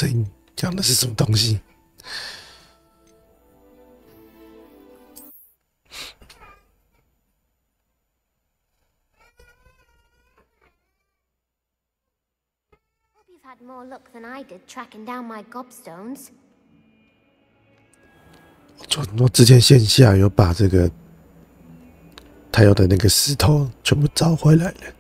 声音，讲的是什么东西？Had more luck than I did tracking down my gobstones. 我之前线下有把这个他要的那个石头全部找回来了。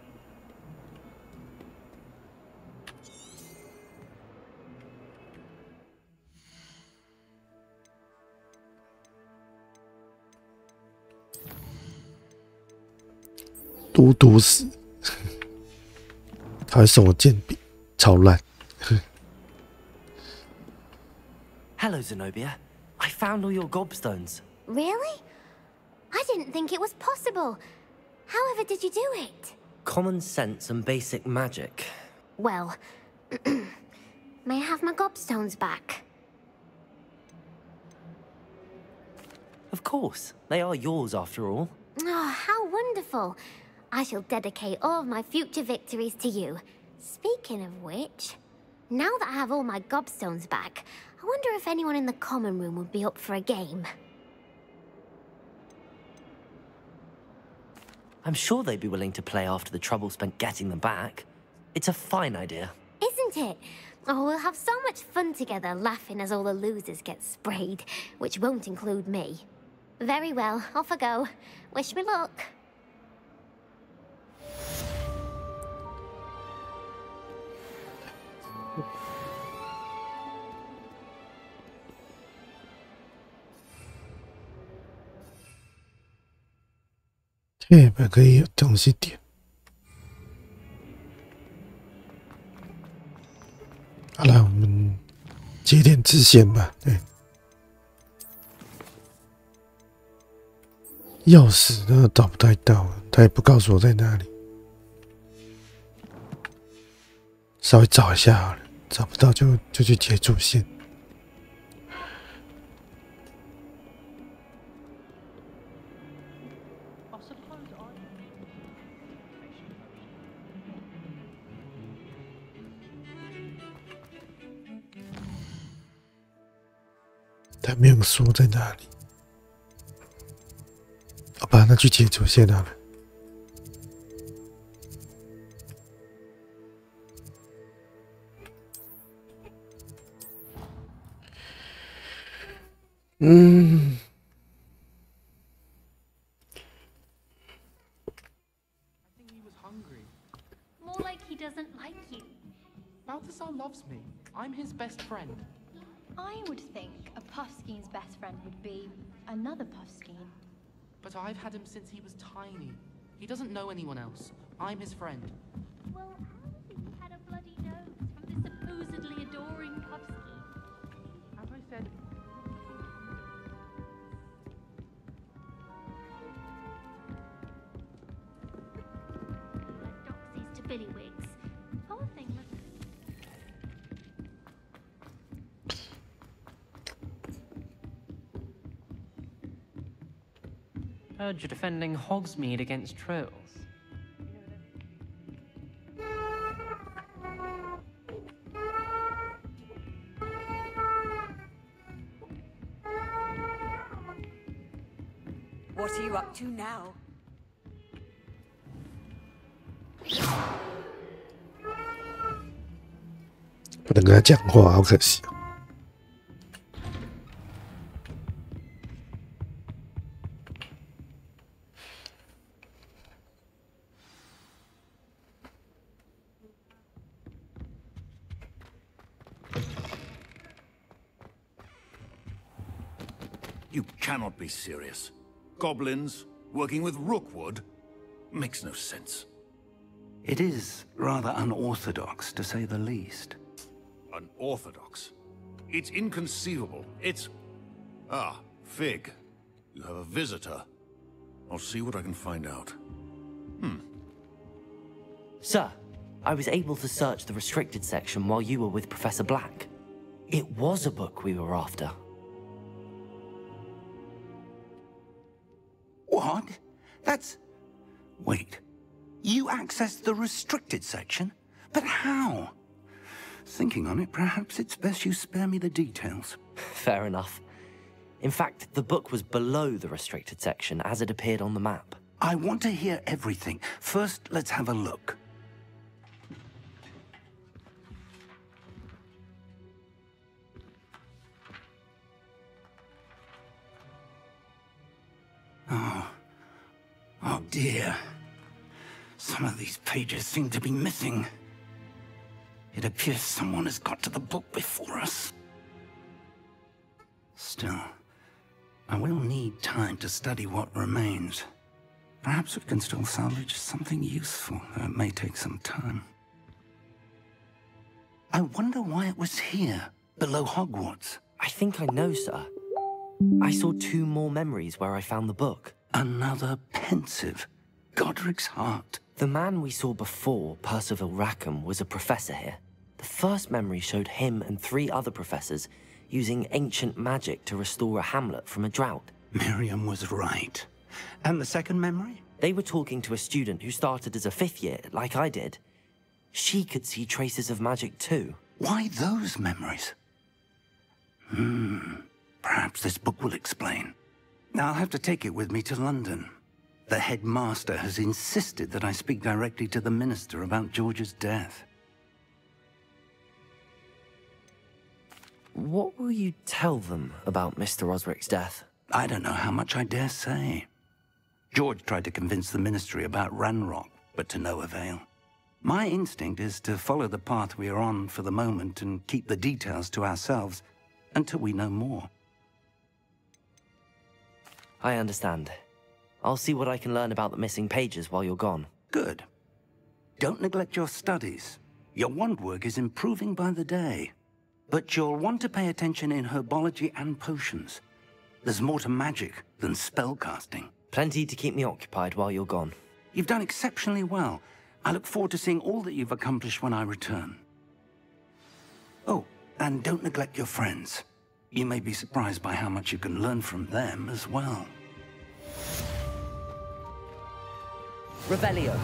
嘟死，他还送我剑柄。超烂。Hello, Zenobia. I found all your gobstones. Really? I didn't think it was possible. However did you do it? Common sense and basic magic. Well, may I have my gobstones back? Of course. They are yours after all. Oh, how wonderful. I shall dedicate all of my future victories to you. Speaking of which, now that I have all my gobstones back, I wonder if anyone in the common room would be up for a game. I'm sure they'd be willing to play after the trouble spent getting them back. It's a fine idea. Isn't it? Oh, we'll have so much fun together, laughing as all the losers get sprayed, which won't include me. Very well, off I go. Wish me luck. 这边可以有东西点。好了，我们接点支线吧。对，钥匙那找不太到，他也不告诉我在哪里。稍微找一下好了，找不到就去接主线。他没有说在哪里，好吧，那去接主线好了。More like he doesn't like you. Balthazar loves me. I'm his best friend. I would think a Puffskeen's best friend would be another Puffskeen. But I've had him since he was tiny. He doesn't know anyone else. I'm his friend. Well, how has he had a bloody nose from this supposedly adoring Puffskeen? As I said... Like doxies to Billywigs. Poor thing was... Heard you're defending Hogsmeade against trolls. What are you up to now? 不能跟他讲话，好可惜哦。You cannot be serious. Goblins working with Rookwood makes no sense. It is rather unorthodox, to say the least. Unorthodox? It's inconceivable. It's... Ah, Fig. You have a visitor. I'll see what I can find out. Sir, I was able to search the restricted section while you were with Professor Black. It was a book we were after. What? That's... Wait. You accessed the restricted section? But how? Thinking on it, perhaps it's best you spare me the details. Fair enough. In fact, the book was below the restricted section as it appeared on the map. I want to hear everything. First, let's have a look. Oh dear. Some of these pages seem to be missing. It appears someone has got to the book before us. Still, I will need time to study what remains. Perhaps we can still salvage something useful, though it may take some time. I wonder why it was here, below Hogwarts. I think I know, sir. I saw 2 more memories where I found the book. Another pensive. Godric's heart. The man we saw before, Percival Rackham, was a professor here. The first memory showed him and 3 other professors using ancient magic to restore a hamlet from a drought. Miriam was right. And the second memory? They were talking to a student who started as a 5th year, like I did. She could see traces of magic too. Why those memories? Perhaps this book will explain. I'll have to take it with me to London. The headmaster has insisted that I speak directly to the minister about George's death. What will you tell them about Mr. Osric's death? I don't know how much I dare say. George tried to convince the ministry about Ranrock, but to no avail. My instinct is to follow the path we are on for the moment and keep the details to ourselves until we know more. I understand. I'll see what I can learn about the missing pages while you're gone. Good. Don't neglect your studies. Your wand work is improving by the day. But you'll want to pay attention in herbology and potions. There's more to magic than spellcasting. Plenty to keep me occupied while you're gone. You've done exceptionally well. I look forward to seeing all that you've accomplished when I return. Oh, and don't neglect your friends. You may be surprised by how much you can learn from them as well. Revelio.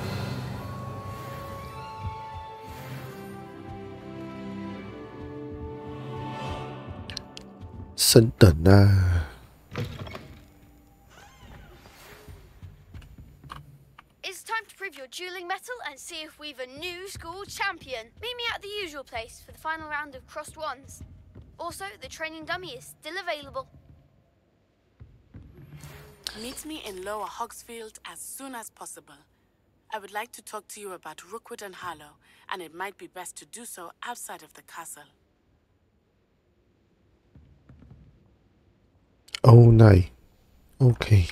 升等啊！ It's time to prove your dueling mettle and see if we've a new school champion. Meet me at the usual place for the final round of crossed wands. Also, the training dummy is still available. Meet me in Lower Hogsfield as soon as possible. I would like to talk to you about Rookwood and Harlow, and it might be best to do so outside of the castle. 欧奈 ，OK，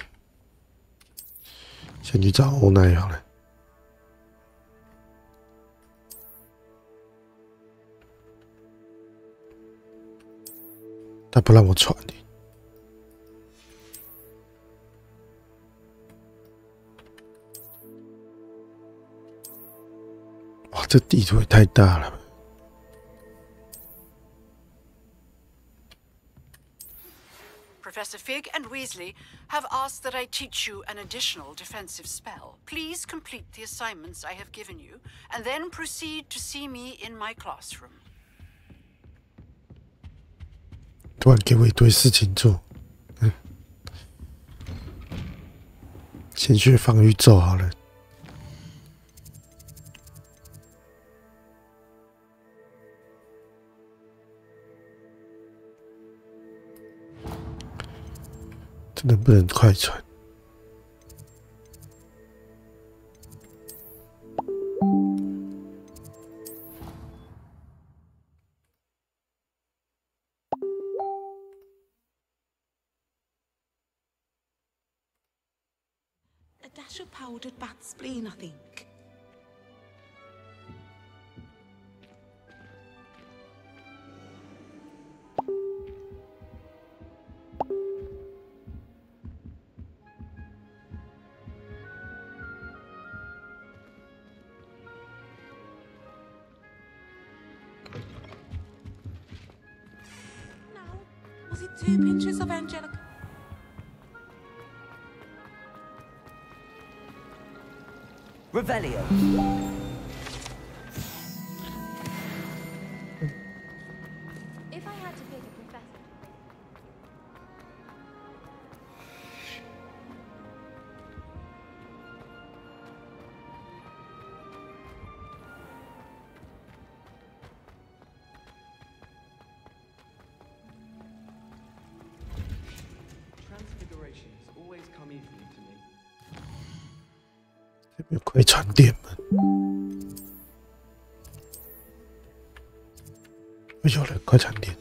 先去找欧奈好了。他不让我传的。哇，这地图也太大了。 Professor Fig and Weasley have asked that I teach you an additional defensive spell. Please complete the assignments I have given you, and then proceed to see me in my classroom. 突然给我一堆事情做，先学防御咒好了。这能不能快传？ A dash of powdered bat spleen, I think. Now, was it 2 pinches of angelic? Revelio. anything to me. 这边有快传电门，有了快传电。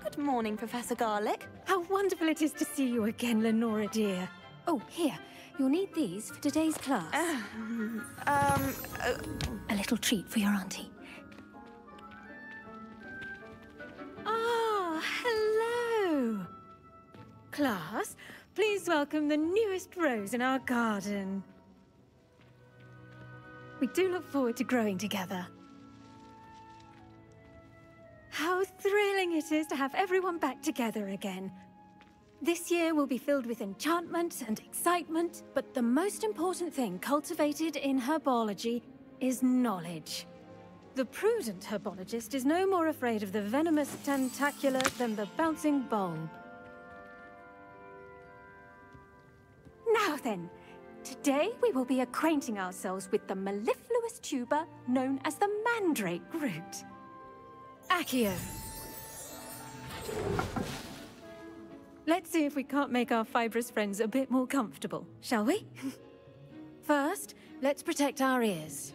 Good morning, Professor Garlick. How wonderful it is to see you again, Lenora dear. Oh, here. You'll need these for today's class. A little treat for your auntie. Ah, hello. Class, please welcome the newest rose in our garden. We do look forward to growing together. How thrilling it is to have everyone back together again. This year will be filled with enchantment and excitement, but the most important thing cultivated in herbology is knowledge. The prudent herbologist is no more afraid of the venomous tentacular than the bouncing bulb. Now then, today we will be acquainting ourselves with the mellifluous tuber known as the mandrake root. Accio. Let's see if we can't make our fibrous friends a bit more comfortable, shall we? First, let's protect our ears.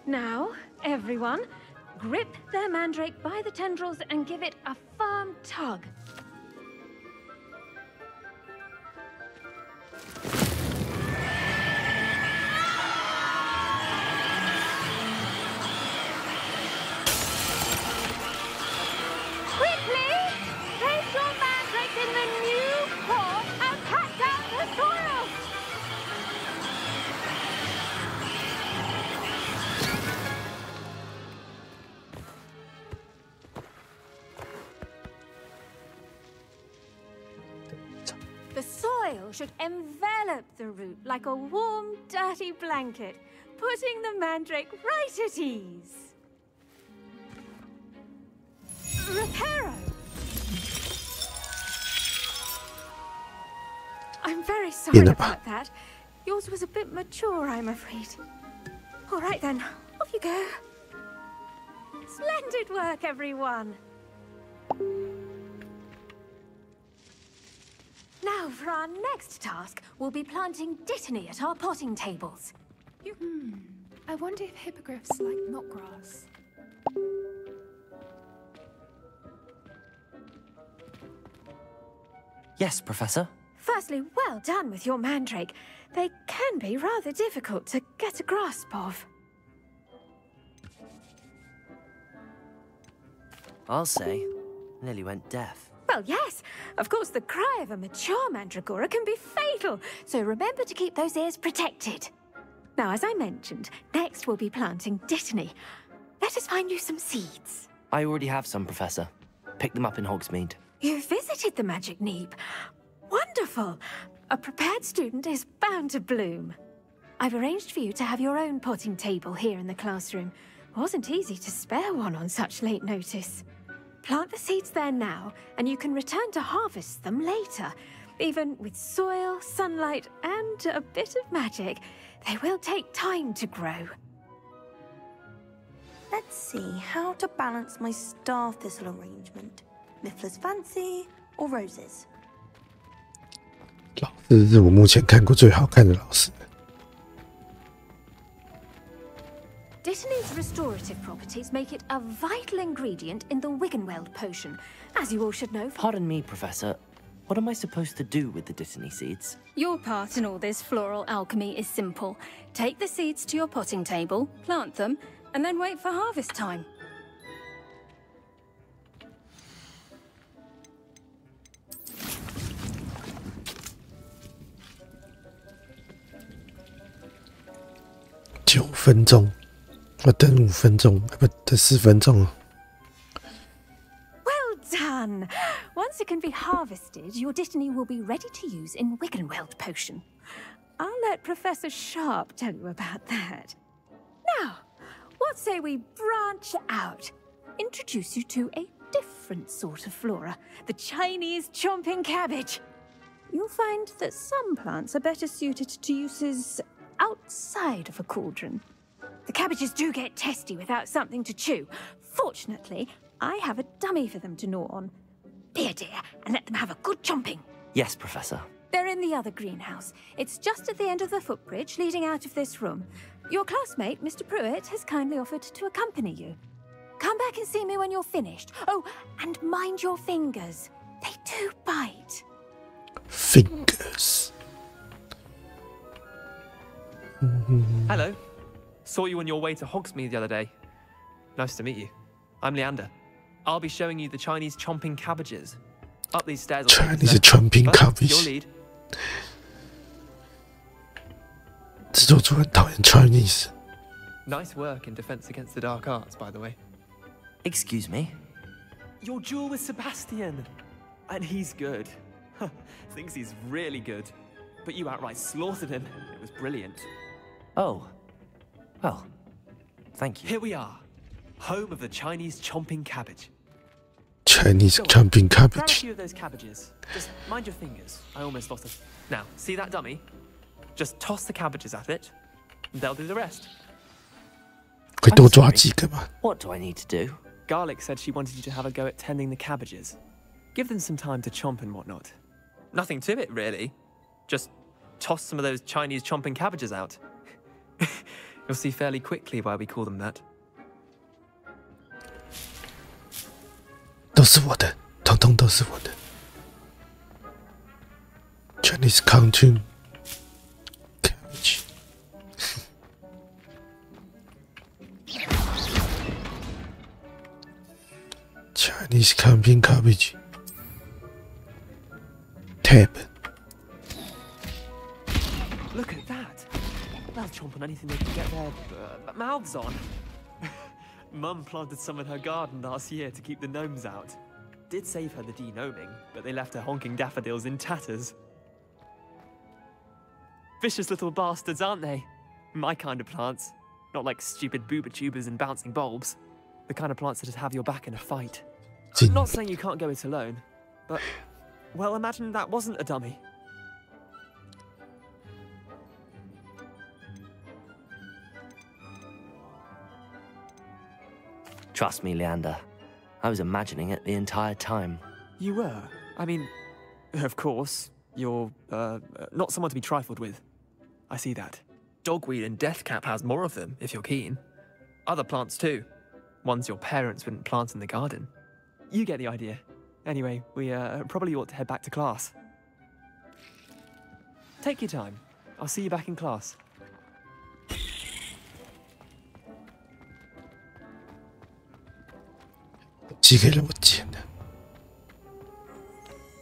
Now, everyone, grip their mandrake by the tendrils and give it a firm tug. The soil should envelop the root like a warm, dirty blanket, putting the mandrake right at ease. Reparo! I'm very sorry about that. Yours was a bit mature, I'm afraid. All right then, off you go. Splendid work, everyone. Now, for our next task, we'll be planting dittany at our potting tables. I wonder if hippogriffs like knotgrass. Yes, Professor? Firstly, well done with your mandrake. They can be rather difficult to get a grasp of. I'll say. Nearly went deaf. Well, yes. Of course, the cry of a mature mandragora can be fatal, so remember to keep those ears protected. Now, as I mentioned, next we'll be planting dittany. Let us find you some seeds. I already have some, Professor. Picked them up in Hogsmeade. You visited the Magic Neep. Wonderful. A prepared student is bound to bloom. I've arranged for you to have your own potting table here in the classroom. Wasn't easy to spare one on such late notice. Plant the seeds there now, and you can return to harvest them later. Even with soil, sunlight, and a bit of magic, they will take time to grow. Let's see how to balance my star thistle arrangement. Miffler's Fancy or Roses? 老师是我目前看过最好看的老师。Dittany's restorative properties make it a vital ingredient in the Wiggenweld potion, as you all should know. Pardon me, Professor. What am I supposed to do with the Dittany seeds? Your part in all this floral alchemy is simple. Take the seeds to your potting table, plant them, and then wait for harvest time. 9分钟，我等5分钟，不等10分钟。Well done! Once it can be harvested, your Dittany will be ready to use in Wiggenweld potion. I'll let Professor Sharp tell you about that. Now, what say we branch out? Introduce you to a different sort of flora, the Chinese chomping cabbage. You'll find that some plants are better suited to uses outside of a cauldron. The cabbages do get testy without something to chew. Fortunately, I have a dummy for them to gnaw on. Be a dear and let them have a good chomping. Yes, Professor. They're in the other greenhouse. It's just at the end of the footbridge leading out of this room. Your classmate, Mr. Pruitt, has kindly offered to accompany you. Come back and see me when you're finished. Oh, and mind your fingers. They do bite. Fingers. Hello. Saw you on your way to Hogsmeade the other day. Nice to meet you. I'm Leander. I'll be showing you the Chinese chomping cabbages. Up these stairs. Chinese chomping cabbage. Your lead. 制作组很讨厌 Chinese. Nice work in Defense Against the Dark Arts, by the way. Excuse me? Your duel with Sebastian. And he's good. Thinks he's really good. But you outright slaughtered him. It was brilliant. Oh. Well, thank you. Here we are. Home of the Chinese chomping cabbage. Chinese chomping Grab a cabbage. few of those cabbages. Just mind your fingers. I almost lost it. Now, see that dummy? Just toss the cabbages at it, and they'll do the rest. 会多抓几个吗？ What do I need to do? Garlic said she wanted you to have a go at tending the cabbages. Give them some time to chomp and whatnot. Nothing to it, really. Just toss some of those Chinese chomping cabbages out. You'll see fairly quickly why we call them that. 都是我的，统统都是我的。Chinese cartoon cabbage. Chinese camping cabbage. Tab. Look at that. They'll chomp on anything they can get their mouths on. Mum planted some in her garden last year to keep the gnomes out. Did save her the de-gnoming, but they left her honking daffodils in tatters. Vicious little bastards, aren't they? My kind of plants. Not like stupid booba tubers and bouncing bulbs. The kind of plants that'd have your back in a fight. Not saying you can't go it alone, but, well, imagine that wasn't a dummy. Trust me, Leander. I was imagining it the entire time. You were? I mean, of course, you're, not someone to be trifled with. I see that. Dogweed and deathcap has more of them, if you're keen. Other plants too. Ones your parents wouldn't plant in the garden. You get the idea. Anyway, we, probably ought to head back to class. Take your time. I'll see you back in class. 寄给了我钱的，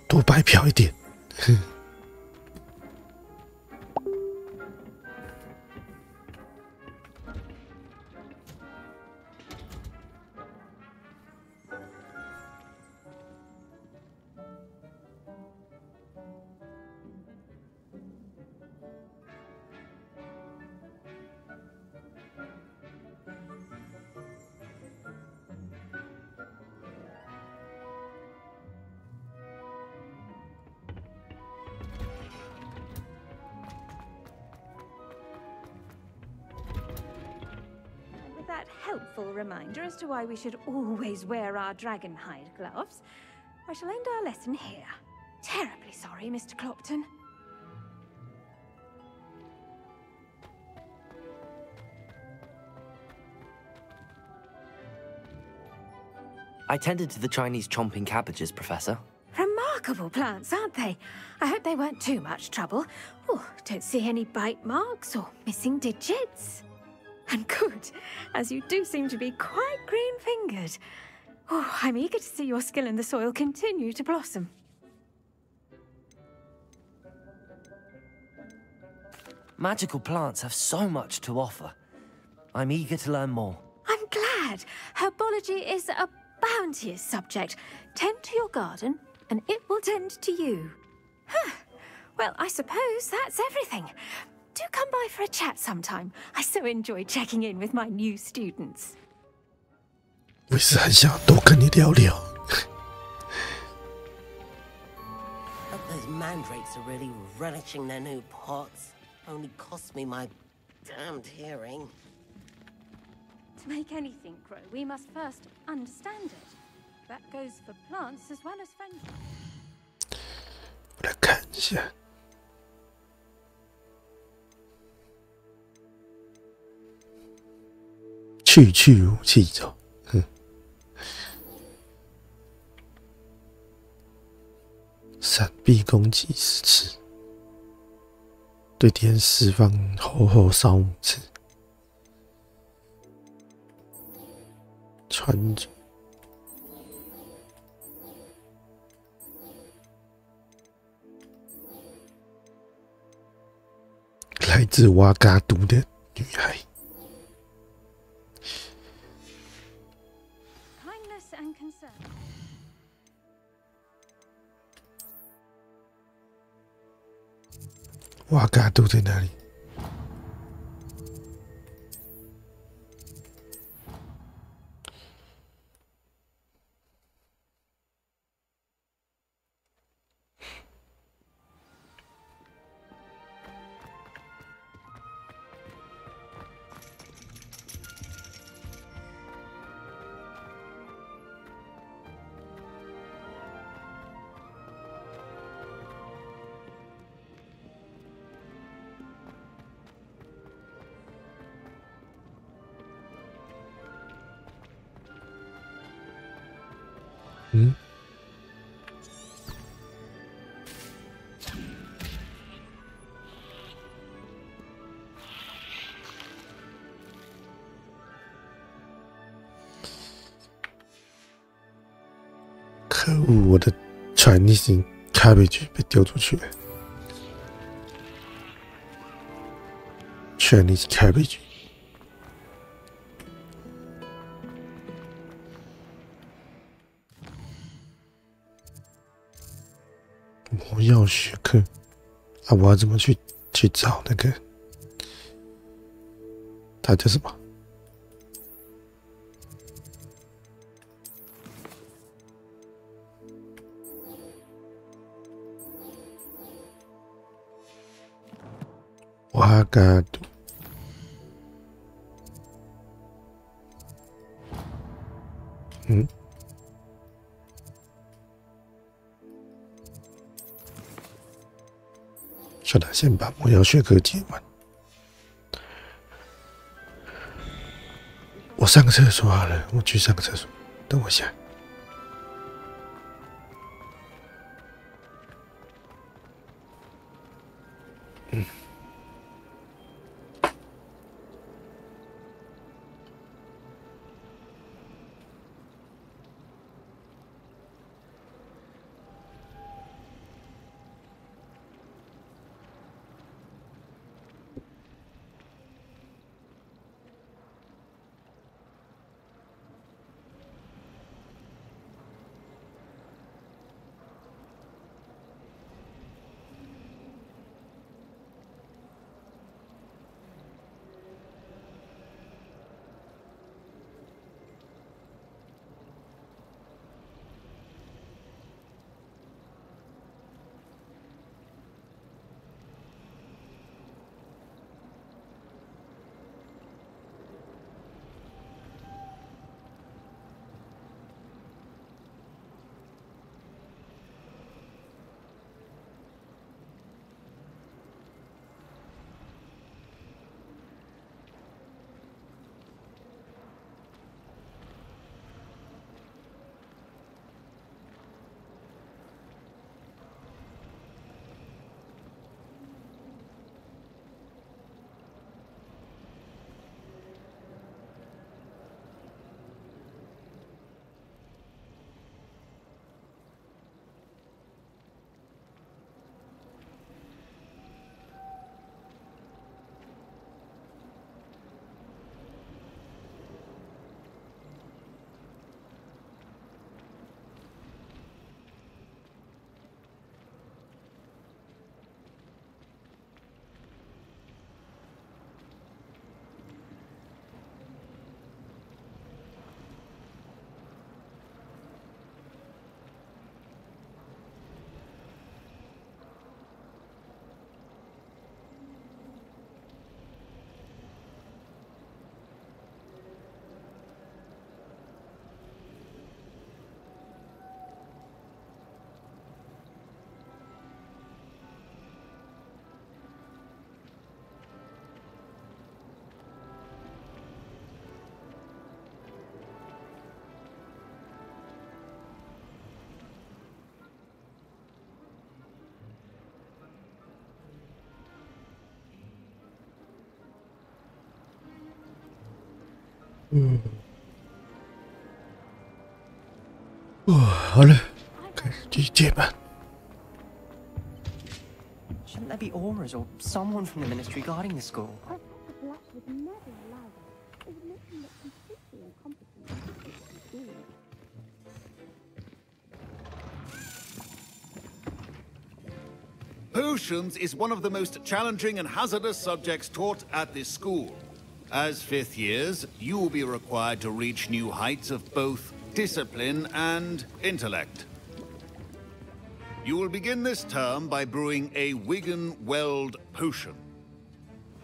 多白嫖一点。哼。That helpful reminder as to why we should always wear our dragon hide gloves, I shall end our lesson here. Terribly sorry, Mr. Clopton. I tended to the Chinese chomping cabbages, Professor. Remarkable plants, aren't they? I hope they weren't too much trouble. Oh, don't see any bite marks or missing digits. And good, as you do seem to be quite green-fingered. Oh, I'm eager to see your skill in the soil continue to blossom. Magical plants have so much to offer. I'm eager to learn more. I'm glad. Herbology is a bounteous subject. Tend to your garden, and it will tend to you. Huh. Well, I suppose that's everything. Do come by for a chat sometime. I so enjoy checking in with my new students. 我也是很想多跟你聊聊。Those mandrakes are really relishing their new pots. Only cost me my damned hearing. To make anything grow, we must first understand it. That goes for plants as well as friendship. 我来看一下。去如气走，闪避攻击10次，对敌人释放厚烧5次，穿着来自瓦嘎都的女孩。And concern. 瓦嘎都在哪里？可恶！我的 Chinese cabbage 被丢出去了。Chinese cabbage。魔药学课啊！我要怎么去找那个？他叫什么？瓦嘎都。小达先把魔药学科解完。我上个厕所好了，我去上个厕所，等我一下。好了，开始第一节吧。 Shouldn't there be auras or someone from the ministry guarding the school? Potions is one of the most challenging and hazardous subjects taught at this school. As 5th years, you will be required to reach new heights of both discipline and intellect. You will begin this term by brewing a Wigan-Weld potion.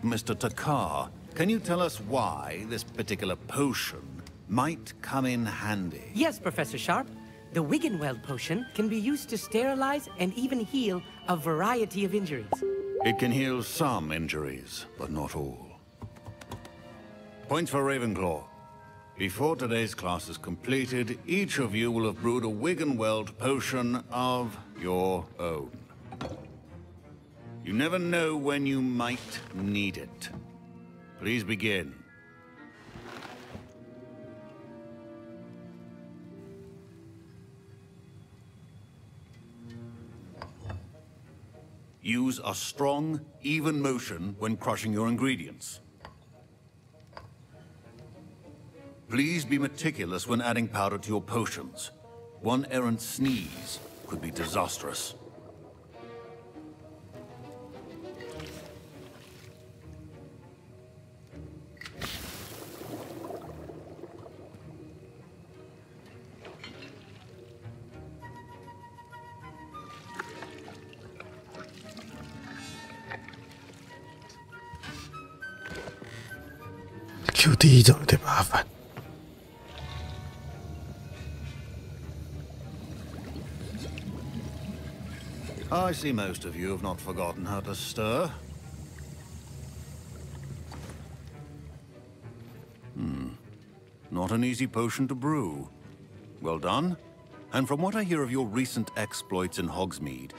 Mr. Takar, can you tell us why this particular potion might come in handy? Yes, Professor Sharp. The Wigan-Weld potion can be used to sterilize and even heal a variety of injuries. It can heal some injuries, but not all. Points for Ravenclaw. Before today's class is completed, each of you will have brewed a Wigan-Weld potion of your own. You never know when you might need it. Please begin. Use a strong, even motion when crushing your ingredients. Please be meticulous when adding powder to your potions. One errant sneeze could be disastrous. Q 第一种有点麻烦。 I see most of you have not forgotten how to stir. Not an easy potion to brew. Well done. And from what I hear of your recent exploits in Hogsmeade,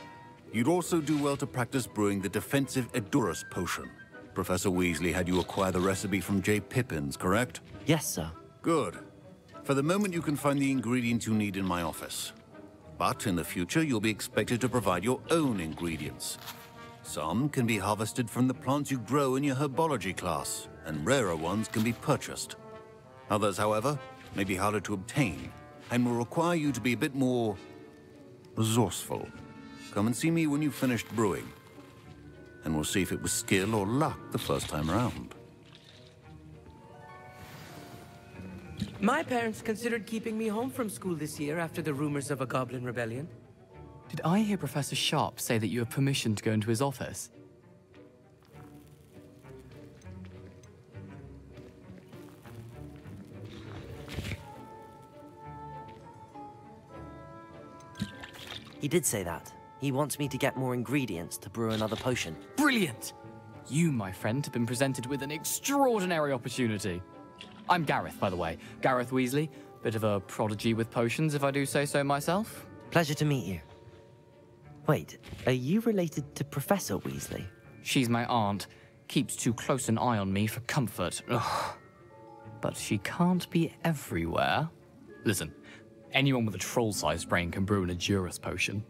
you'd also do well to practice brewing the defensive Edurus potion. Professor Weasley had you acquire the recipe from J. Pippins, correct? Yes, sir. Good. For the moment, you can find the ingredients you need in my office. But in the future, you'll be expected to provide your own ingredients. Some can be harvested from the plants you grow in your herbology class, and rarer ones can be purchased. Others, however, may be harder to obtain, and will require you to be a bit more resourceful. Come and see me when you've finished brewing, and we'll see if it was skill or luck the first time around. My parents considered keeping me home from school this year after the rumors of a goblin rebellion. Did I hear Professor Sharp say that you have permission to go into his office? He did say that. He wants me to get more ingredients to brew another potion. Brilliant! You, my friend, have been presented with an extraordinary opportunity. I'm Gareth, by the way. Gareth Weasley. Bit of a prodigy with potions, if I do say so myself. Pleasure to meet you. Wait, are you related to Professor Weasley? She's my aunt. Keeps too close an eye on me for comfort. Ugh. But she can't be everywhere. Listen, anyone with a troll-sized brain can brew an Edurus potion.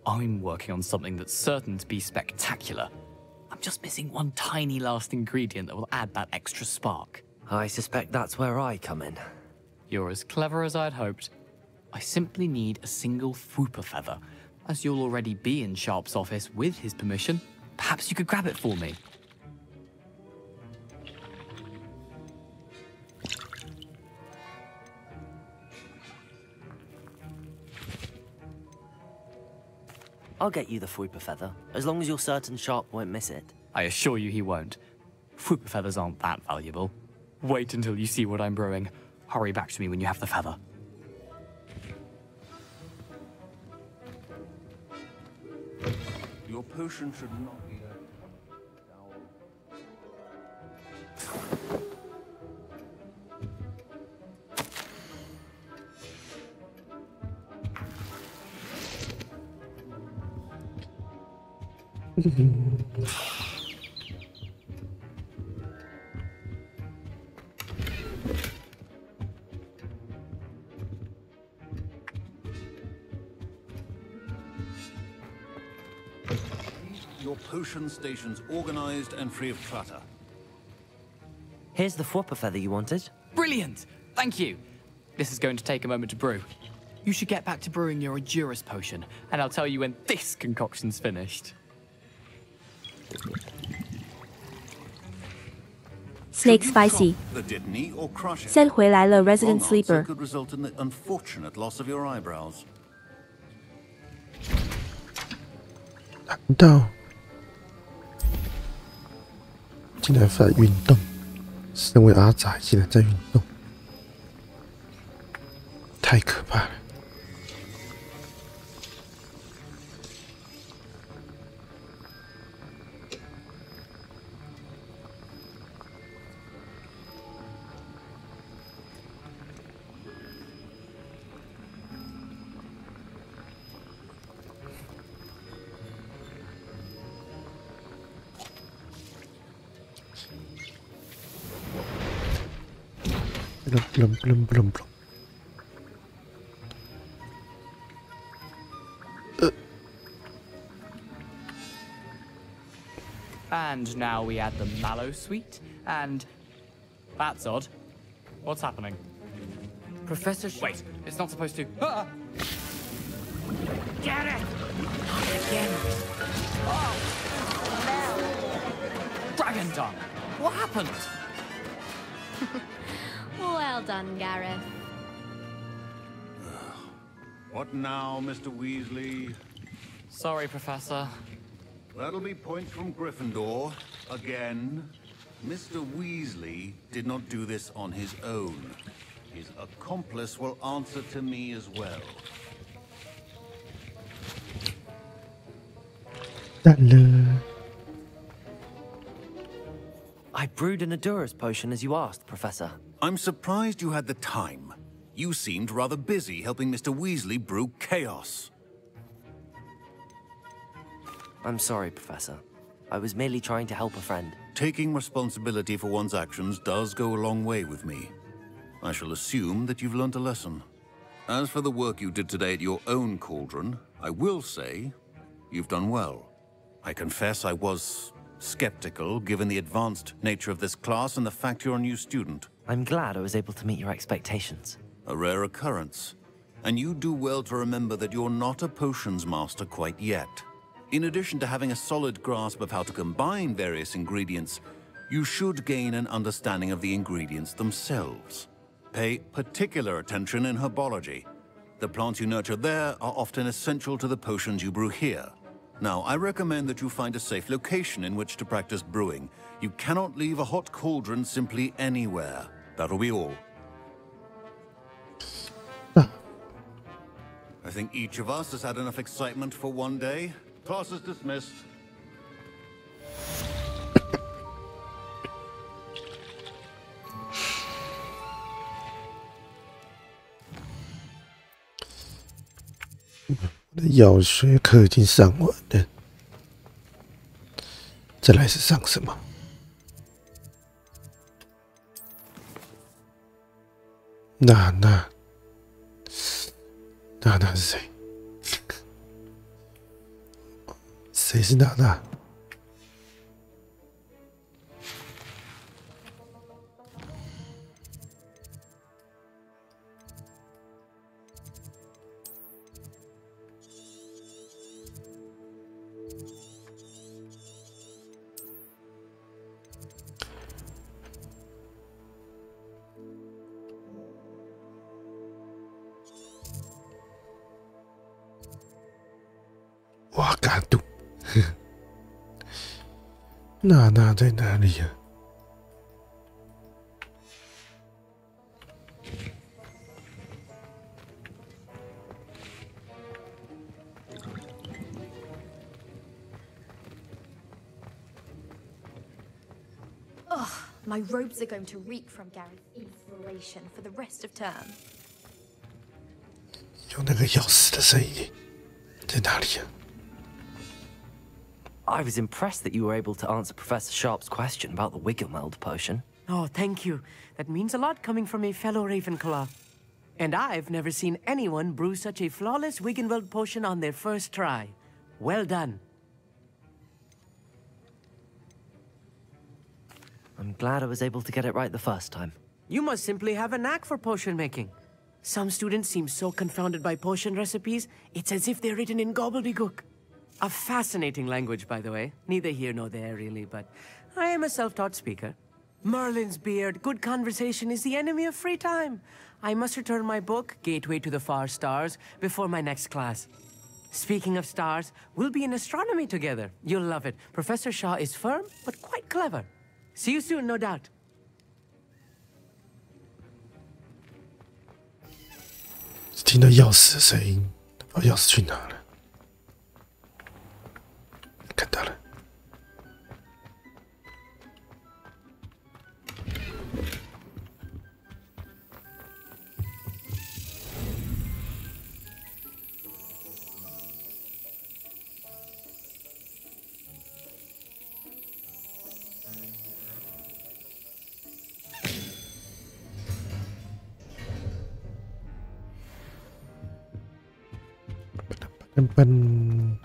I'm working on something that's certain to be spectacular. I'm just missing one tiny last ingredient that will add that extra spark. I suspect that's where I come in. You're as clever as I'd hoped. I simply need a single Fwooper feather. As you'll already be in Sharp's office with his permission, perhaps you could grab it for me. I'll get you the Fwooper feather, as long as you're certain Sharp won't miss it. I assure you he won't. Fwooper feathers aren't that valuable. Wait until you see what I'm brewing. Hurry back to me when you have the feather. Your potion should not be your potion stations organized and free of clutter. Here's the Fwopper feather you wanted. Brilliant! Thank you. This is going to take a moment to brew. You should get back to brewing your Adurus potion, and I'll tell you when this concoction's finished. Snake Spicy. The Dittany or crush it. Send 回来了 Resident Or not, Sleeper. it could result in the unfortunate loss of your eyebrows. 难道竟然在运动？身为阿仔竟然在运动，太可怕了！And now we add the mallow sweet, and that's odd. What's happening? Professor Wait, it's not supposed to. Ah! Get it! Again. Dragon tongue! What happened? Well done, Gareth. What now, Mr. Weasley? Sorry, Professor. That'll be points from Gryffindor. Again. Mr. Weasley did not do this on his own. His accomplice will answer to me as well. I brewed an Adurus potion as you asked, Professor. I'm surprised you had the time. You seemed rather busy helping Mr. Weasley brew chaos. I'm sorry, Professor. I was merely trying to help a friend. Taking responsibility for one's actions does go a long way with me. I shall assume that you've learnt a lesson. As for the work you did today at your own cauldron, I will say you've done well. I confess I was skeptical given the advanced nature of this class and the fact you're a new student. I'm glad I was able to meet your expectations. A rare occurrence. And you do well to remember that you're not a potions master quite yet. In addition to having a solid grasp of how to combine various ingredients, you should gain an understanding of the ingredients themselves. Pay particular attention in herbology. The plants you nurture there are often essential to the potions you brew here. Now, I recommend that you find a safe location in which to practice brewing. You cannot leave a hot cauldron simply anywhere. That'll be all. I think each of us has had enough excitement for one day. Class is dismissed.我的药学课已经上完了，再来是上什么？娜娜是谁？谁是娜娜？哇嘎杜，娜娜在哪里呀、Ugh, my robes are going to reek from Gary's inspiration for the rest of term. 有那个钥匙的声音，在哪里呀、I was impressed that you were able to answer Professor Sharp's question about the Wiggenweld potion. Oh, thank you. That means a lot coming from a fellow Ravenclaw. And I've never seen anyone brew such a flawless Wiggenweld potion on their first try. Well done. I'm glad I was able to get it right the first time. You must simply have a knack for potion making. Some students seem so confounded by potion recipes, it's as if they're written in gobbledygook. A fascinating language, by the way. Neither here nor there, really, but I am a self-taught speaker. Merlin's beard, good conversation is the enemy of free time. I must return my book, Gateway to the Far Stars, before my next class. Speaking of stars, we'll be in astronomy together. You'll love it. Professor Shaw is firm, but quite clever. See you soon, no doubt. 听到钥匙的声音，把钥匙去哪了？看到了。笨，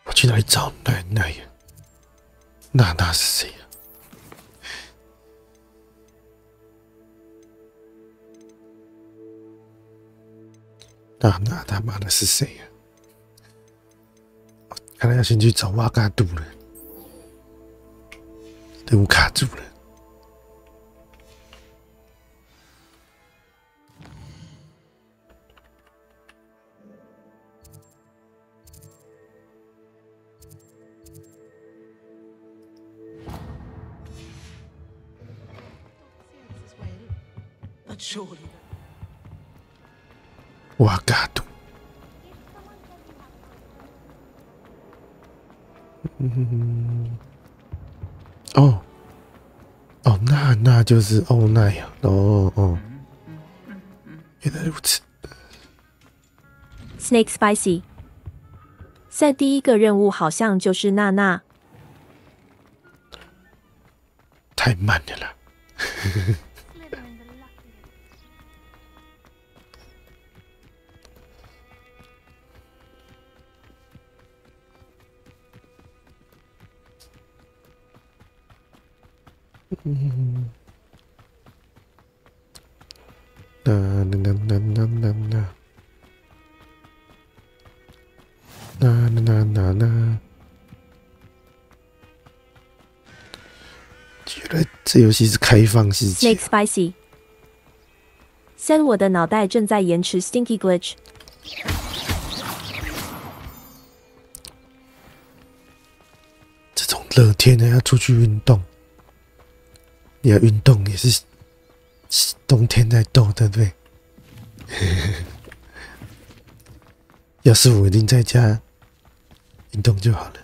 我去哪里找那呀？娜是谁呀？娜他妈的是谁呀？看来要先去找瓦嘎杜了。任务卡住了。瓦嘎杜。那就是那样原来如此。Snake Spicy 在第一个任务好像就是娜。太慢了啦。原来这游戏是开放世界。Snake Spicy 3我的脑袋正在延迟 Stinky Glitch。这种热天的要出去运动，你要运动也是冬天在斗，对不对？要是我一定在家运动就好了。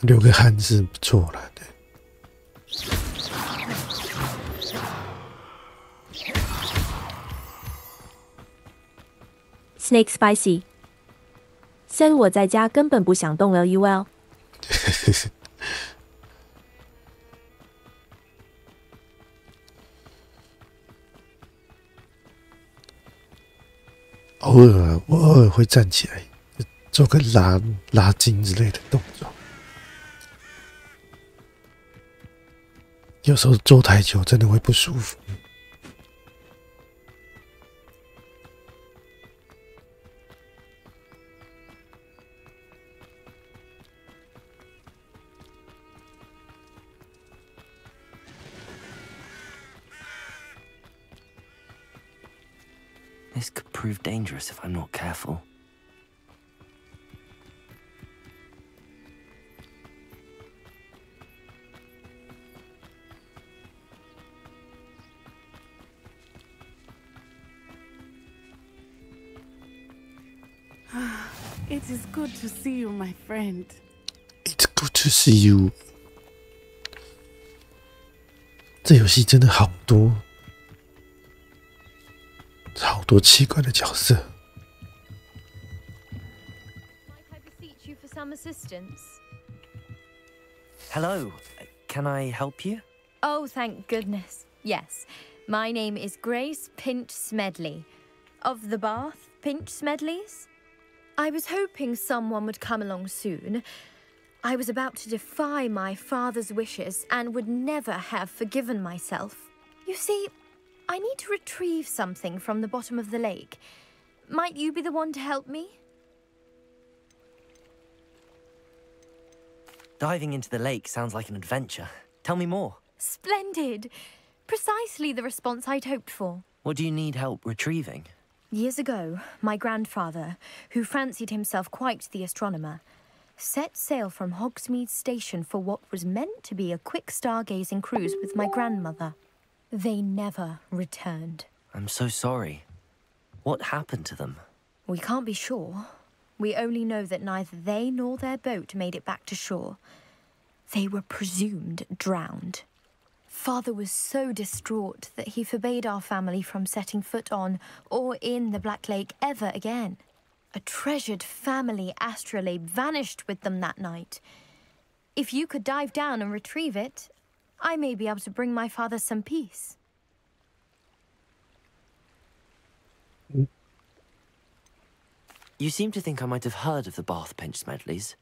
流个汗是不错了，对。Snake Spicy 3我在家根本不想动了 UL。我偶尔会站起来做个拉筋之类的动作，有时候坐太久真的会不舒服。This could prove dangerous if I'm not careful. It is good to see you, my friend. It's good to see you. 这游戏真的好多奇怪的角色。Might I beseech you for some assistance? Hello. Can I help you? Oh, thank goodness. Yes. My name is Grace Pinch Smedley, of the Bath Pinch Smedleys. I was hoping someone would come along soon. I was about to defy my father's wishes and would never have forgiven myself. You see, I need to retrieve something from the bottom of the lake. Might you be the one to help me? Diving into the lake sounds like an adventure. Tell me more. Splendid. Precisely the response I'd hoped for. What do you need help retrieving? Years ago, my grandfather, who fancied himself quite the astronomer, set sail from Hogsmeade Station for what was meant to be a quick stargazing cruise with my grandmother. They never returned. I'm so sorry. What happened to them? We can't be sure. We only know that neither they nor their boat made it back to shore. They were presumed drowned. Father was so distraught that he forbade our family from setting foot on or in the Black Lake ever again. A treasured family astrolabe vanished with them that night. If you could dive down and retrieve it, I may be able to bring my father some peace. You seem to think I might have heard of the Bath Pinch Smedleys.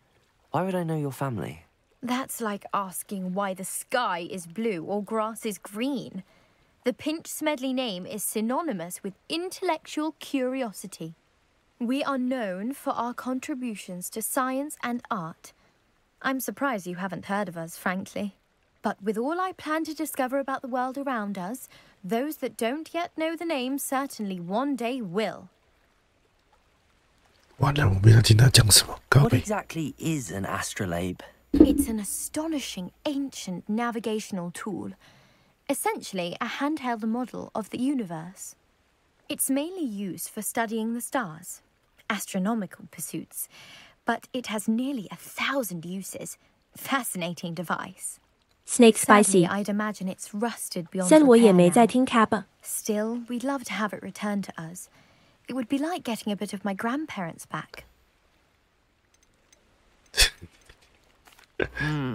Why would I know your family? That's like asking why the sky is blue or grass is green. The Pinch Smedley name is synonymous with intellectual curiosity. We are known for our contributions to science and art. I'm surprised you haven't heard of us, frankly. But with all I plan to discover about the world around us, those that don't yet know the name certainly one day will. What exactly is an astrolabe? It's an astonishing ancient navigational tool. Essentially a handheld model of the universe. It's mainly used for studying the stars, astronomical pursuits, but it has nearly 1,000 uses. Fascinating device. Snake Spicy. Sadly, I'd imagine it's rusted beyond 虽然我也 repair 没 now. 在听 Kappa。 Still, we'd love to have it returned to us. It would be like getting a bit of my grandparents back.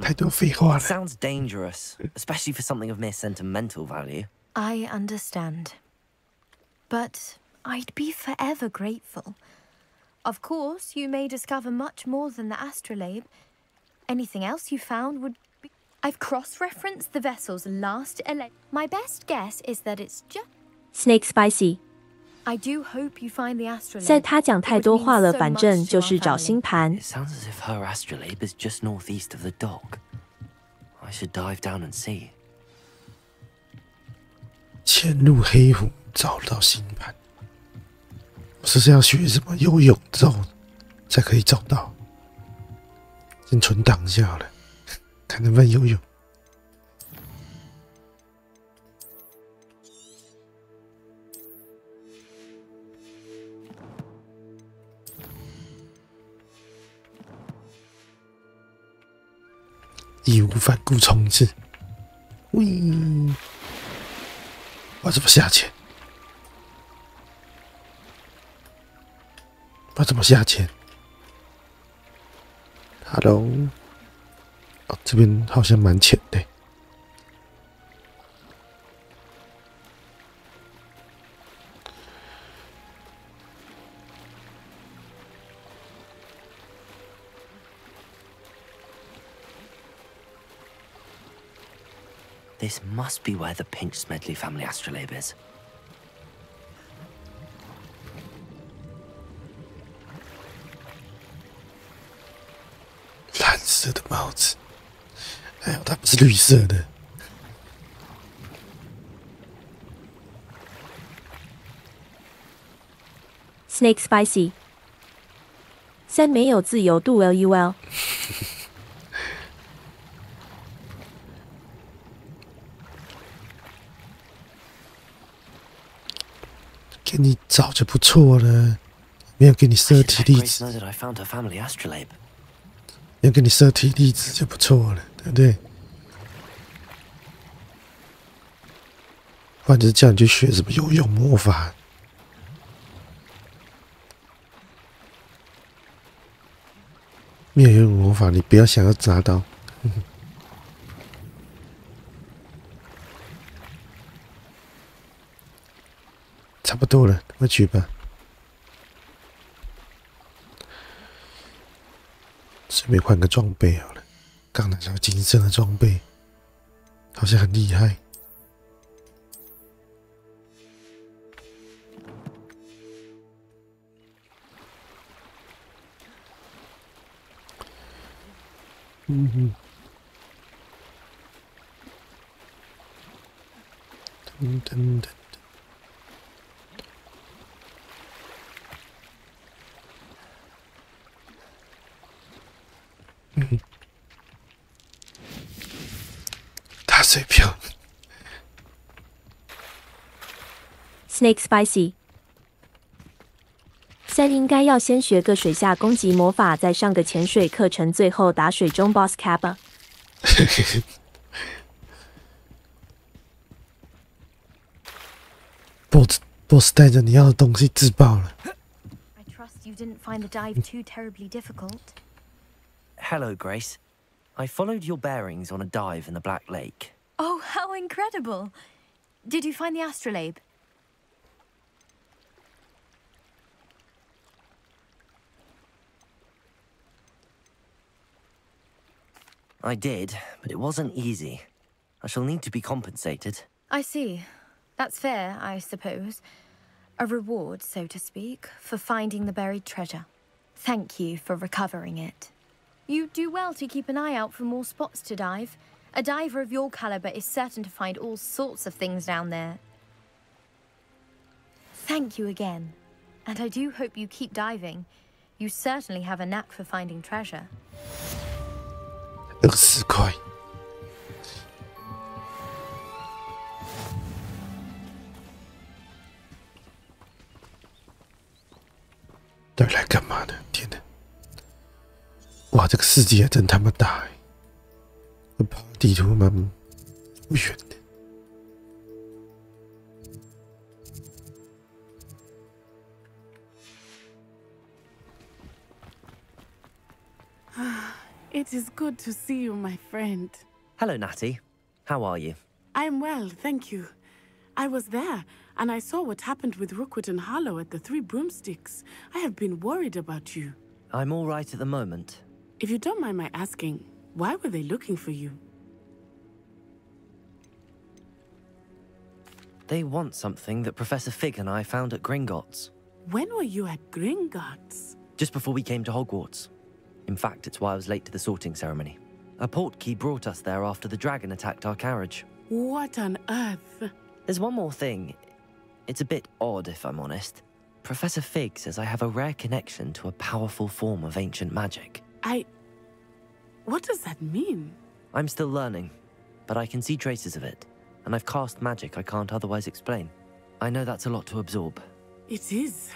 太多废话了。 Sounds dangerous, especially for something of mere sentimental value. I understand. But I'd be forever grateful. Of course, you may discover much more than the astrolabe. Anything else you found would be... I've cross-referenced the vessel's last My best guess is that it's just... Snake Spicy. I do hope you find the astrolabe. 在他讲太多话了，反正就是找星盘。 It sounds as if her astrolabe is just northeast of the dock. I should dive down and see. 潜入黑湖，找到星盘。我是要学什么游泳之后才可以找到？先存档一下好了，看能不能游泳。义无反顾冲刺，喂！我怎么下潜？我怎么下潜 ？Hello， 哦，这边好像蛮浅的。This must be where the Pinch Smedley family astrolabe is. 蓝色的帽子，哎呦，它不是绿色的。Snake Spicy。3没有自由度 LUL。给你找就不错了，没有给你设体例子，没有给你设体例子就不错了，对不对？不然就是叫你去学什么游泳魔法。没有游泳魔法，你不要想要砸到。多了，回去吧。顺便换个装备好了，刚拿到金色的装备，好像很厉害。噔噔噔。大水漂。Snake Spicy。3应该要先学个水下攻击魔法，再上个潜水课程，最后打水中 Boss Cap。Boss 带着你要的东西自爆了。I trust you didn't find the dive too terribly difficult. Hello, Grace. I followed your bearings on a dive in the Black Lake. Oh, how incredible! Did you find the astrolabe? I did, but it wasn't easy. I shall need to be compensated. I see. That's fair, I suppose. A reward, so to speak, for finding the buried treasure. Thank you for recovering it. You do well to keep an eye out for more spots to dive. A diver of your caliber is certain to find all sorts of things down there. Thank you again. And I do hope you keep diving. You certainly have a knack for finding treasure. 20块。到底来干嘛的？天哪！哇，这个世界真他妈大哎！我跑地图蛮远的。It is good to see you, my friend. Hello, Natty. How are you? I'm well, thank you. I was there, and I saw what happened with Rookwood and Harlow at the Three Broomsticks. I have been worried about you. I'm all right at the moment. If you don't mind my asking, why were they looking for you? They want something that Professor Fig and I found at Gringotts. When were you at Gringotts? Just before we came to Hogwarts. In fact, it's why I was late to the sorting ceremony. A portkey brought us there after the dragon attacked our carriage. What on earth? There's one more thing. It's a bit odd, if I'm honest. Professor Fig says I have a rare connection to a powerful form of ancient magic. What does that mean? I'm still learning, but I can see traces of it, and I've cast magic I can't otherwise explain. I know that's a lot to absorb. It is.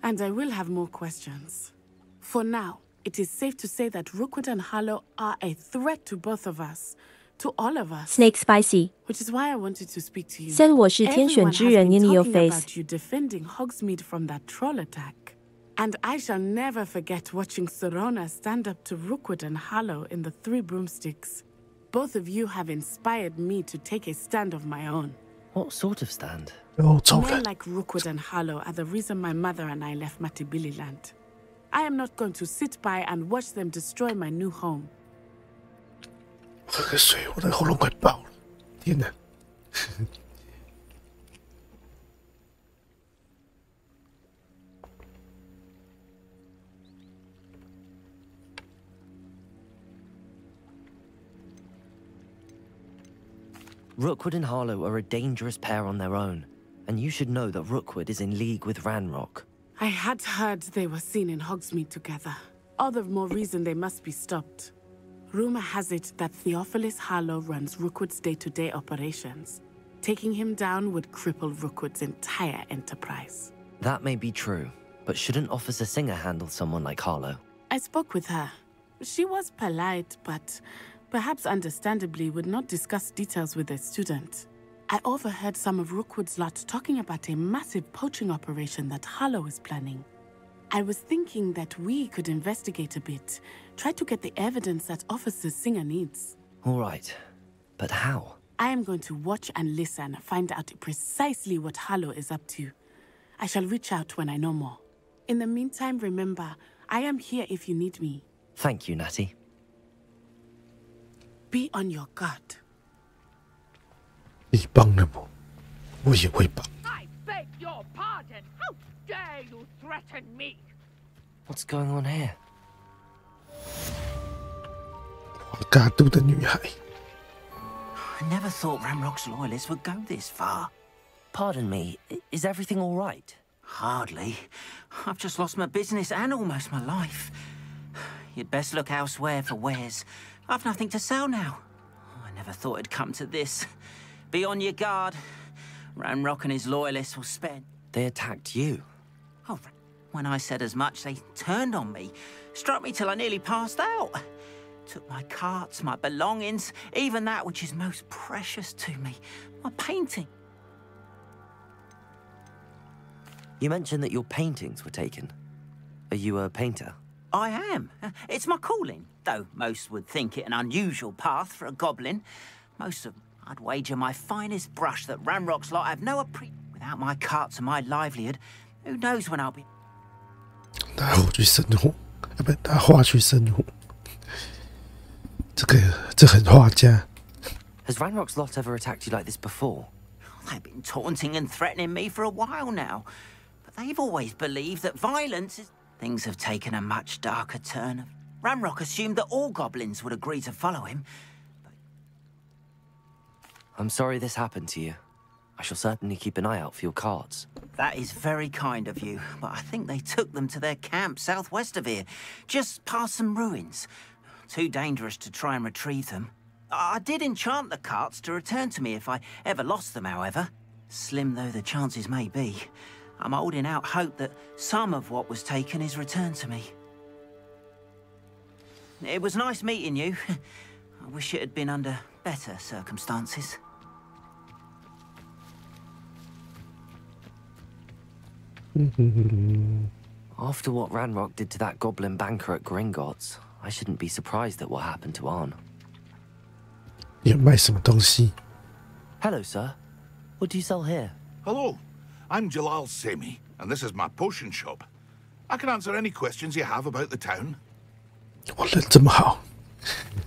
And I will have more questions. For now, it is safe to say that Rookwood and Harlow are a threat to both of us. To all of us. Snake Spicy. Which is why I wanted to speak to you. Said 我是天选之人 in your face. About you defending Hogsmeade from that troll attack. And I shall never forget watching Serona stand up to Rookwood and Harlow in the Three Broomsticks. Both of you have inspired me to take a stand of my own. What sort of stand? Men like Rookwood and Harlow are the reason my mother and I left Matabeleland. I am not going to sit by and watch them destroy my new home. 喝个水，我的喉咙快爆了！天哪！Rookwood and Harlow are a dangerous pair on their own, and you should know that Rookwood is in league with Ranrock. I had heard they were seen in Hogsmeade together. All the more reason they must be stopped. Rumor has it that Theophilus Harlow runs Rookwood's day-to-day operations. Taking him down would cripple Rookwood's entire enterprise. That may be true, but shouldn't Officer Singer handle someone like Harlow? I spoke with her. She was polite, but perhaps understandably would not discuss details with a student. I overheard some of Rookwood's lot talking about a massive poaching operation that Harlow is planning. I was thinking that we could investigate a bit, try to get the evidence that Officer Singer needs. All right, but how? I am going to watch and listen, find out precisely what Harlow is up to. I shall reach out when I know more. In the meantime, remember, I am here if you need me. Thank you, Natty. Be on your guard. 你帮了我，我也会帮。 I beg your pardon. How dare you threaten me? What's going on here? 华嘎杜的女孩。 I never thought Ramrock's loyalists would go this far. Pardon me, is everything all right? Hardly. I've just lost my business and almost my life. You'd best look elsewhere for wares. I've nothing to sell now. I never thought it'd come to this. Be on your guard. Ramrock and his loyalists will spend. They attacked you? Oh, when I said as much, they turned on me. Struck me till I nearly passed out. Took my carts, my belongings, even that which is most precious to me, my painting. You mentioned that your paintings were taken. Are you a painter? I am. It's my calling, though most would think it an unusual path for a goblin. Most of I'd wager my finest brush that Ramrock's lot have no without my carts and my livelihood, who knows when I'll be... 拿火去生火，不，拿画去生火。这很画家。Has Ranrock's lot ever attacked you like this before? They've been taunting and threatening me for a while now, but they've always believed that violence is... Things have taken a much darker turn. Ramrock assumed that all goblins would agree to follow him. I'm sorry this happened to you. I shall certainly keep an eye out for your cards. That is very kind of you, but I think they took them to their camp southwest of here, just past some ruins. Too dangerous to try and retrieve them. I did enchant the carts to return to me if I ever lost them, however. Slim though the chances may be, I'm holding out hope that some of what was taken is returned to me. It was nice meeting you. I wish it had been under better circumstances. After what Ranrock did to that goblin banker at Gringotts, I shouldn't be surprised at what happened to Arn. 你卖什么东西？ Hello, sir. What do you sell here? Hello, I'm Jalal Semi, and this is my potion shop. I can answer any questions you have about the town. 我人这么好。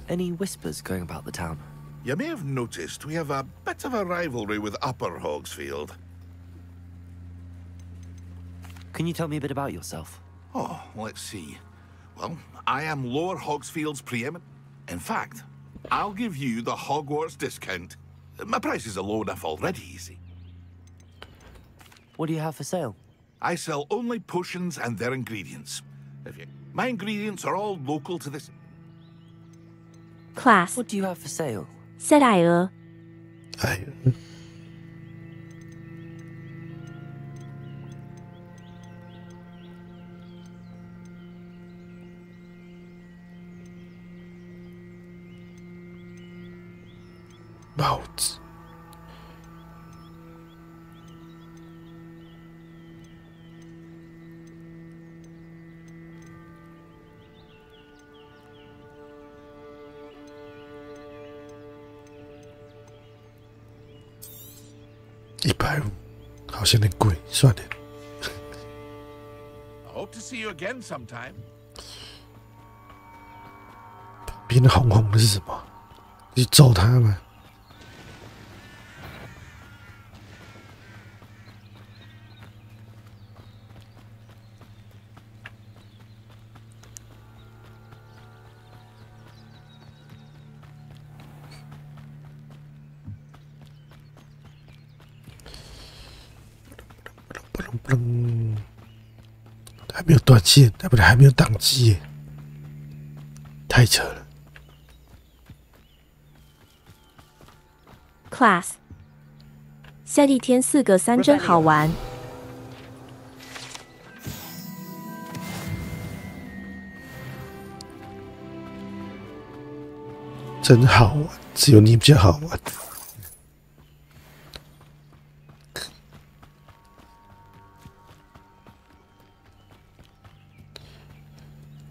Any whispers going about the town? You may have noticed we have a bit of a rivalry with Upper Hogsfield. Can you tell me a bit about yourself? Oh, let's see. Well, I am Lower Hogsfield's preeminent. In fact, I'll give you the Hogwarts discount. My prices are low enough already, you see. What do you have for sale? I sell only potions and their ingredients. My ingredients are all local to this. Class. What do you have for sale? 塞莱俄。哎。帽子。150，好像有点贵，算了。I hope to see you again sometime. 旁边的红红的是什么？你揍他吗？还没有断线，不对，还没有宕机耶，太扯了。Class， 夏利天4个3真好玩。真好玩，只有你比较好玩。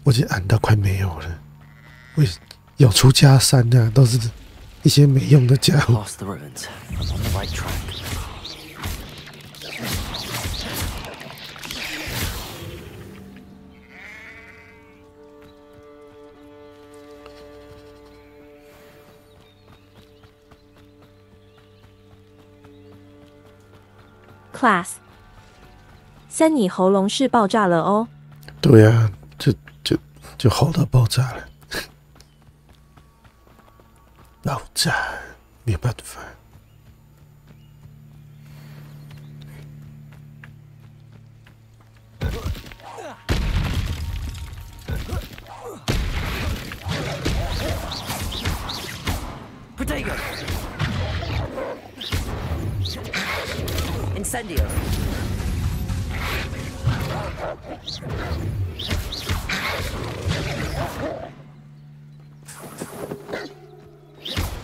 我已经按到快没有了，有出加3啊，都是一些没用的家伙。 Past the ruins. I'm on the right track. Class， 森，你喉咙是爆炸了哦。对啊，就吼到爆炸了，爆炸没有办法。 Protego! Incendio!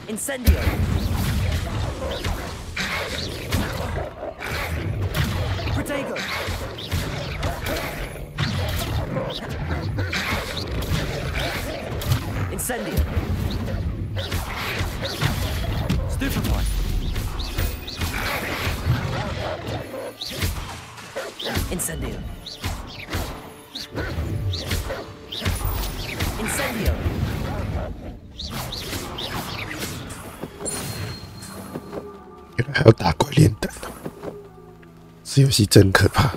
Incendio! Protego! Incendio! Stupefy! Incendio! Incendio! 原来还要打怪炼丹哦，这游戏真可怕。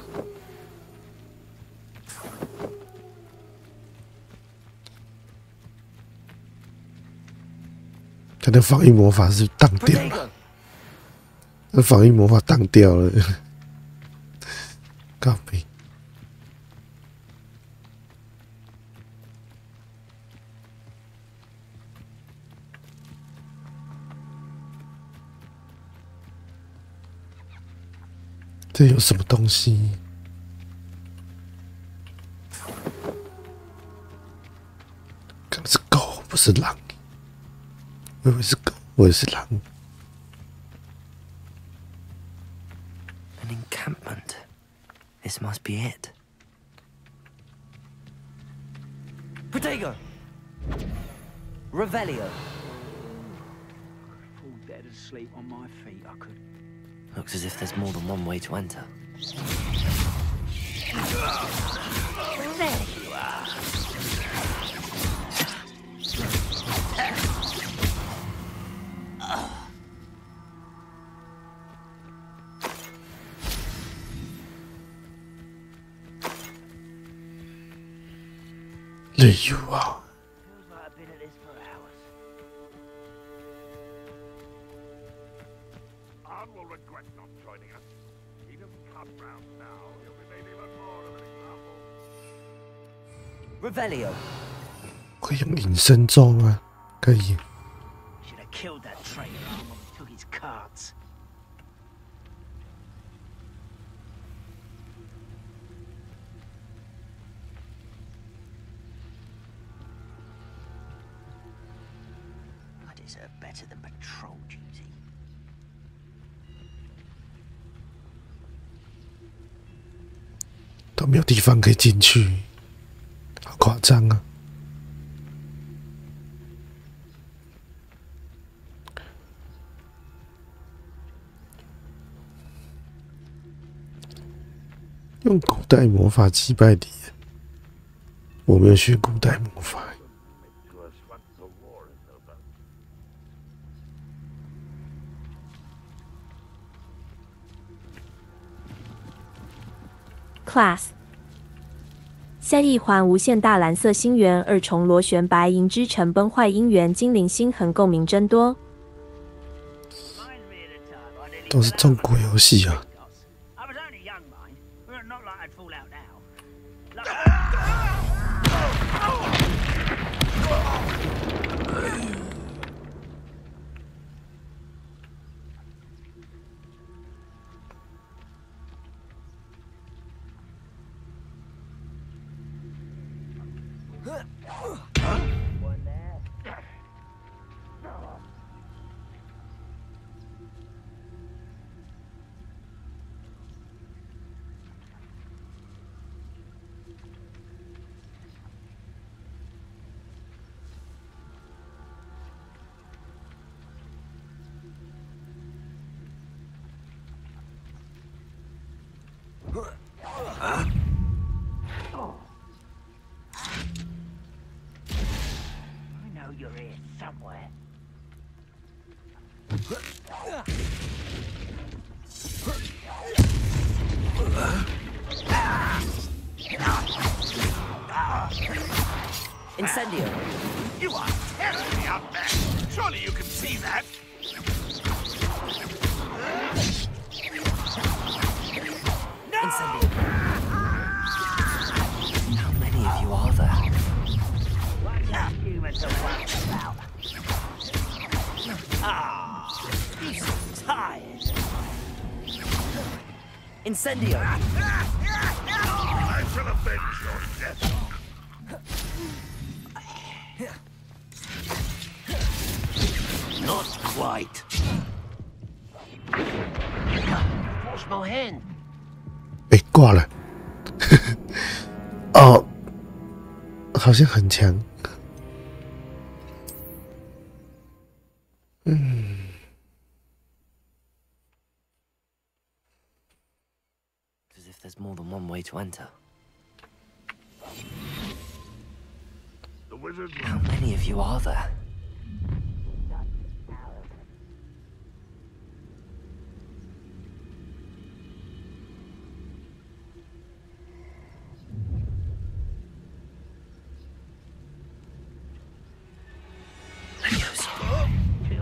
他的防御魔法是当掉了，那防御魔法当掉了，告别。这有什么东西？可能是狗，不是狼。我以为是狗，我也是狼。 An encampment. This must be it. Protego! Revelio! Fall dead asleep on my feet, I could. Looks as if there's more than one way to enter. There you are. There you are. Feels like I've been at this for hours. Anne will regret not joining us. He doesn't come round now. He'll be made even more of an example. Revelio! 会用隐身咒吗？可以。 Should have killed that traitor when we took his cards. I deserve better than patrol duty. 都没有地方可以进去，好夸张啊！用古代魔法击败敌人，我没有学古代魔法。 Class， 下一环无限大蓝色星源二重螺旋白银之城崩坏姻缘精灵星痕共鸣真多，都是中国游戏啊！ I was only young, mind. Not like I'd fall out now. know you're here somewhere. Incendio! You are terribly out there. Surely you can see that. Incendio! How many of you are there? What are humans around about? Ah, he's tired. Incendio! I shall avenge your death. Not quite. Force my hand. 被挂了。哦，好像很强。As if there's more than one way to enter. The wizard. How many of you are there?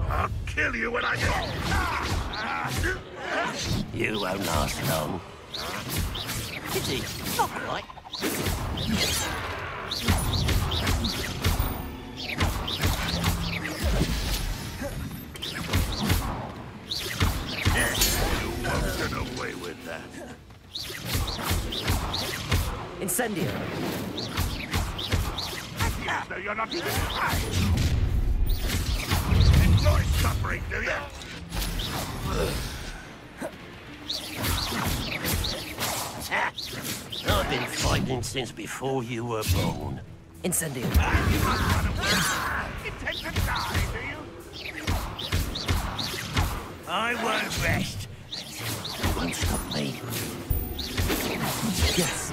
I'll kill you when I get. You won't last long. Kitty, not quite. You won't get away with that. Incendio! No, you're not even enjoy suffering, do you? I've been fighting since before you were born. Incendio! Intend to die, do you? I won't rest. You won't stop me. Yes.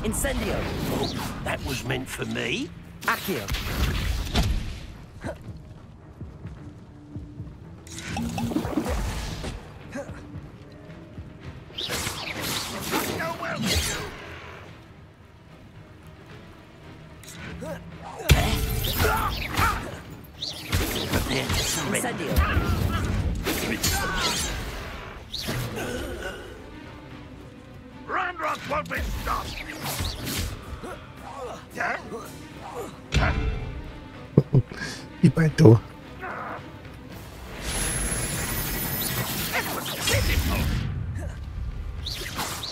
Incendio! Oh, that was meant for me. Accio! Incendio! Ranrock won't be stopped. Yeah? 100多。It was pitiful.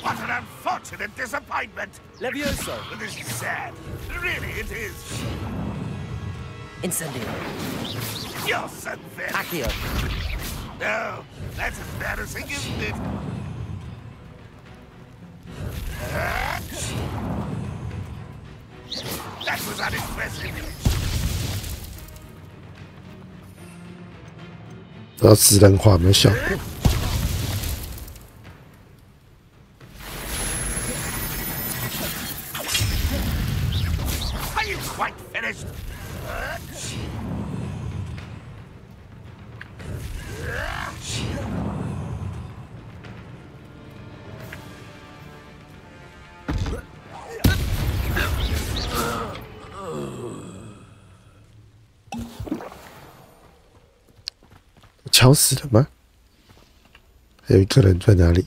What an unfortunate disappointment. Levioso! This is sad. Really, it is. Incendio! You're so very... Accio! No, that's embarrassing, isn't it? That was unimpressive. 不知道死人话有没有效果？ Are you quite finished? "敲死了吗？还有一个人在哪里？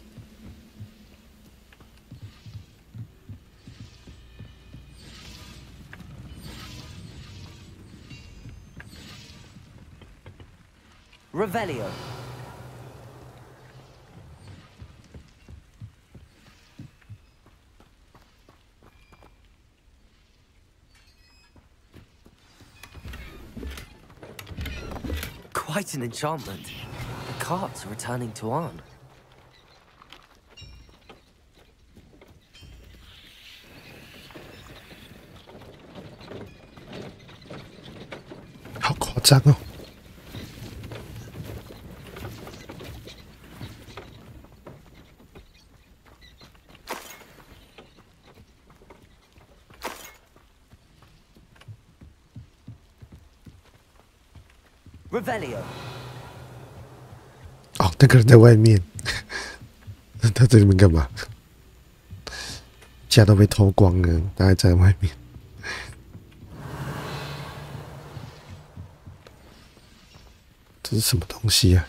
Revelio! Quite an enchantment. The carts are returning to Arn. 好夸张哦！ What Revelio. 哦，那个人在外面，他在里面干嘛？家都被偷光了，他还在外面。这是什么东西啊？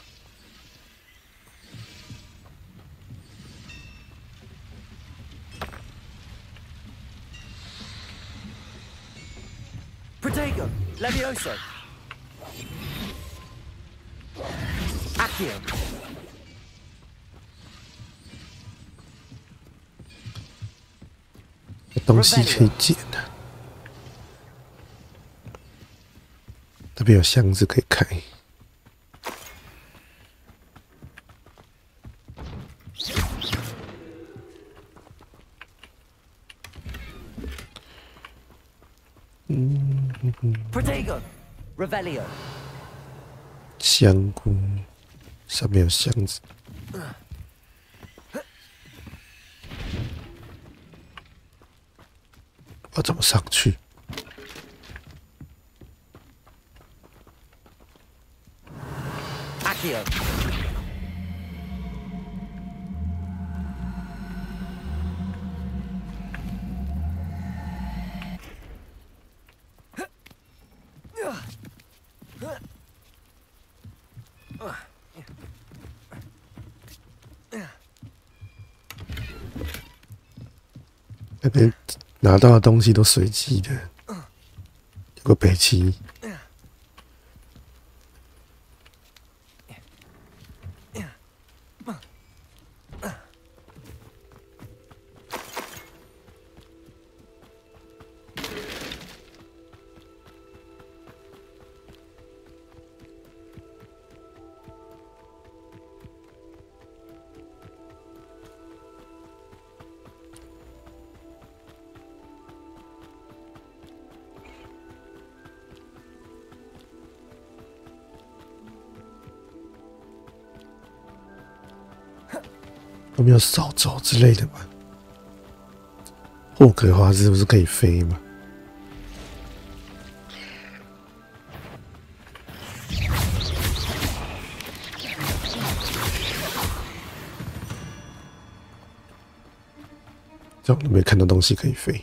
Protego, Levioso. Accio. 东西可以捡的，那边有箱子可以开。Protego, Revelio. 香菇上面有箱子。 我怎么上去？那边拿到的东西都随机的，有个北齐。 有没有扫帚之类的吗？霍格华兹不是可以飞吗？这我都没看到东西可以飞。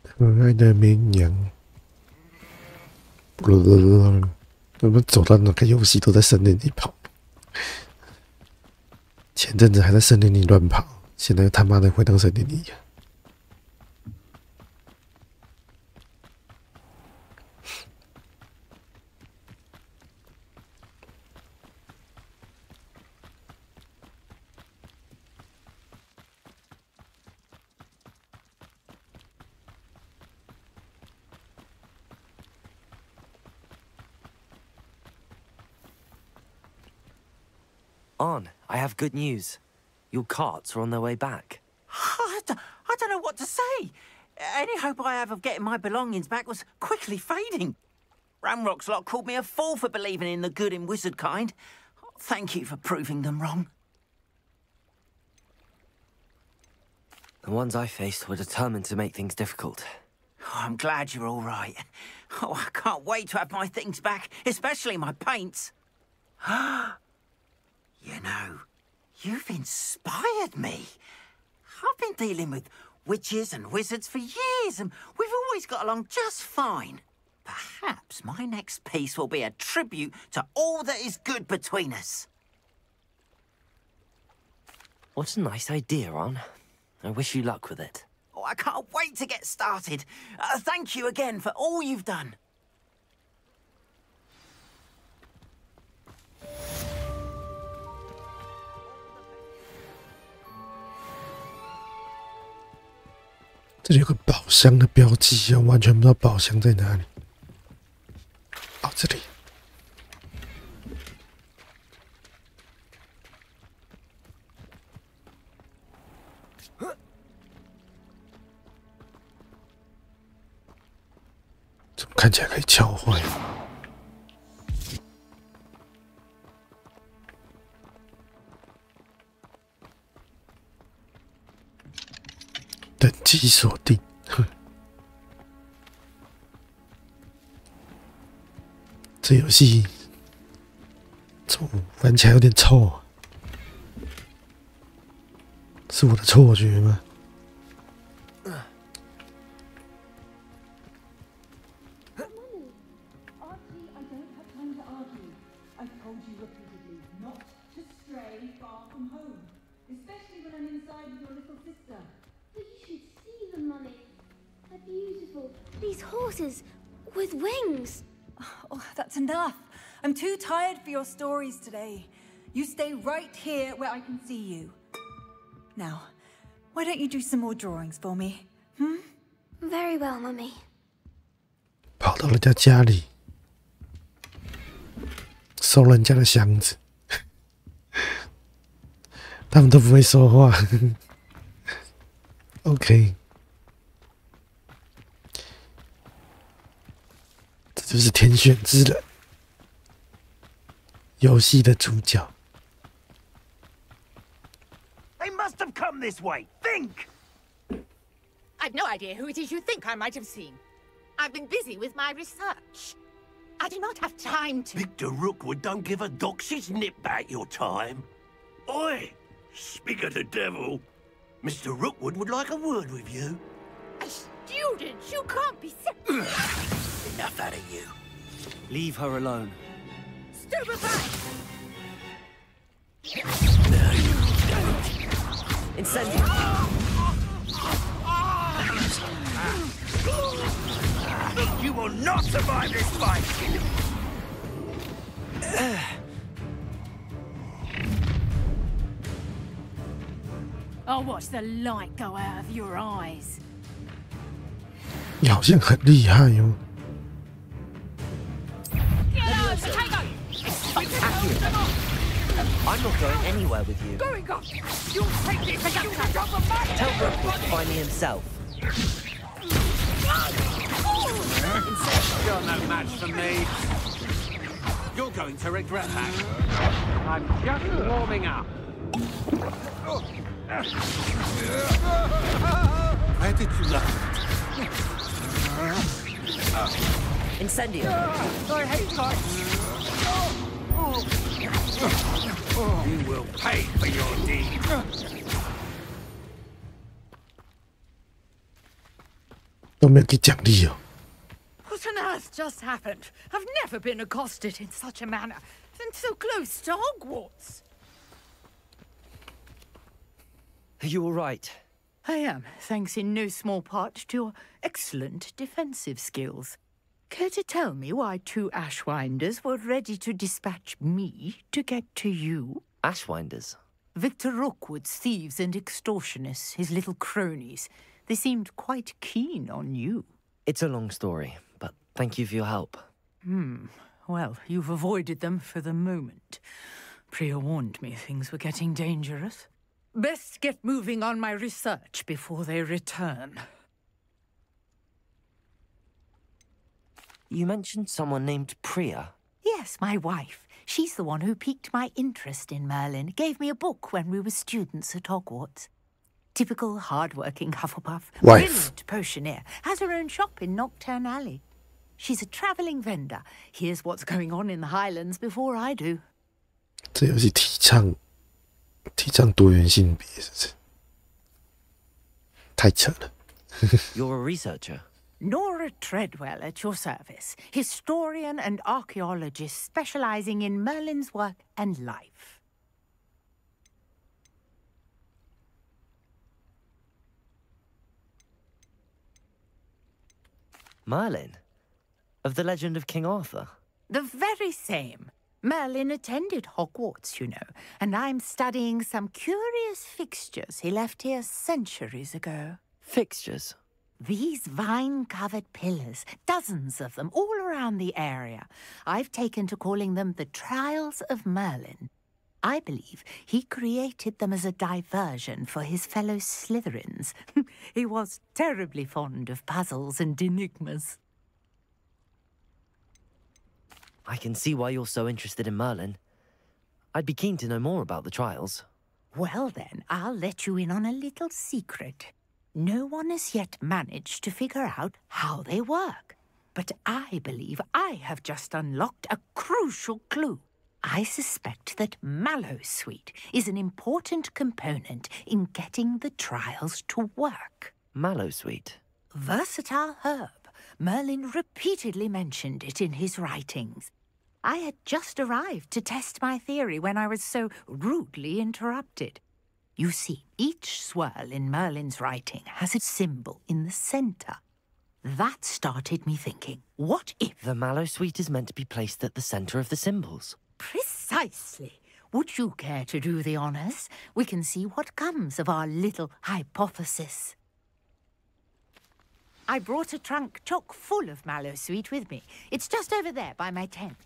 可爱的绵羊，我们走到哪个游戏都在森林里跑。前阵子还在森林里乱跑，现在又他妈的回到森林里。 On, I have good news. Your carts are on their way back. I don't know what to say. Any hope I have of getting my belongings back was quickly fading. Ramrock's lot called me a fool for believing in the good in wizard kind. Thank you for proving them wrong. The ones I faced were determined to make things difficult. Oh, I'm glad you're all right. Oh, I can't wait to have my things back, especially my paints. You know, you've inspired me. I've been dealing with witches and wizards for years, and we've always got along just fine. Perhaps my next piece will be a tribute to all that is good between us. What a nice idea, On. I wish you luck with it. Oh, I can't wait to get started. Thank you again for all you've done. 这里有个宝箱的标记啊，完全不知道宝箱在哪里。哦，这里。怎么看起来可以敲坏？等级锁定，这游戏玩起来有点臭啊，是我的错觉吗？These horses with wings. Oh, that's enough. I'm too tired for your stories today. You stay right here where I can see you. Now, why don't you do some more drawings for me? Very well, Mummy. 跑到人家家里，收人家的箱子，他们都不会说话。OK。就是天选之人，游戏的主角。They must have come this way. Think! I've no idea who it is you think I might have seen. I've been busy with my research. I do not have time to... Victor Rookwood don't give a doxy's nip back your time. Oi! Speak of the devil. Mr. Rookwood would like a word with you. A student? You can't be serious. Enough out of you. Leave her alone. Stupefy! Incendio! You will not survive this fight! I'll watch the light go out of your eyes. 你好像很厉害哟。I'm not going anywhere with you. Going off! You'll take this against the government! Tell Rookwood to find me himself. You're no match for me. You're going to regret that. I'm just warming up. Where did you learn it? Incendio! I hate life! You will pay for your deed. What on earth just happened? I've never been accosted in such a manner, and so close to Hogwarts. Are you all right? I am, thanks in no small part to your excellent defensive skills. Care to tell me why two Ashwinders were ready to dispatch me to get to you? Ashwinders? Victor Rookwood's thieves and extortionists, his little cronies. They seemed quite keen on you. It's a long story, but thank you for your help. Well, you've avoided them for the moment. Priya warned me things were getting dangerous. Best get moving on my research before they return. You mentioned someone named Priya. Yes, my wife. She's the one who piqued my interest in Merlin. Gave me a book when we were students at Hogwarts. Typical hard-working Hufflepuff. Brilliant potioneer. Has her own shop in Knockturn Alley. She's a travelling vendor. Hears what's going on in the Highlands before I do. 这游戏提倡多元性别，是不是？太扯了。You're a researcher. Nora Treadwell at your service. Historian and archaeologist specializing in Merlin's work and life. Merlin? Of the legend of King Arthur? The very same. Merlin attended Hogwarts, you know, and I'm studying some curious fixtures he left here centuries ago. Fixtures? These vine-covered pillars, dozens of them, all around the area. I've taken to calling them the Trials of Merlin. I believe he created them as a diversion for his fellow Slytherins. He was terribly fond of puzzles and enigmas. I can see why you're so interested in Merlin. I'd be keen to know more about the trials. Well then, I'll let you in on a little secret. No one has yet managed to figure out how they work. But I believe I have just unlocked a crucial clue. I suspect that Mallowsweet is an important component in getting the trials to work. Mallowsweet? Versatile herb. Merlin repeatedly mentioned it in his writings. I had just arrived to test my theory when I was so rudely interrupted. You see, each swirl in Merlin's writing has a symbol in the center. That started me thinking, what if... The Mallowsweet is meant to be placed at the center of the symbols. Precisely. Would you care to do the honors? We can see what comes of our little hypothesis. I brought a trunk chock full of Mallowsweet with me. It's just over there by my tent.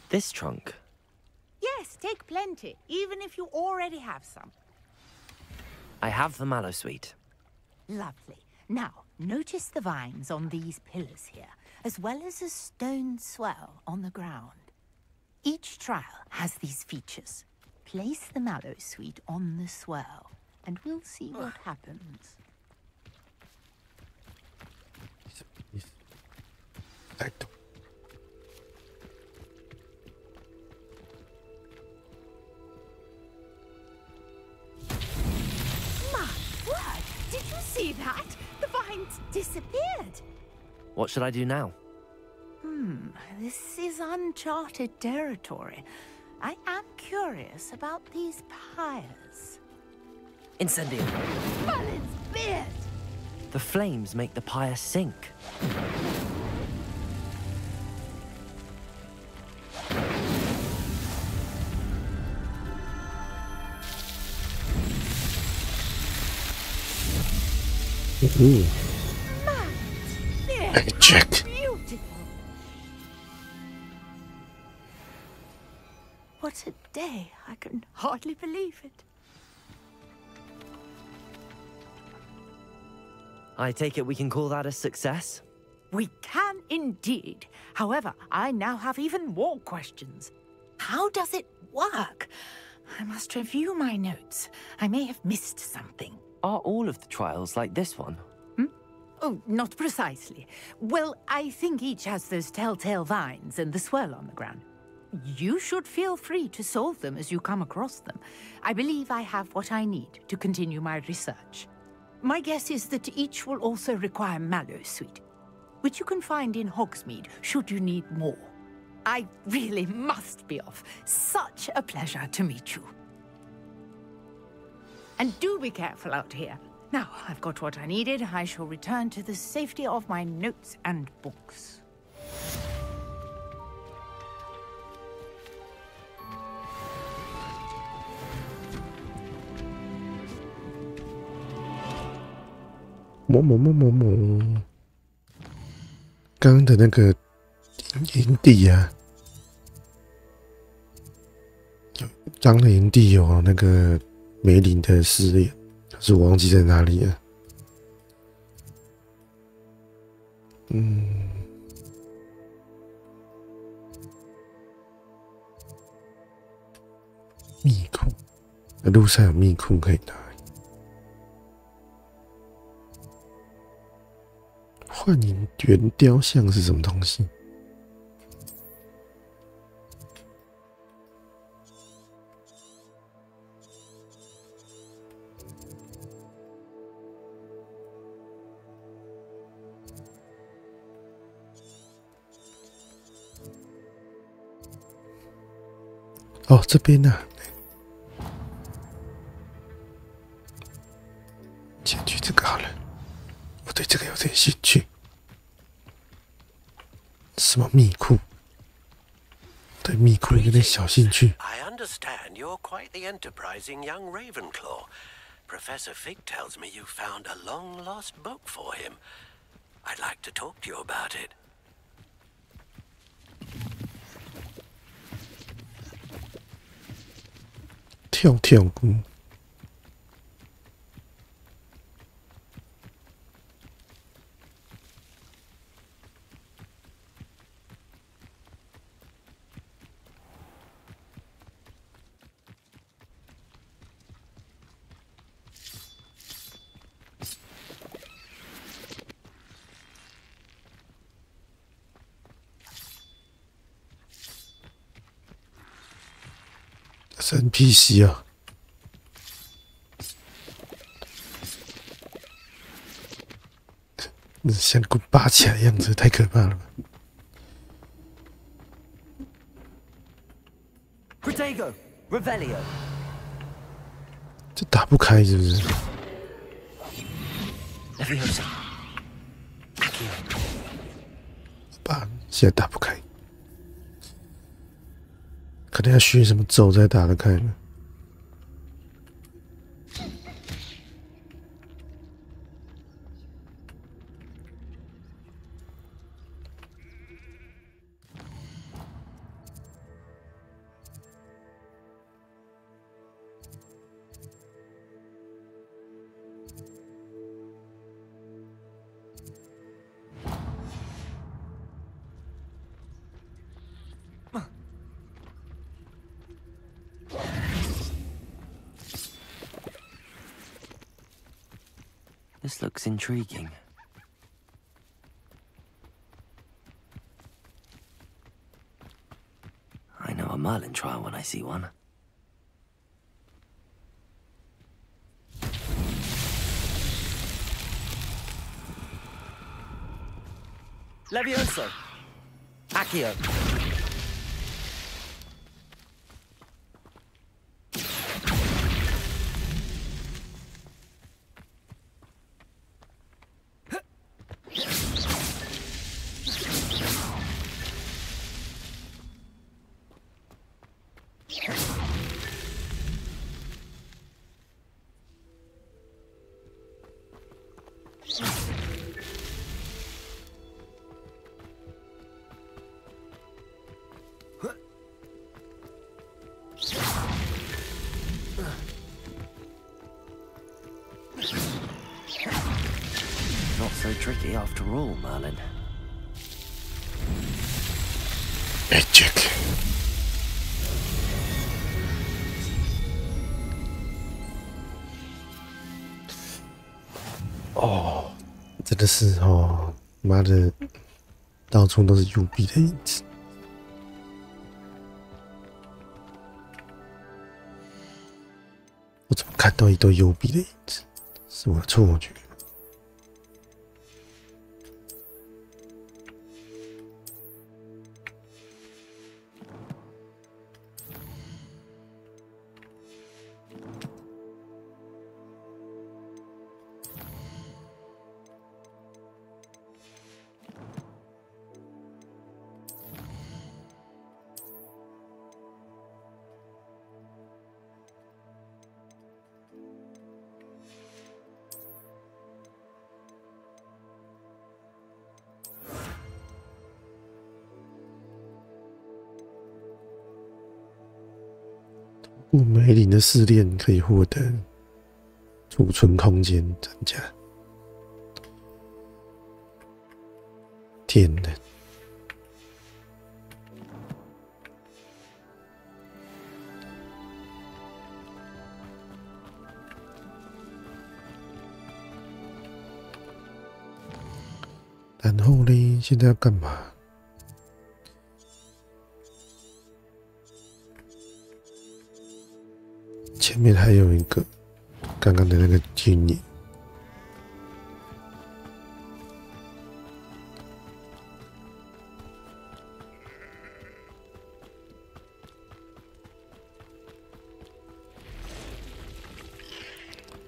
This trunk? Yes, take plenty, even if you already have some. I have the Mallowsweet. Lovely. Now, notice the vines on these pillars here, as well as a stone swell on the ground. Each trial has these features. Place the Mallowsweet on the swell, and we'll see what happens. Did you see that? The vines disappeared. What should I do now? This is uncharted territory. I am curious about these pyres. Incendio. Merlin's beard! The flames make the pyre sink. Ooh. Check. Beautiful. What a day. I can hardly believe it. I take it we can call that a success? We can indeed. However, I now have even more questions. How does it work? I must review my notes. I may have missed something. Are all of the trials like this one? Oh, not precisely. Well, I think each has those telltale vines and the swirl on the ground. You should feel free to solve them as you come across them. I believe I have what I need to continue my research. My guess is that each will also require Mallowsweet, which you can find in Hogsmeade should you need more. I really must be off. Such a pleasure to meet you. And do be careful out here. Now, I've got what I needed. I shall return to the safety of my notes and books.刚刚的那个营地啊，刚的营地有那个梅林的试炼，可是我忘记在哪里了。密库，路上有密库可以拿。幻影原雕像是什么东西？哦，这边呢、先去这个好了。我对这个有点兴趣。什么密库？对密库有点小兴趣。 I understand you're quite the enterprising young Ravenclaw. Professor Fig tells me you found a long-lost book for him. I'd like to talk to you about it. 跳跳菇。是 NPC 啊，像棍拔起来的样子，太可怕了吧 Protego, Revelio。这打不开是不是？爸，现在打不开。 可能要学什么咒才打得开呢？This looks intriguing. I know a Merlin trial when I see one. Levioso! Accio! Not so tricky after all, Merlin. Magic. 哦，真的是哦，妈的，到处都是右臂的影子。我怎么看到一堆右臂的影子？是我的错觉。 梅林的试炼可以获得储存空间增加。天哪！然后呢？现在要干嘛？ 前面还有一个刚刚的那个军营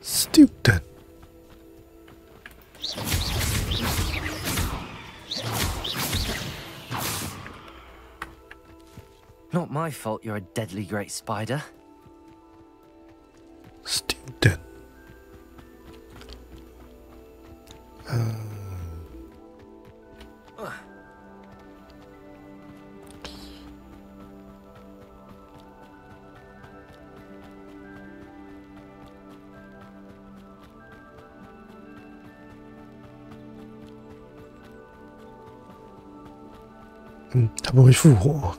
，student。 Not my fault you're a deadly great spider. Student. 他们会复活，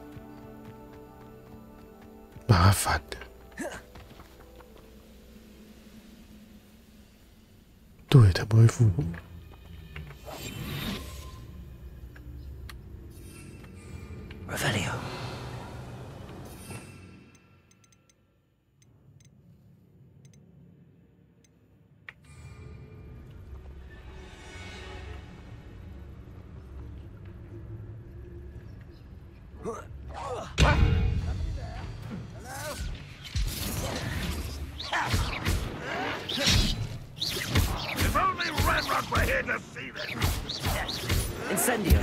麻烦的。对，他们会复活。Revelio. If only Renrock were here to see this! Incendio.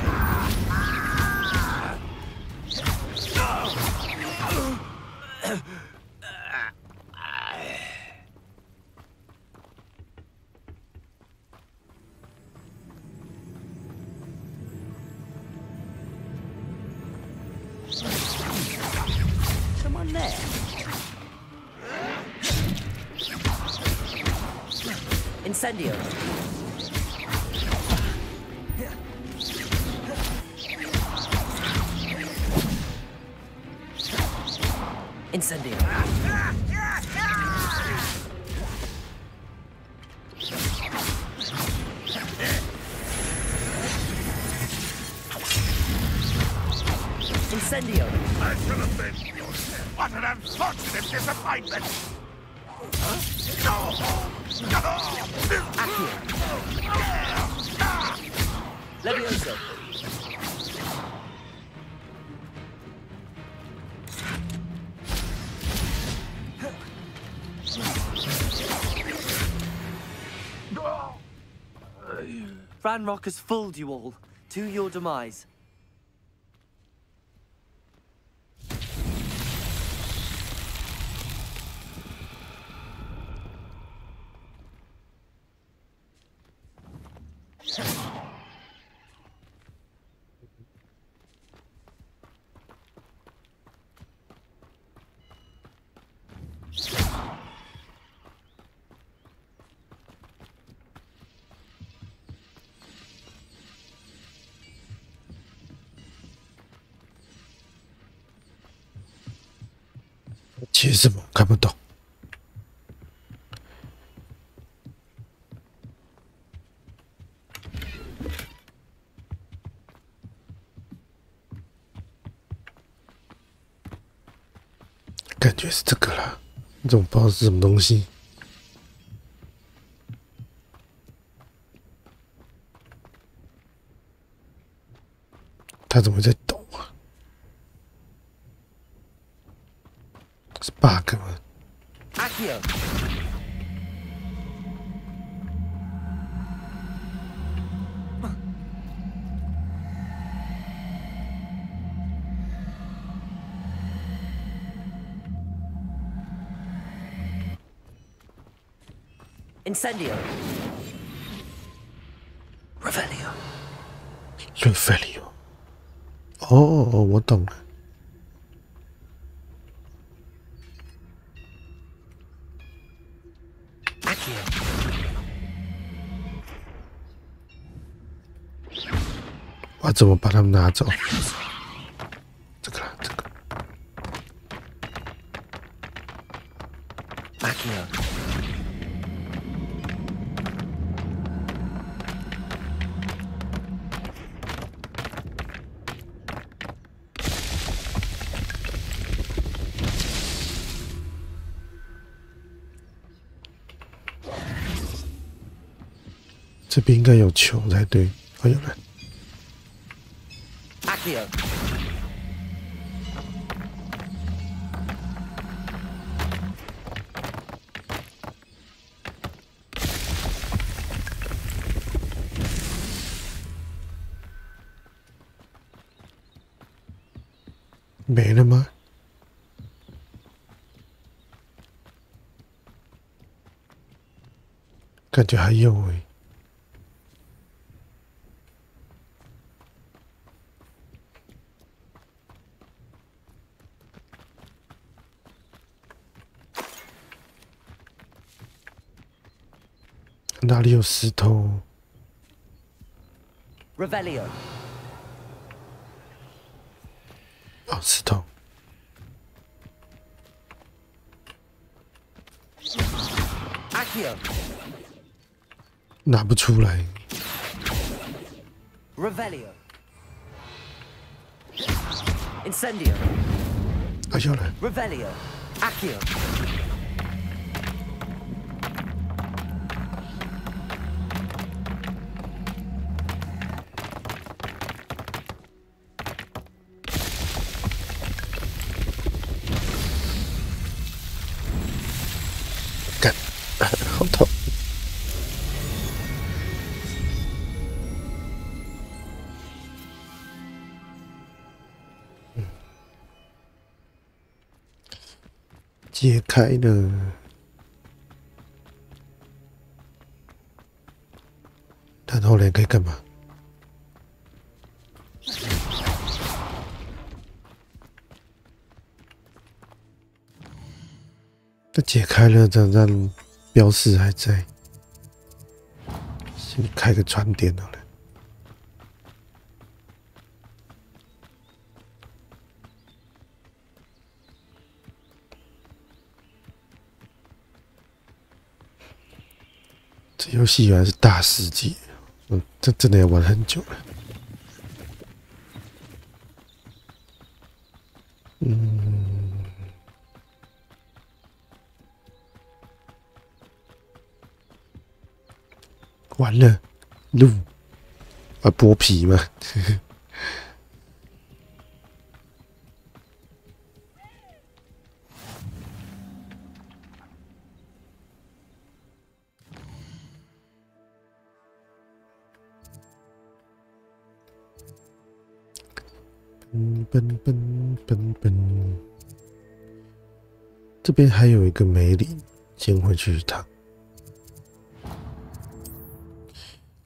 Someone there. Incendio. Incendio. Incendio. I should have been. What an unfortunate disappointment! Huh? Accio. Levioso. Ranrock has fooled you all, to your demise.写什么？看不懂。感觉是这个啦，这种不知道是什么东西。它怎么会在抖啊？是 bug 吗？ Accio. Incendio. Revelio. Revelio. 哦，我懂了。我怎么把他们拿走？这个啦，这个。这边应该有球才对，哦，有人。Accio.没了吗？感觉还有欸。哪里有石头？ Revelio. 哦，石头。拿不出来。Revelio. Incendio. 哎呦了。Revelio. Accio. 干，好痛。解开了，然后呢？可以干嘛？这解开了，这让标识还在，先开个传点好了。这游戏原来是大世界，这真的要玩很久了。完了，鹿啊，剥皮嘛。奔，这边还有一个梅里，先回去一趟，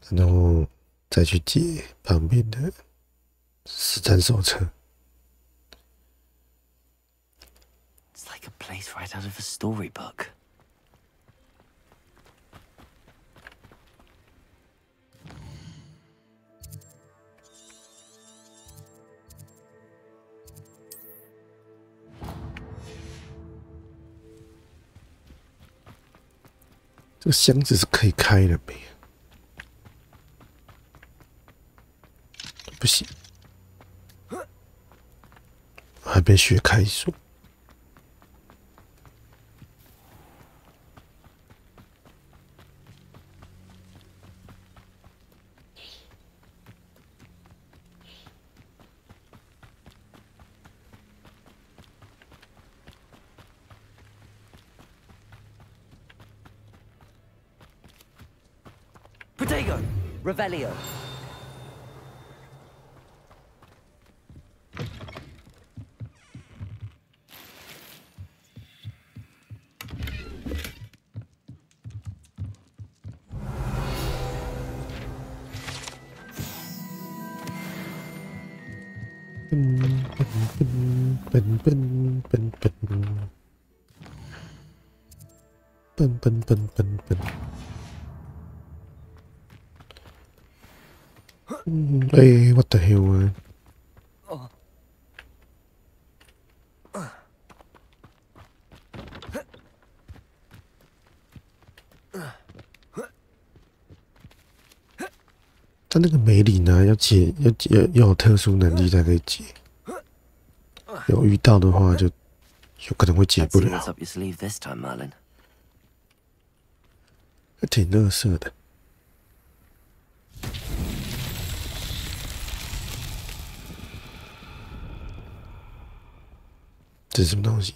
然后再去借旁边的实战手册。It's like a place right out of a storybook. 这个箱子是可以开的没？不行，还没学开锁。Protego. Revelio. Hey, what the hell, man?他那个梅里呢，要有特殊能力才可以解，有遇到的话就有可能会解不了。挺垃圾的。这是什么东西？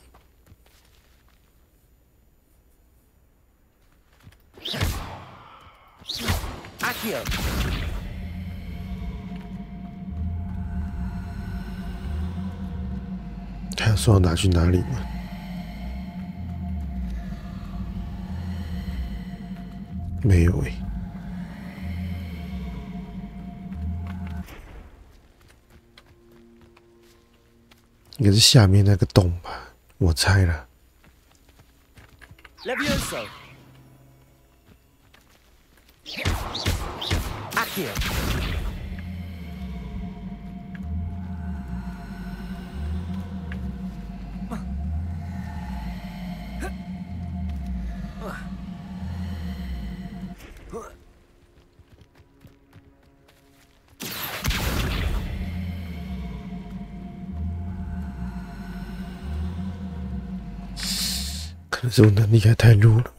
他要说要拿去哪里吗？没有欸。应该是下面那个洞吧，我猜了。Levioso. Accio. 能是我能力还太弱了，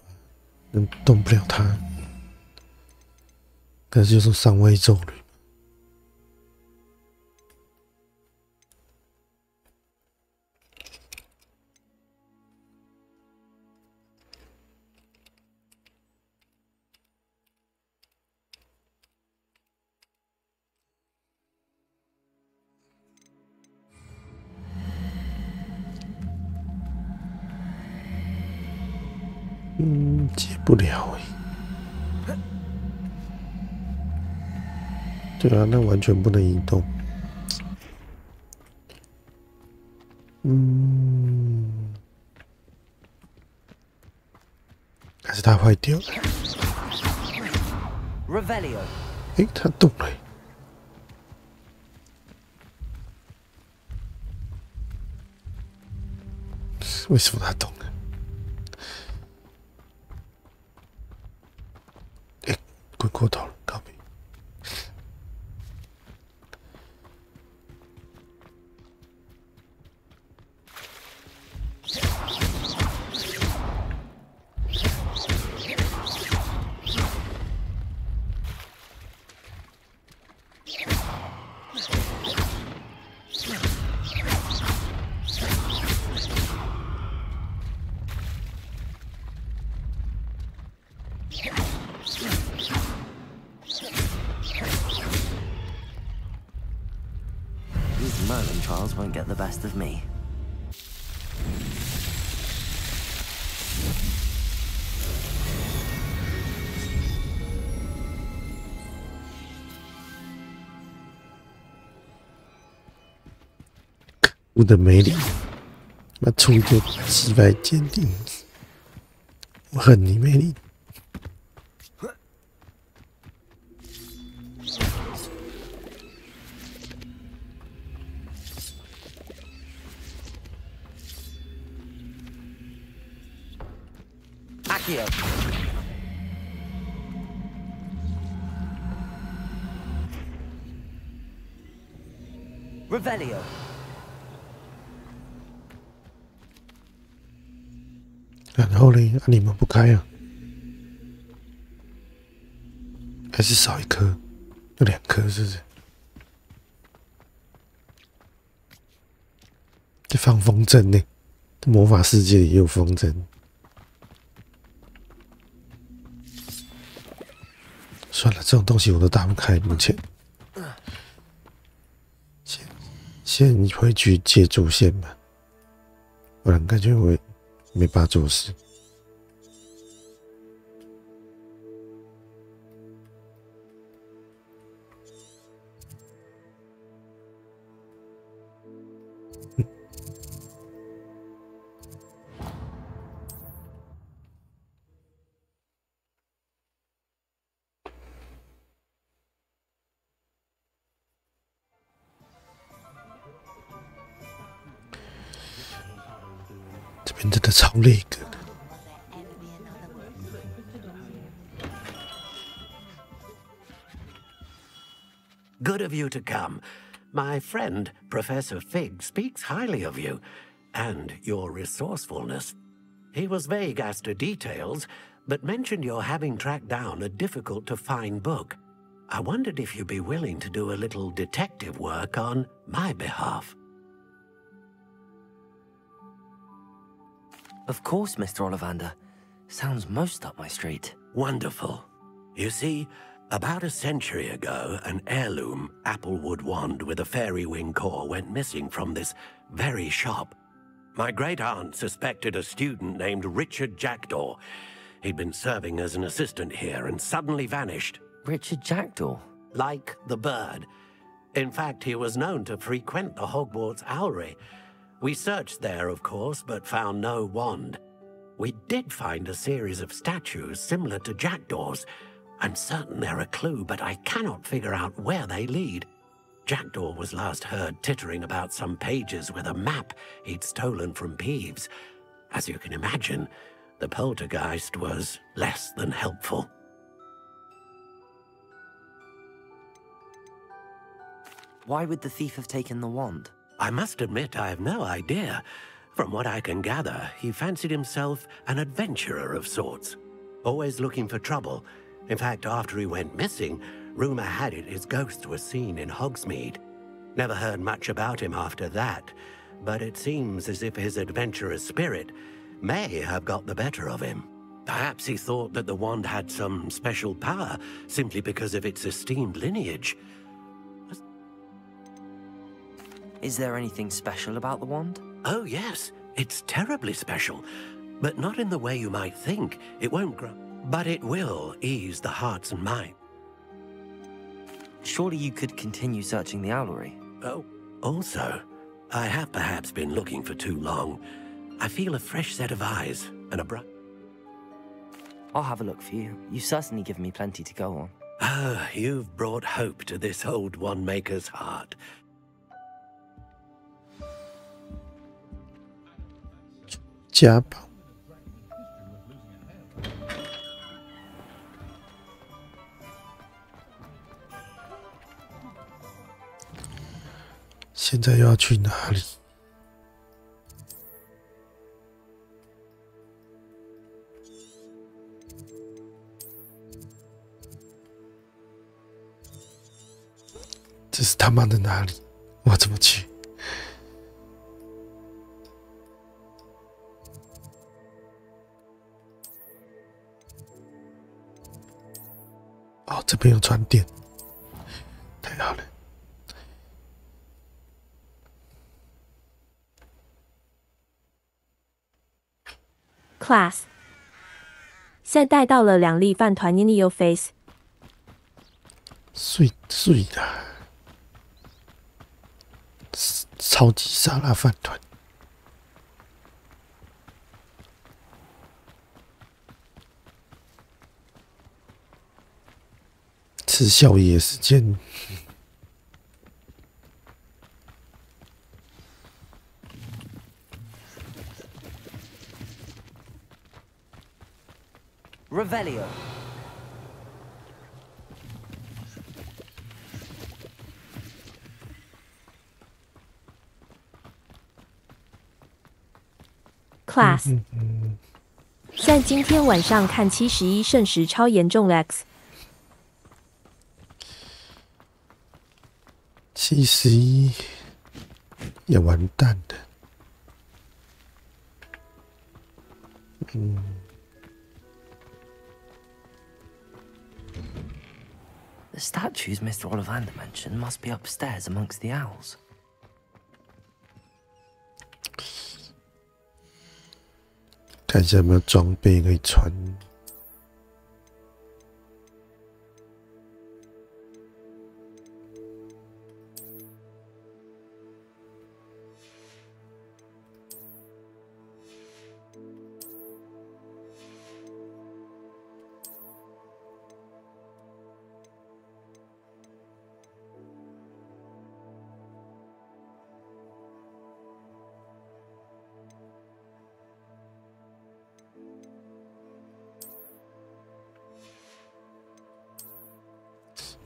动不了他。可是就是上位咒语。解不了对啊，那完全不能移动。还是它坏掉了。它动了。为什么它动了？滚过头了，靠北。Merlin trials won't get the best of me. 我的美丽，那出一个击败鉴定，我恨你美丽。Revelio. 然后嘞，你们不开啊？还是少一颗？有2颗是不是？这放风筝呢？魔法世界里也有风筝。算了，这种东西我都打不开，目前。先回去借主线吧，不然感觉我没办法做事。这边真的超累的。Good of you to come. My friend, Professor Fig, speaks highly of you and your resourcefulness. He was vague as to details, but mentioned your having tracked down a difficult-to-find book. I wondered if you'd be willing to do a little detective work on my behalf. Of course, Mr. Ollivander. Sounds most up my street. Wonderful. You see, about a century ago, an heirloom applewood wand with a fairy wing core went missing from this very shop. My great-aunt suspected a student named Richard Jackdaw. He'd been serving as an assistant here and suddenly vanished. Richard Jackdaw? Like the bird. In fact, he was known to frequent the Hogwarts Owlery. We searched there, of course, but found no wand. We did find a series of statues similar to Jackdaw's. I'm certain they're a clue, but I cannot figure out where they lead. Jackdaw was last heard tittering about some pages with a map he'd stolen from Peeves. As you can imagine, the poltergeist was less than helpful. Why would the thief have taken the wand? I must admit I have no idea. From what I can gather, he fancied himself an adventurer of sorts, always looking for trouble. In fact, after he went missing, rumor had it his ghost was seen in Hogsmeade. Never heard much about him after that, but it seems as if his adventurous spirit may have got the better of him. Perhaps he thought that the wand had some special power simply because of its esteemed lineage. Is there anything special about the wand? Oh, yes. It's terribly special. But not in the way you might think. It won't grow. But it will ease the hearts and minds. Surely you could continue searching the owlery. Oh, also, I have perhaps been looking for too long. I feel a fresh set of eyes and a bright... I'll have a look for you. You've certainly given me plenty to go on. Ah, you've brought hope to this old one-maker's heart. 家宝，现在又要去哪里？这是他妈的哪里？我怎么去？ 哦，这边有船店，太好了。Class， 现带到了2粒饭团 in your face。碎的，超级沙拉饭团。 吃宵夜时间，Revelio. Class， 在今天晚上看71圣时超严重 X。 71也完蛋了。The statues Mr. Ollivander mentioned must be upstairs amongst the owls. 看一下有没有装备可以穿。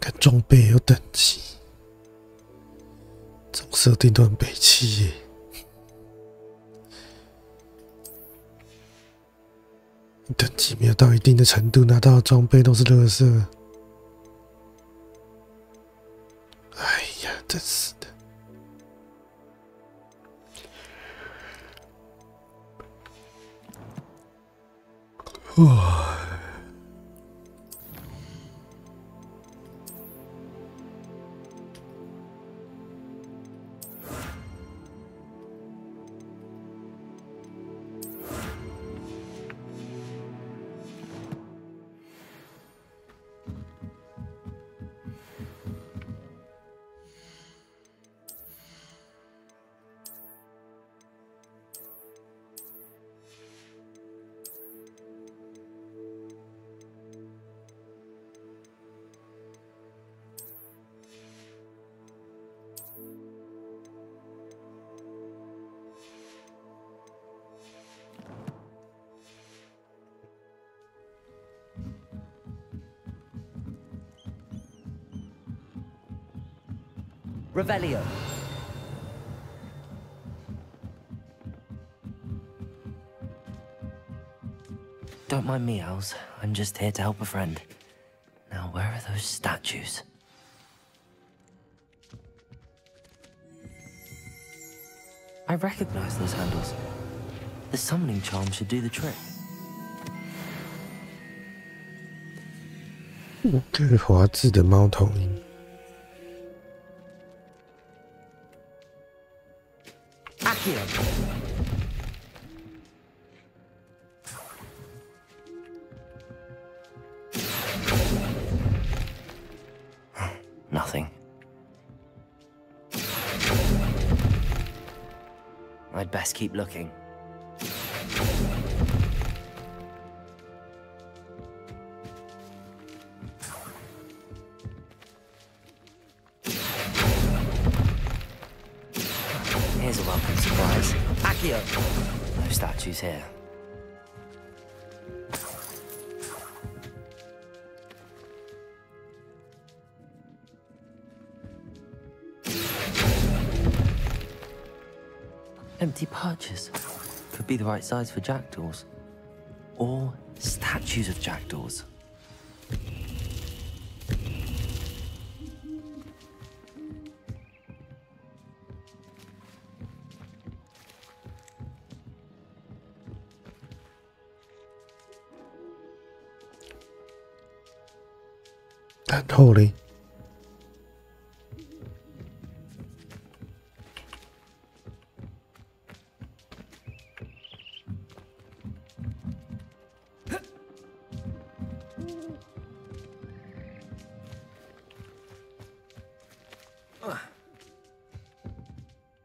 看装备有等级，这种设定都很北七耶。等级没有到一定的程度，拿到的装备都是垃圾。哎呀，真是的！哇！ Revelio. Don't mind me, Owls. I'm just here to help a friend. Now, where are those statues? I recognize those handles. The summoning charm should do the trick. 霍格华兹的猫头鹰。Accio! Nothing. I'd best keep looking. Here's a welcome surprise. Accio! No statues here. Empty perches. Could be the right size for jackdaws. Or statues of jackdaws.然后嘞。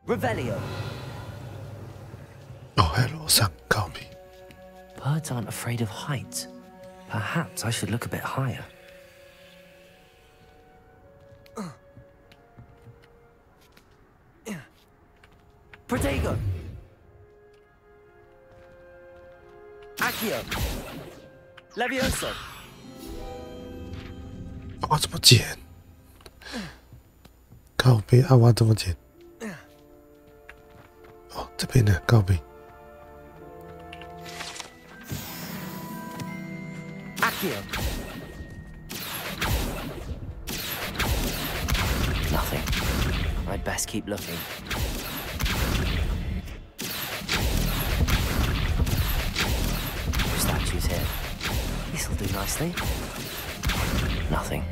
Revelio. Oh, hello, Sam. Copy. Birds aren't afraid of heights. Perhaps I should look a bit higher. Protego. Accio. Levioso. 我怎么捡？靠背啊！我怎么捡？哦，这边的靠背。Accio. Nothing. I'd best keep looking. No statues here. This'll do nicely. Nothing.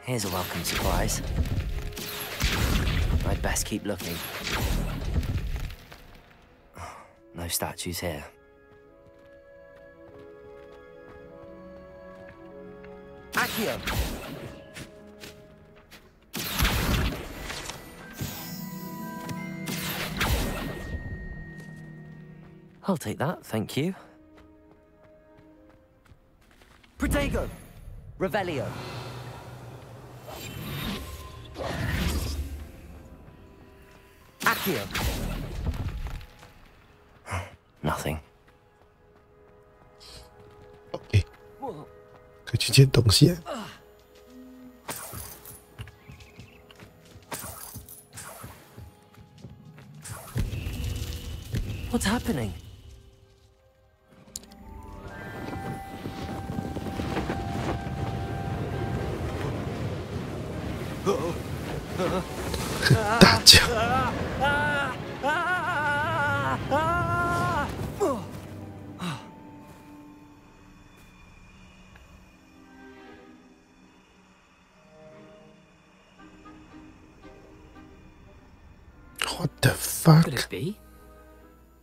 Here's a welcome surprise. I'd best keep looking. No statues here. Accio! I'll take that, thank you. Protego! Revelio! Accio! Nothing. 可以去捡东西。What's happening? What the fuck? Could it be?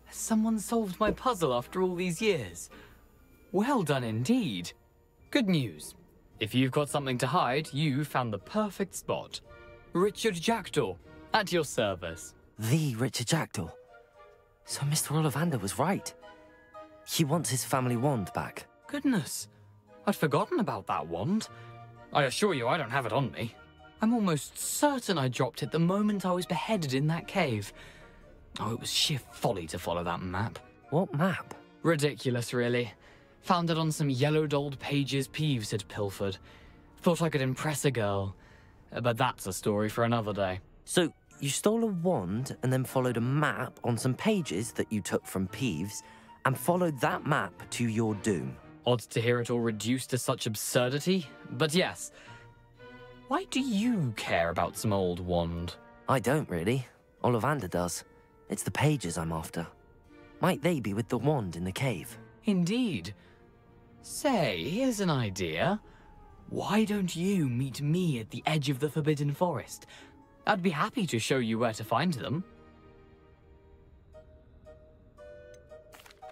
Has someone solved my puzzle after all these years? Well done indeed. Good news. If you've got something to hide, you found the perfect spot. Richard Jackdaw, at your service. The Richard Jackdaw. So Mr. Ollivander was right. He wants his family wand back. Goodness, I'd forgotten about that wand. I assure you I don't have it on me. I'm almost certain I dropped it the moment I was beheaded in that cave. Oh, it was sheer folly to follow that map. What map? Ridiculous, really. Found it on some yellowed old pages Peeves had pilfered. Thought I could impress a girl. But that's a story for another day. So, you stole a wand and then followed a map on some pages that you took from Peeves and follow that map to your doom. Odd to hear it all reduced to such absurdity, but yes. Why do you care about some old wand? I don't really. Ollivander does. It's the pages I'm after. Might they be with the wand in the cave? Indeed. Say, here's an idea. Why don't you meet me at the edge of the Forbidden Forest? I'd be happy to show you where to find them.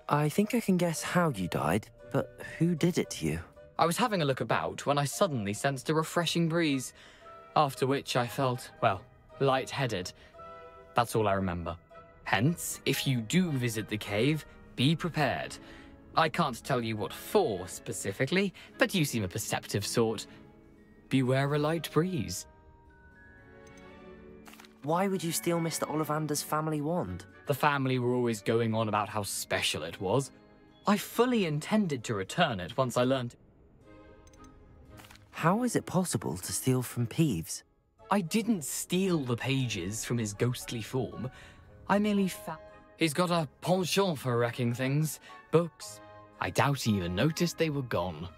I think I can guess how you died, but who did it to you? I was having a look about when I suddenly sensed a refreshing breeze, after which I felt, well, lightheaded. That's all I remember. Hence, if you do visit the cave, be prepared. I can't tell you what for specifically, but you seem a perceptive sort. Beware a light breeze. Why would you steal Mr. Ollivander's family wand? The family were always going on about how special it was. I fully intended to return it once I learned. How is it possible to steal from Peeves? I didn't steal the pages from his ghostly form. I merely found... He's got a penchant for wrecking things. Books. I doubt he even noticed they were gone.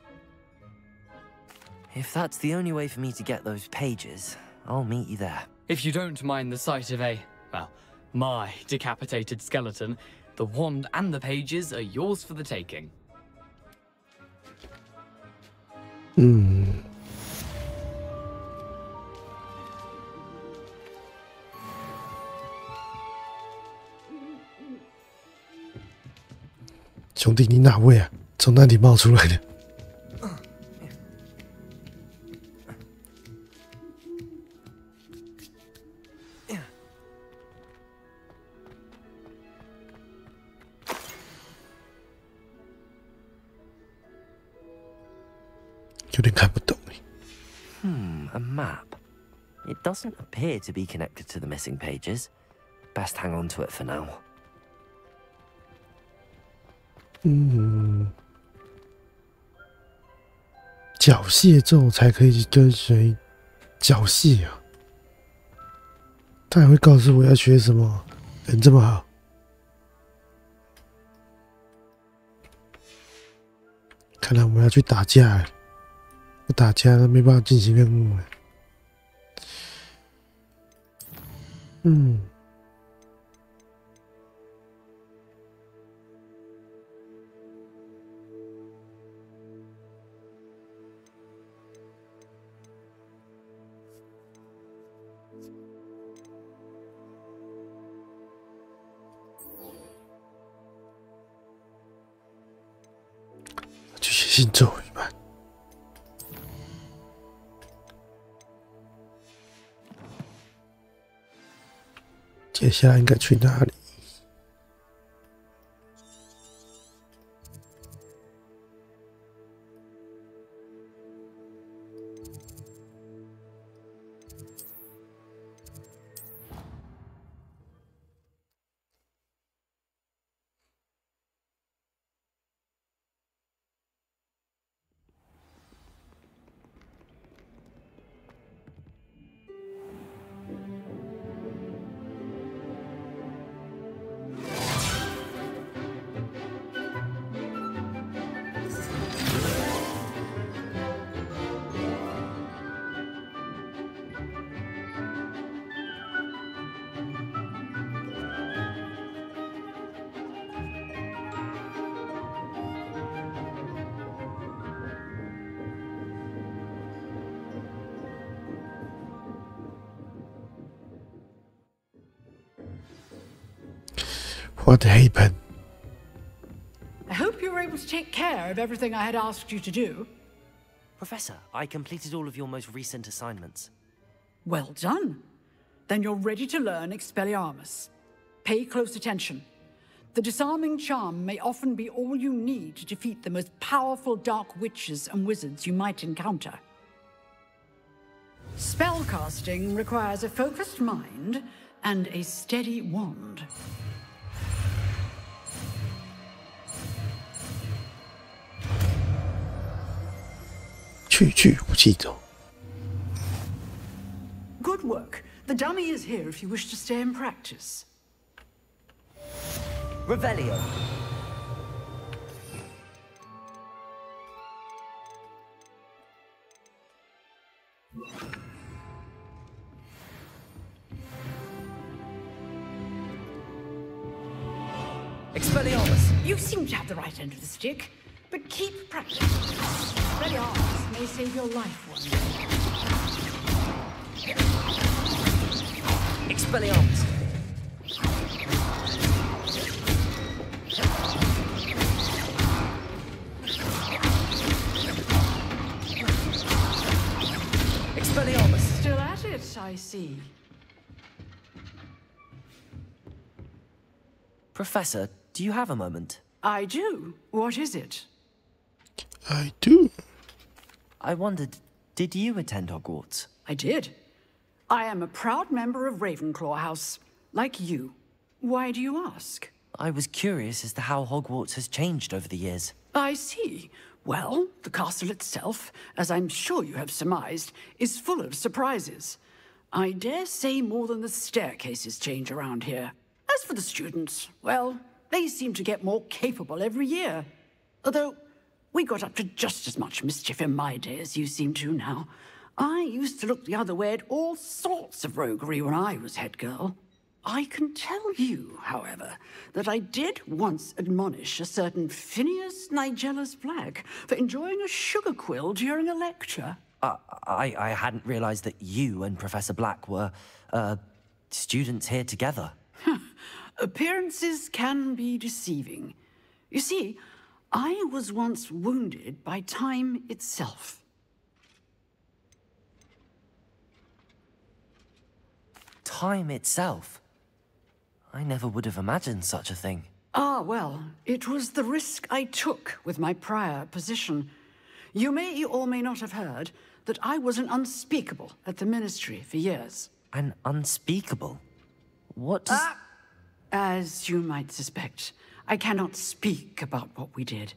If that's the only way for me to get those pages, I'll meet you there. If you don't mind the sight of a, well, my decapitated skeleton, the wand and the pages are yours for the taking. 兄弟，你哪位啊？从哪里冒出来的？有点看不懂哎。A map. It doesn't appear to be connected to the missing pages. Best hang on to it for now. 缴械之后才可以跟随缴械啊！他还会告诉我要学什么，人这么好。看来我们要去打架了，不打架都没办法进行任务了。去写信咒语吧。接下来应该去哪里？What happened? I hope you were able to take care of everything I had asked you to do. Professor, I completed all of your most recent assignments. Well done. Then you're ready to learn Expelliarmus. Pay close attention. The disarming charm may often be all you need to defeat the most powerful dark witches and wizards you might encounter. Spellcasting requires a focused mind and a steady wand. Good work. The dummy is here if you wish to stay and practice. Revelio. Expelliarmus! You seem to have the right end of the stick, but keep practicing. Expelliarmus may save your life one day. Expelliarmus! Expelliarmus! Still at it, I see. Professor, do you have a moment? I do. What is it? I do. I wondered, did you attend Hogwarts? I did. I am a proud member of Ravenclaw House, like you. Why do you ask? I was curious as to how Hogwarts has changed over the years. I see. Well, the castle itself, as I'm sure you have surmised, is full of surprises. I dare say more than the staircases change around here. As for the students, well, they seem to get more capable every year. Although, we got up to just as much mischief in my day as you seem to now. I used to look the other way at all sorts of roguery when I was head girl. I can tell you, however, that I did once admonish a certain Phineas Nigellus Black for enjoying a sugar quill during a lecture. I hadn't realized that you and Professor Black were, students here together. Appearances can be deceiving. You see, I was once wounded by time itself. Time itself? I never would have imagined such a thing. Ah, well, it was the risk I took with my prior position. You may or may not have heard that I was an unspeakable at the Ministry for years. An unspeakable? What does... As you might suspect, I cannot speak about what we did.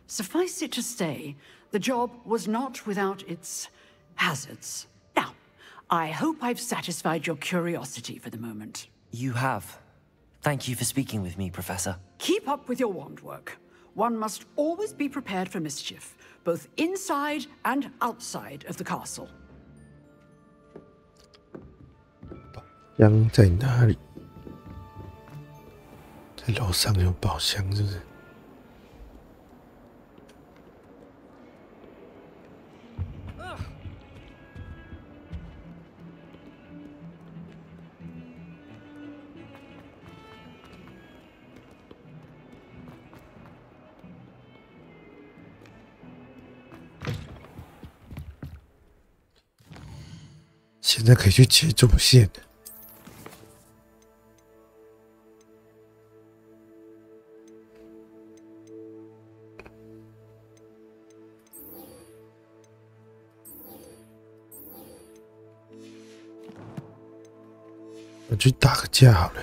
Suffice it to say, the job was not without its hazards. Now, I hope I've satisfied your curiosity for the moment. You have. Thank you for speaking with me, Professor. Keep up with your wand work. One must always be prepared for mischief, both inside and outside of the castle. 枪在哪里？在楼上有宝箱，是不是？现在可以去接主线了。我去打个架好了。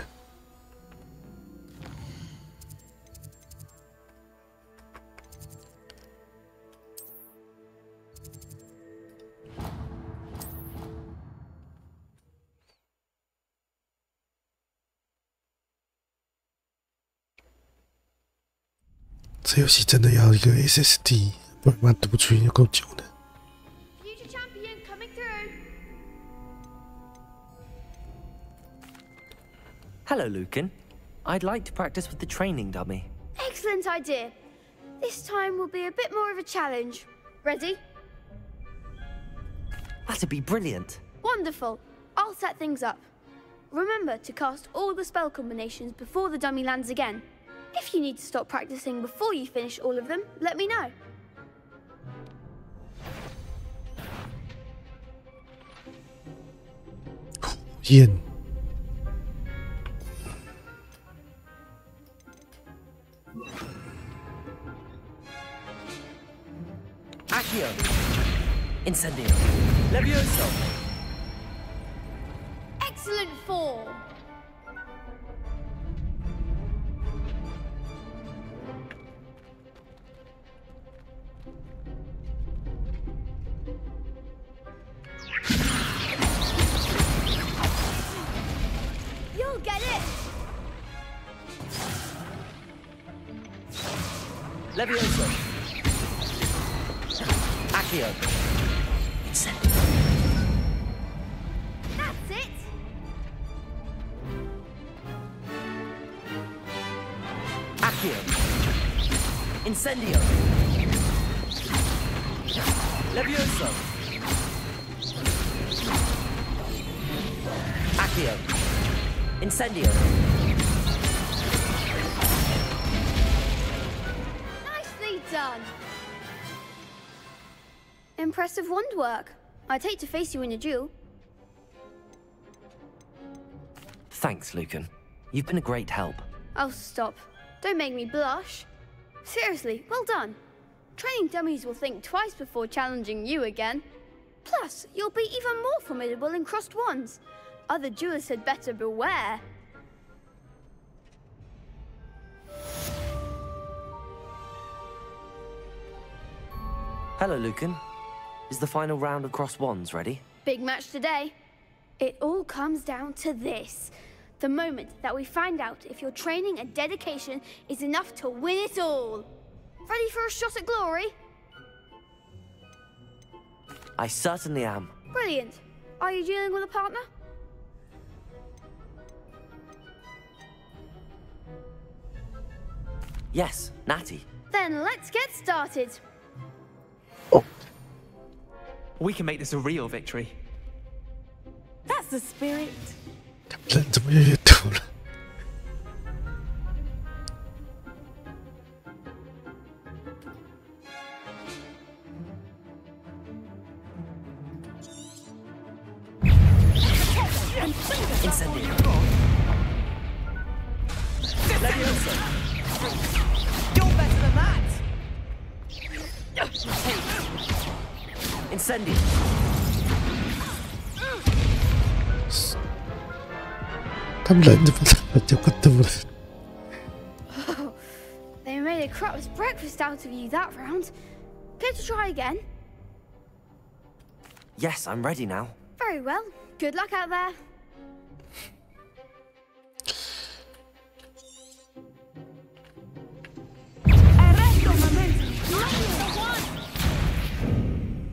这游戏真的要一个 SSD， 不然妈读取要够久的。Hello, Lucan. I'd like to practice with the training dummy. Excellent idea. This time will be a bit more of a challenge. Ready? That'd be brilliant. Wonderful. I'll set things up. Remember to cast all the spell combinations before the dummy lands again. If you need to stop practicing before you finish all of them, let me know. Yin. Accio. Incendio. Levioso. Excellent form. You'll get it. Levioso. Accio. That's it. Incendio. Levioso. Accio. Incendio. Nicely done. Impressive wand work. I'd hate to face you in a duel. Thanks, Lucan. You've been a great help. Oh, stop. Don't make me blush. Seriously, well done. Training dummies will think twice before challenging you again. Plus, you'll be even more formidable in crossed wands. Other duelists had better beware. Hello, Lucan. Is the final round of crossed wands ready? Big match today. It all comes down to this. The moment that we find out if your training and dedication is enough to win it all. Ready for a shot at glory? I certainly am. Brilliant. Are you dealing with a partner? Yes, Natty. Then let's get started. We can make this a real victory. That's the spirit. 人怎么越来越多了？ Incendio. Levioso. You're better than that. Incendio. They made a crap's breakfast out of you that round. Care to try again? Yes, I'm ready now. Very well. Good luck out there.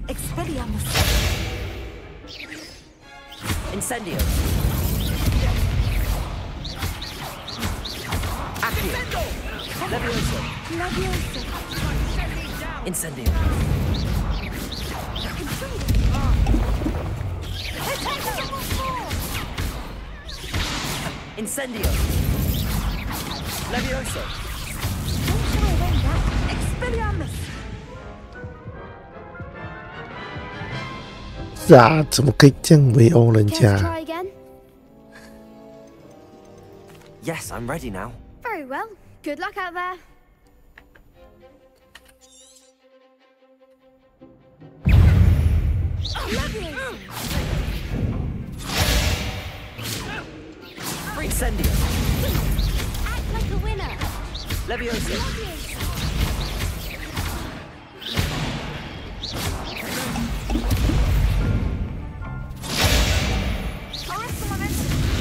Expelliarmus. Incendio. Accio. Levioso. Incendio. Incendio. Levioso. Expelliarmus. 是啊，怎么可以这样围殴人 Care to 家？ try again? Yes, I'm ready now. Very well. Good luck out there. Incendio. Act like a winner. Levioso.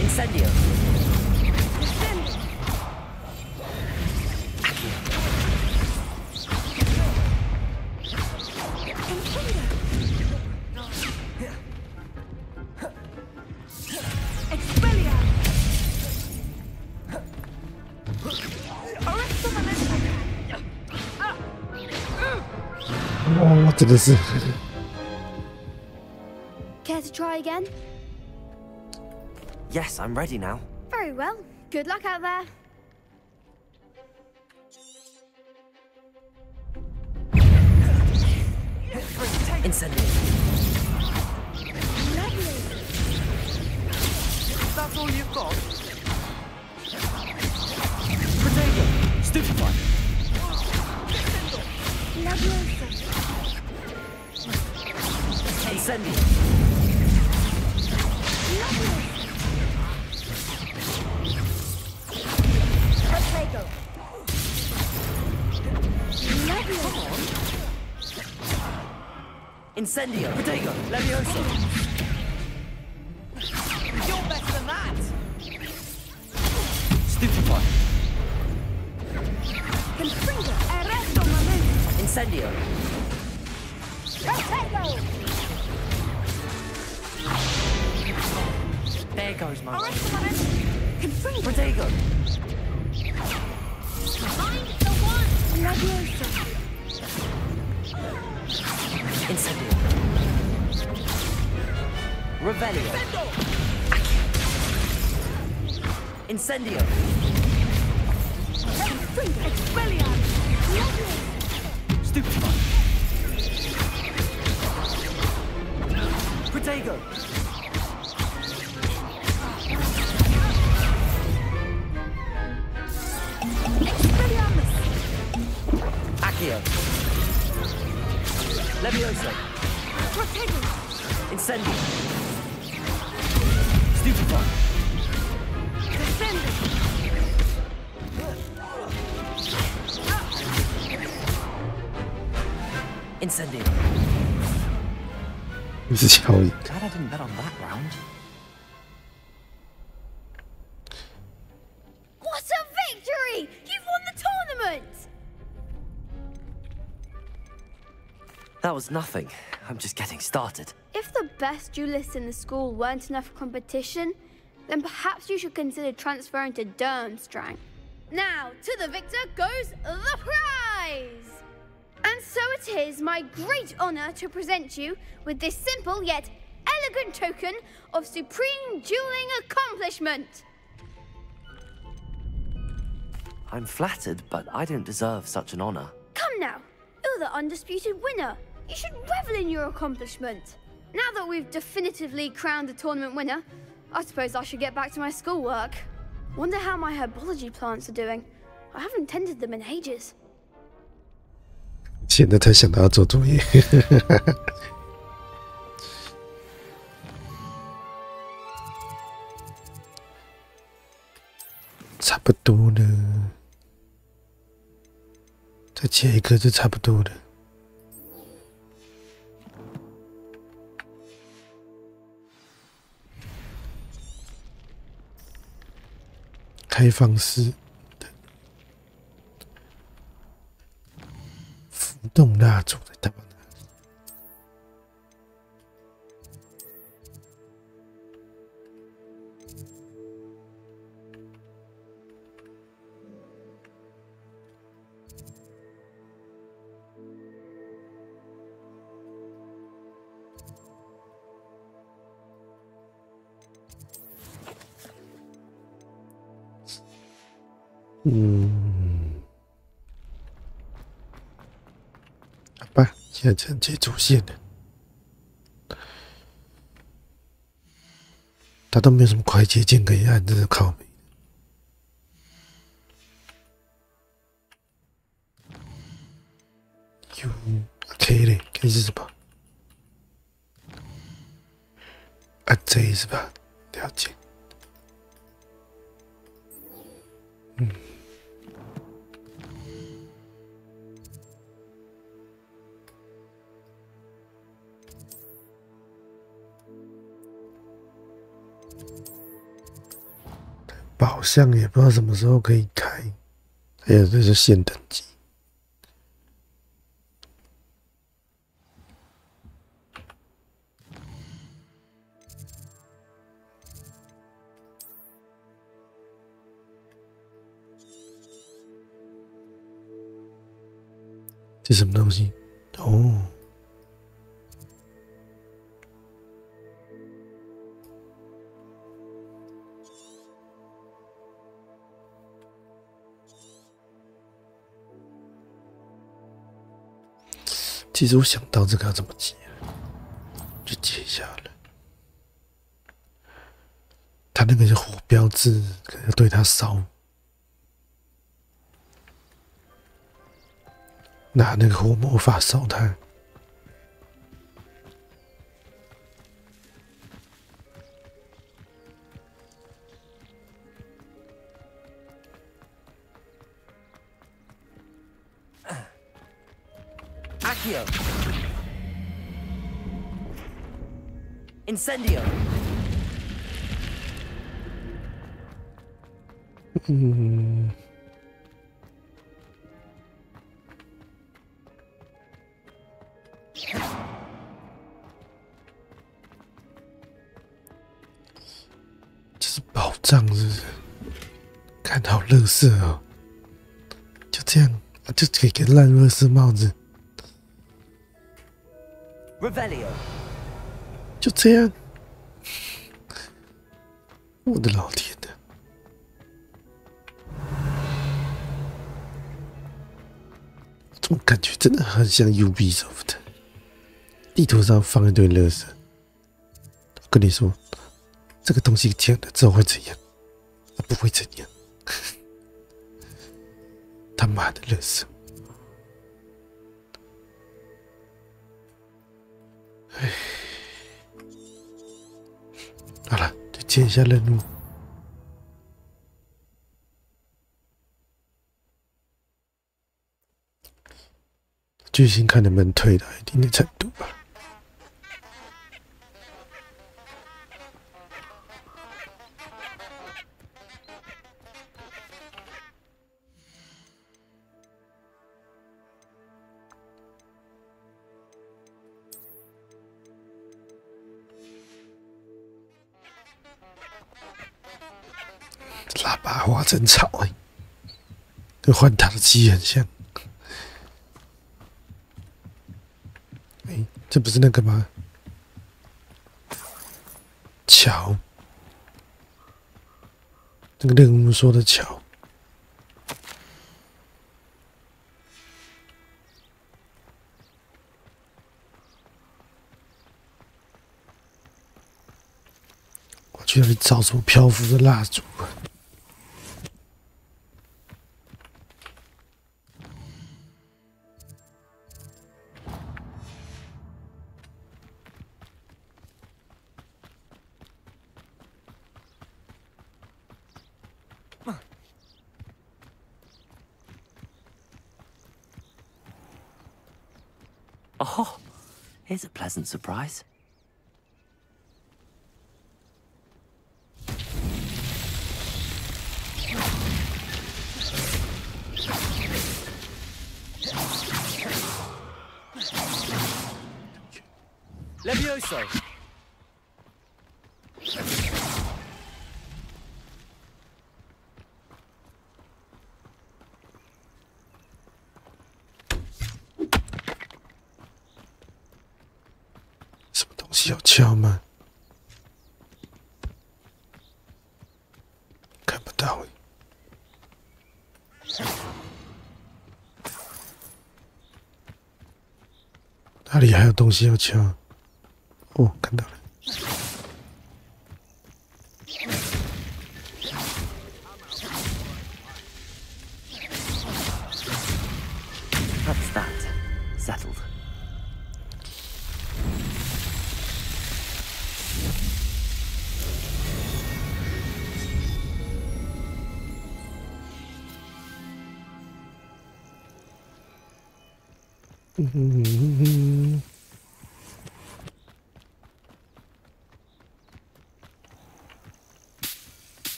Incendio. Oh, 真的是。 Care to try again? Yes, I'm ready now. Very well. Good luck out there. Incendio. That's all you've got? Protego. Stupefy. Incendio. Protego. Incendio. Protego. Levioso. You're better than that. Stupefy. Incendio. There goes my Protego. Find the one. Incendio. Revelio. Incendio. Expelliarmus. Stupefy. Protego. Expelliarmus. Accio. Levioso. Protego. Incendio. Stupefy. Descendo. Incendio. 你是乔伊。 Glad I didn't bet on that round. What a victory! You've won the tournament! That was nothing. I'm just getting started. If the best duelists in the school weren't enough for competition, then perhaps you should consider transferring to Durmstrang. Now, to the victor goes the prize! And so it is my great honor to present you with this simple yet elegant token of supreme dueling accomplishment. I'm flattered, but I don't deserve such an honor. Come now, you're the undisputed winner. You should revel in your accomplishment. Now that we've definitively crowned the tournament winner, I suppose I should get back to my schoolwork. Wonder how my herbology plants are doing. I haven't tended them in ages. 现在才想到要做作业。差不多了，再切一个就差不多了。开放式的浮动蜡烛在打哪里？好吧，现在承接主线了。他都没有什么快捷键可以按，真是靠北。可以嘞，可以是什么？按 J 是吧？了解。宝箱也不知道什么时候可以开，还有这是限等级。这什么东西？哦。其实我想到这个要怎么解了，就解一下了。他那个是火标志，可能要对他烧，拿那个火魔法烧他。Accio. Incendio. 这是宝藏，是不是？看好垃圾哦，就这样就可以给烂垃圾帽子。Revelio， 就这样。我的老天呐！怎么感觉真的很像 Ubisoft？ 地图上放一堆垃圾。我跟你说，这个东西讲了之后会怎样？不会怎样。他妈的垃圾！唉，好了，就接一下任务。剧情看能不能推到一定的程度吧。喇叭花真吵哎，跟换塔的鸡很像。哎，这不是那个吗？桥，那个任务说的桥。我去那里找什么漂浮的蜡烛啊？Oh, here's a pleasant surprise. Levioso! 要敲吗？看不到欸。哪里还有东西要敲？哦，看到了。That's that. Settled.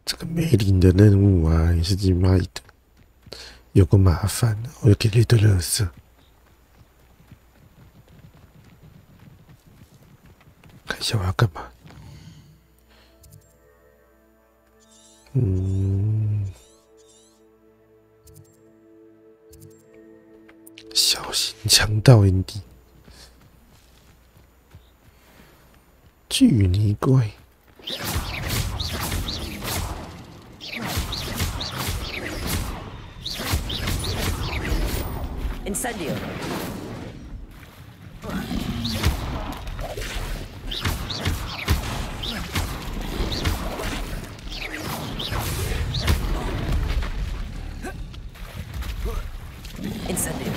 这个梅林的任务啊，也是鸡妈的，有个麻烦，我又给了一堆垃圾。看一下我要干嘛？小型强盗营地，巨泥怪。Incendio. Incendio.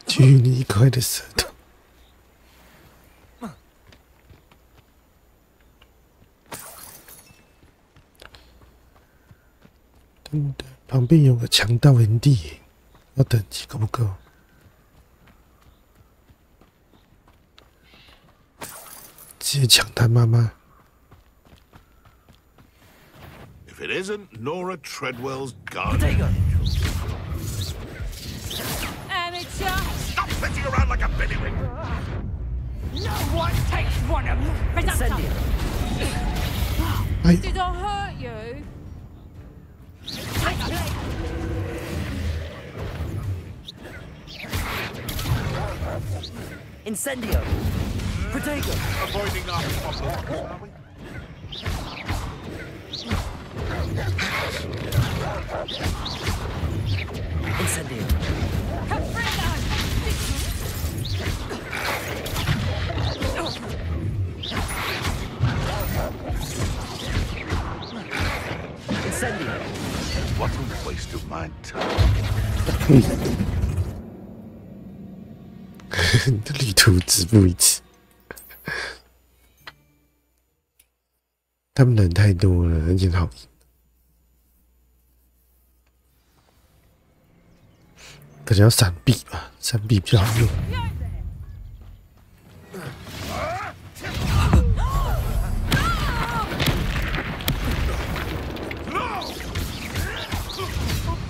巨泥怪的舌头。旁边有个强盗营地，要等级够不够？直接抢他妈妈！ If it isn't Nora Treadwell's garden. And it's your... Stop it! dancing around like a billywig. No one takes one of you. Did I hurt you? Incendio! Protego! Avoiding our problems, are we? Incendio! Incendio! What a waste of my time. 你的旅途止步一次。他们人太多了，而且好，可能要闪避吧，闪避比较好用。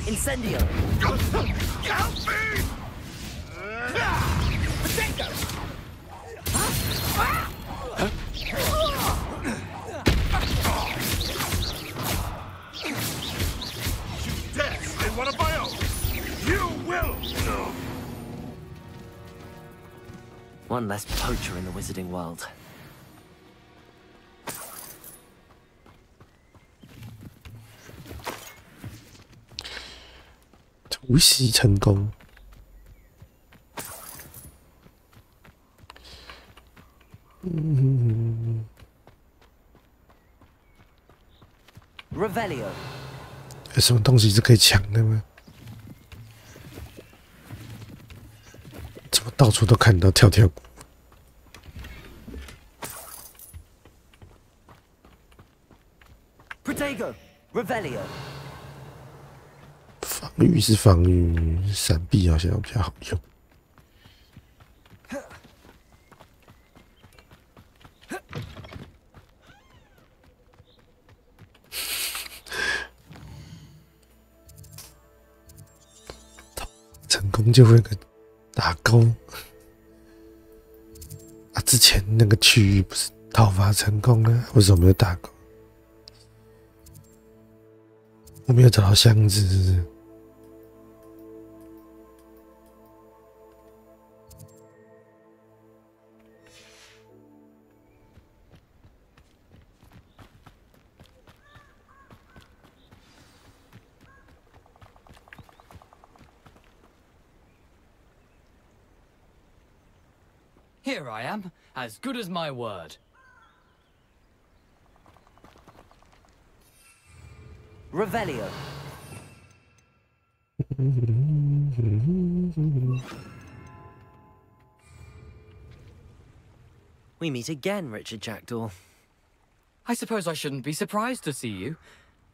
Incendio! Help me! Death in one of my own! You will! One less poacher in the wizarding world. 突袭成功。Revelio. 有什么东西是可以抢的吗？怎么到处都看到跳跳谷？ Protego! Revelio. 防御是防御，闪避好像比较好用。成功就会有个打勾啊！之前那个区域不是讨伐成功了，为什么没有打勾？我没有找到箱子，是不是？ Here I am, as good as my word. Revelio. We meet again, Richard Jackdaw. I suppose I shouldn't be surprised to see you.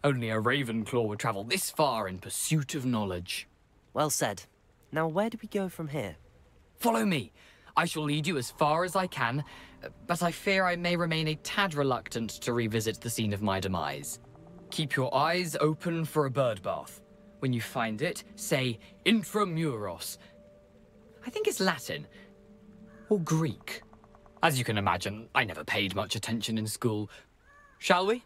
Only a Ravenclaw would travel this far in pursuit of knowledge. Well said. Now where do we go from here? Follow me. I shall lead you as far as I can, but I fear I may remain a tad reluctant to revisit the scene of my demise. Keep your eyes open for a bird bath. When you find it, say Intramuros. I think it's Latin. Or Greek. As you can imagine, I never paid much attention in school. Shall we?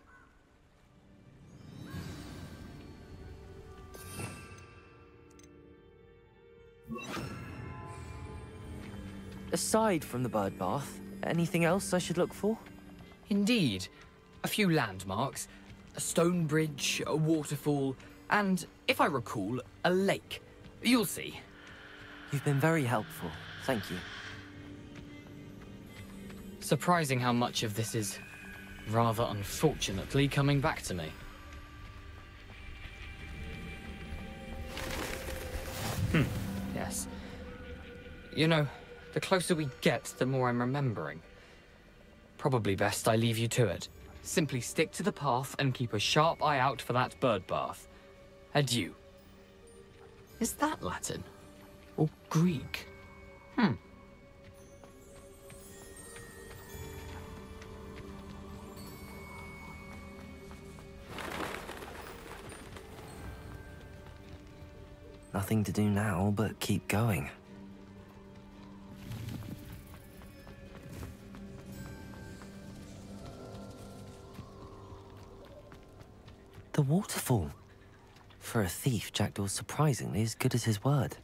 Aside from the bird bath, anything else I should look for? Indeed. A few landmarks. A stone bridge, a waterfall, and, if I recall, a lake. You'll see. You've been very helpful. Thank you. Surprising how much of this is, rather unfortunately, coming back to me. Yes. You know, the closer we get, the more I'm remembering. Probably best I leave you to it. Simply stick to the path and keep a sharp eye out for that bird bath. Adieu. Is that Latin? Or Greek? Nothing to do now but keep going. the waterfall. For a thief, Jackdaw's surprisingly as good as his word.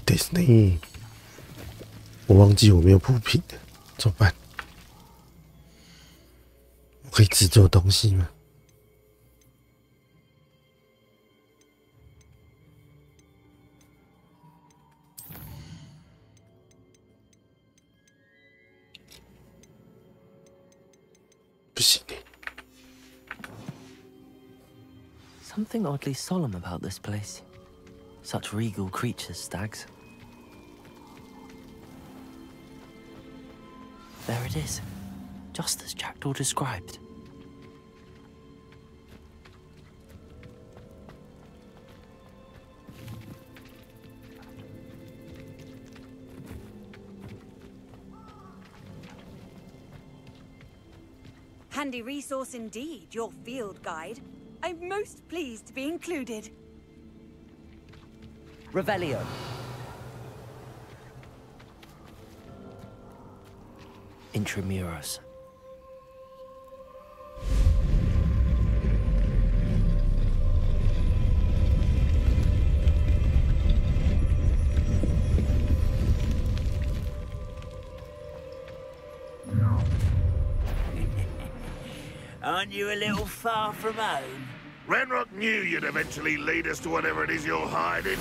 Disney， 我忘记我没有铺品了，怎么办？我可以制作东西吗？不行。Something oddly solemn about this place. Such regal creatures, stags. There it is, just as Jackdaw described. Handy resource indeed, your field guide. I'm most pleased to be included. Revelio. Intramuros. Aren't you a little far from home? Ranrock knew you'd eventually lead us to whatever it is you're hiding.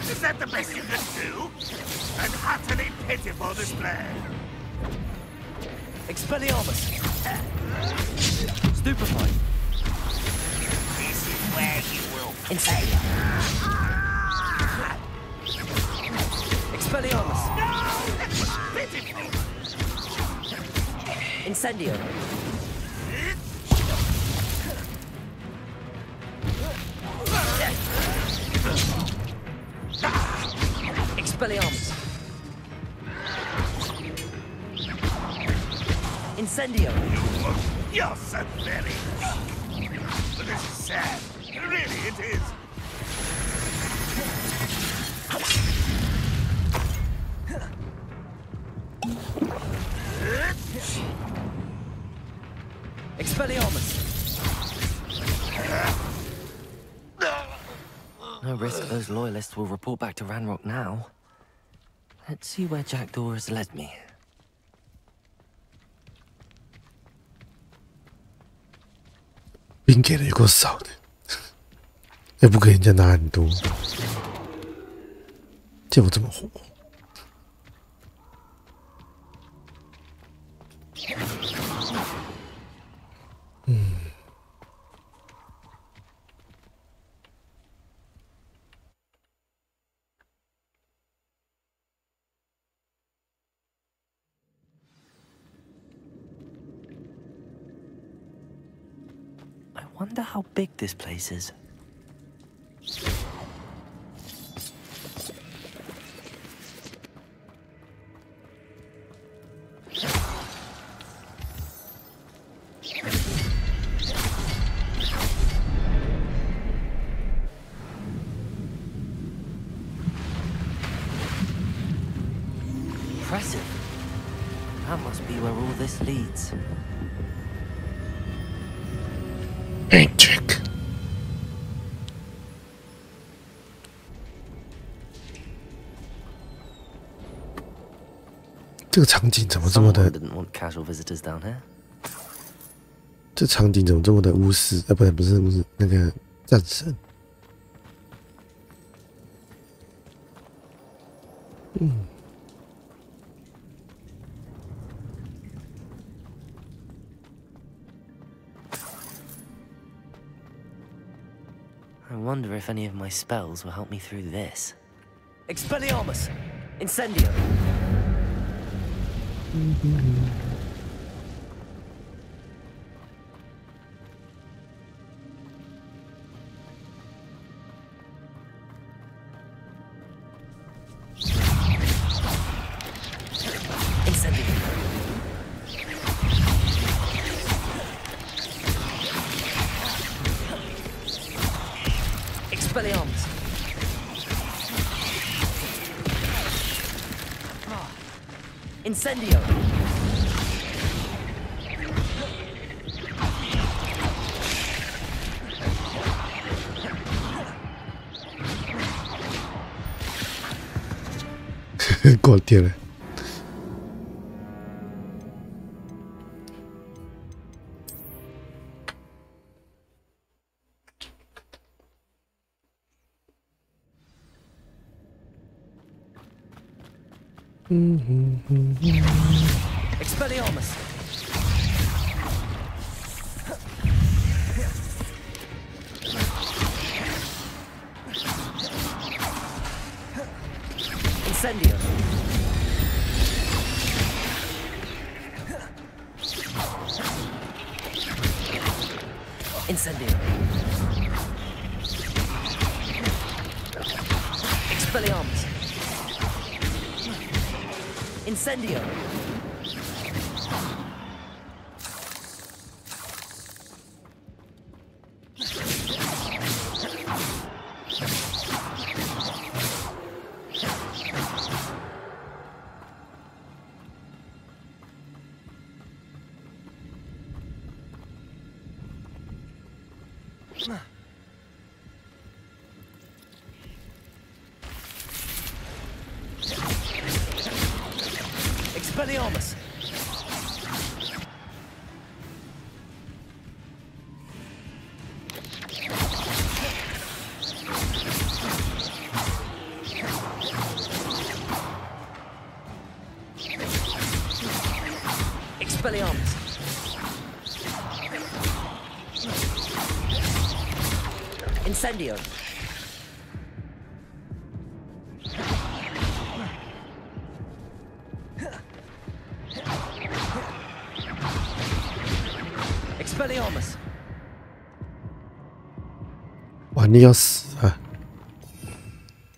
Is that the best you can do? An utterly pitiful display. Expelliarmus. Stupefy. This is where you will Insane. Expelliarmus. No! That was pitiful! Incendio. Expelliarmus. Incendio. You're so very weak. But this is sad. Really, it is. Expelliarmus. No risk those loyalists will report back to Ranrock now. Let's see where Jackdaw has led me. 兵给的有够少的，也不给人家拿很多，叫我怎么活？I wonder how big this place is. Impressive. That must be where all this leads. Magic. 这个场景怎么这么的？ Didn't want casual visitors down here. 这场景怎么这么的巫师？不是巫师，那个战神。I wonder if any of my spells will help me through this. Expelliarmus! Incendio! Incendio! Incendio! 挂电了。Expelliarmus! Incendio! Incendio! Expelliarmus! Incendio! Expelliarmus! Expelliarmus! Incendio! Expelliarmus! 哇，你要死啊！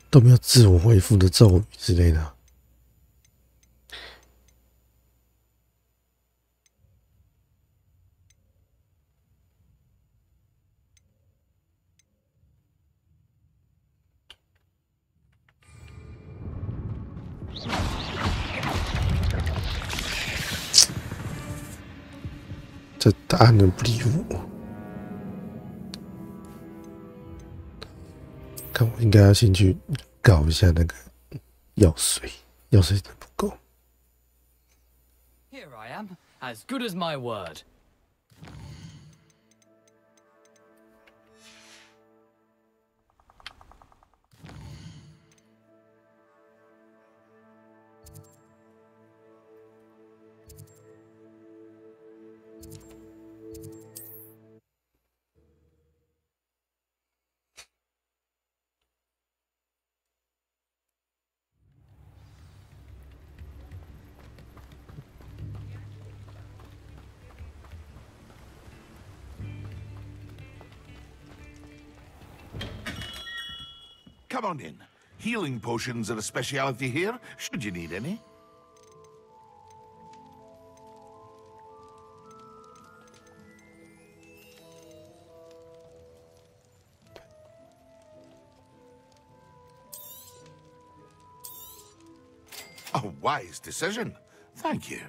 都没有自我恢复的咒语之类的。这答案人不理我，看我应该要先去搞一下那个药水，药水真不够。Here I am, as good as my word. Come on in. Healing potions are a speciality here, should you need any. A wise decision. Thank you.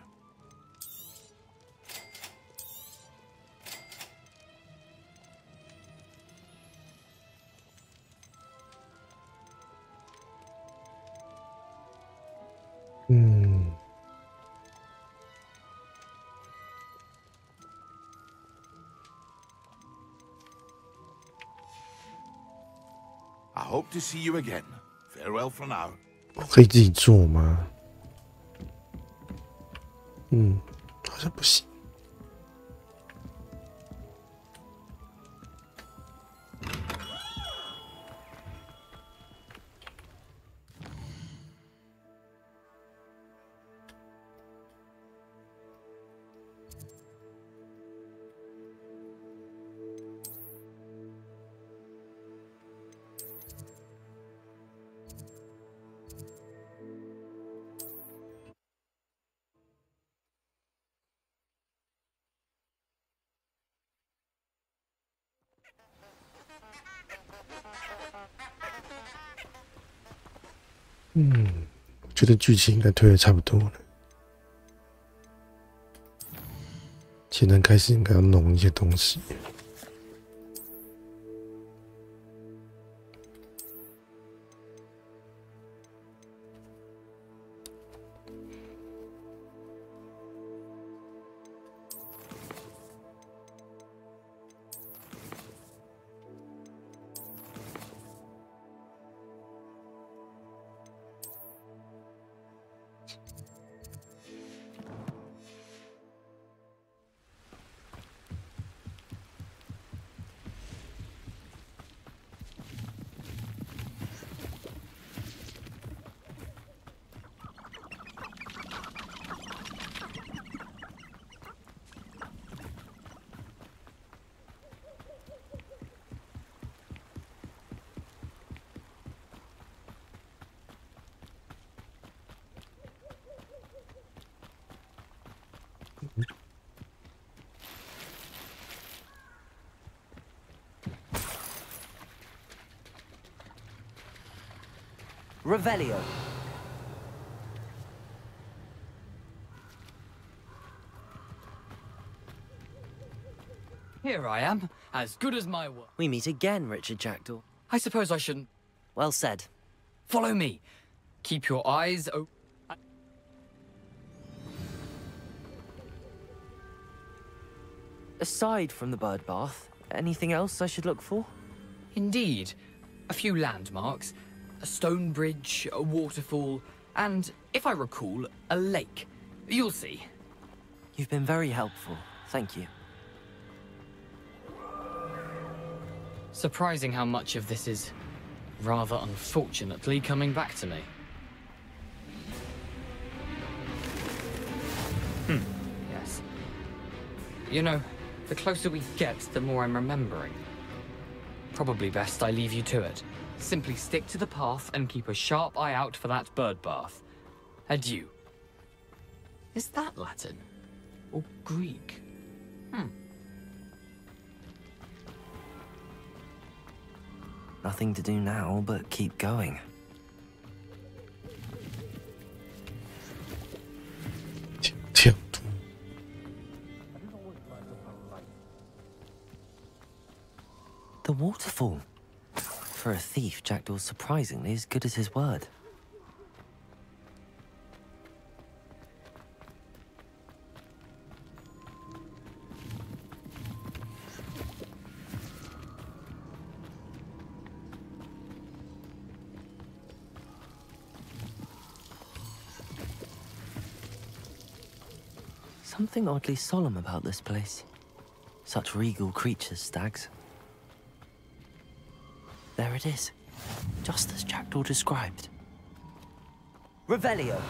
I hope to see you again. Farewell for now. 我可以自己做吗？好像不行。我觉得剧情应该推的差不多了。现在开始应该要弄一些东西。Revelio. Here I am, as good as my word. We meet again, Richard Jackdaw. I suppose I shouldn't. Well said. Follow me. Keep your eyes open. Aside from the bird bath, anything else I should look for? Indeed. A few landmarks. A stone bridge, a waterfall, and, if I recall, a lake. You'll see. You've been very helpful. Thank you. Surprising how much of this is, rather unfortunately, coming back to me. Yes. You know, the closer we get, the more I'm remembering. Probably best I leave you to it. Simply stick to the path and keep a sharp eye out for that bird bath. Adieu. Is that Latin? Or Greek? Nothing to do now but keep going. The waterfall. For a thief, Jackdaw's surprisingly as good as his word. Something oddly solemn about this place. Such regal creatures, stags. There it is, just as Jackdaw described. Revelio.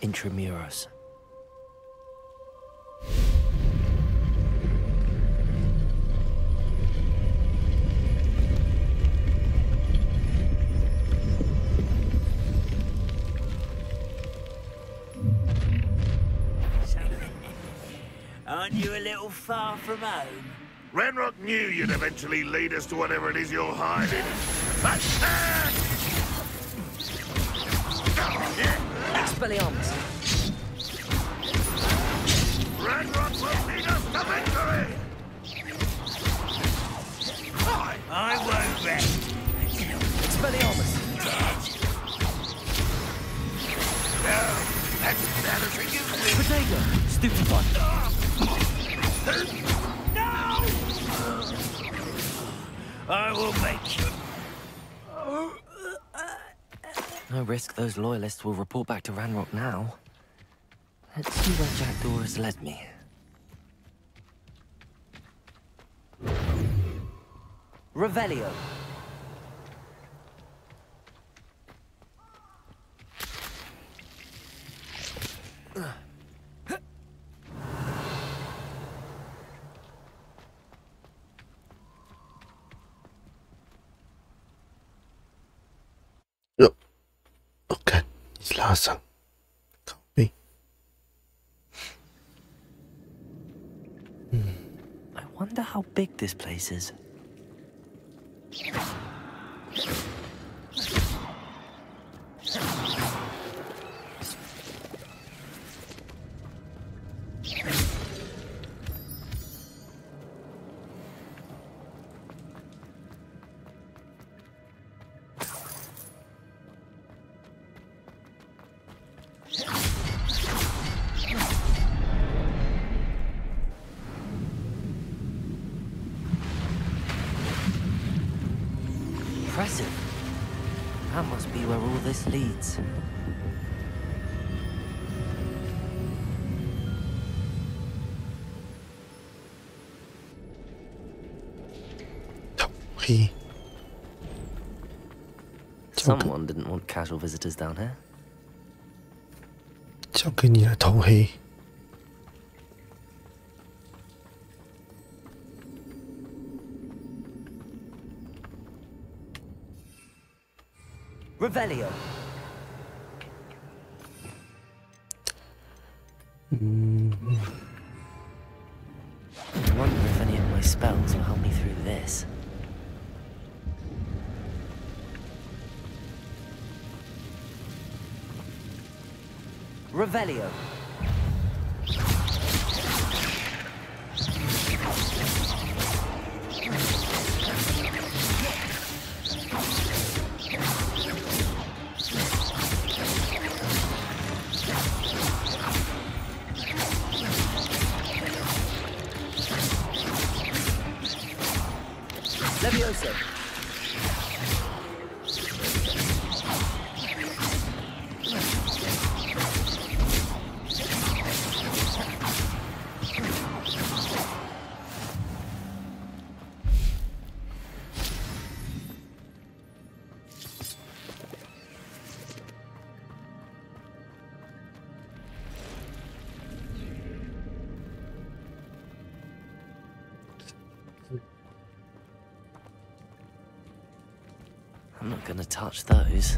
Intramuros. Aren't you a little far from home? Ranrock knew you'd eventually lead us to whatever it is you're hiding. Expelliarmus. Ranrock will lead us to victory! I won't rest. Expelliarmus. No, that's embarrassing, isn't it? Potato. Stupefy. No! I will make you. No risk those loyalists will report back to Ranrock now. Let's see where Jackdaw has led me. Revelio. Oh, 我看你拉上，靠背。wonder how big this place is. Impressive. That must be where all this leads. Someone didn't want casual visitors down here. 交给你来偷黑。Revelio. I wonder if any of my spells will help me through this. Revelio. Levioso. I'm not gonna touch those.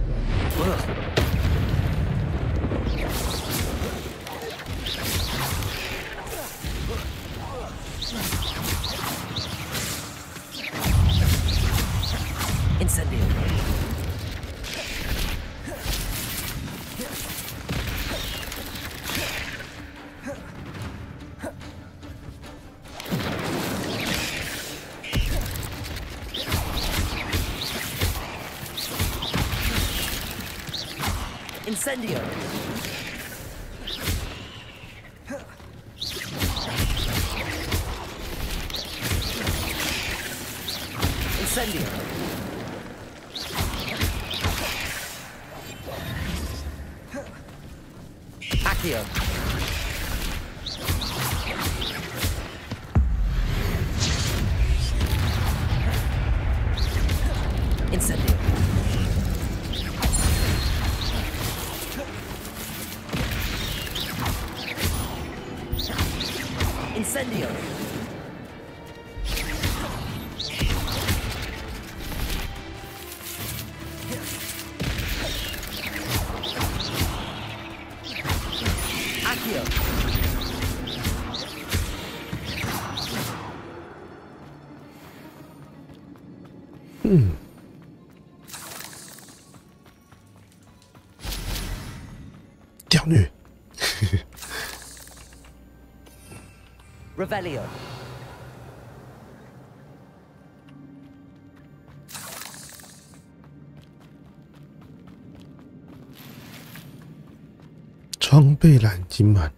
Incendio. Incendio. Incendio. Accio. Incendio. Incendio. Accio. Revelio. “装备栏已经满了。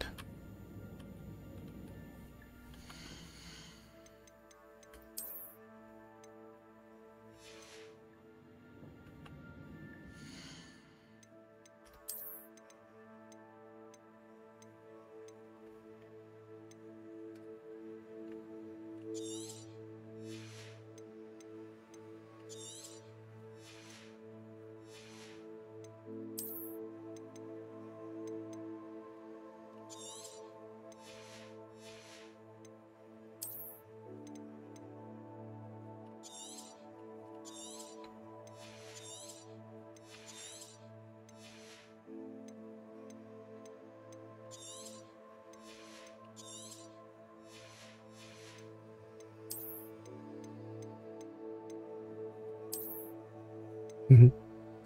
嗯，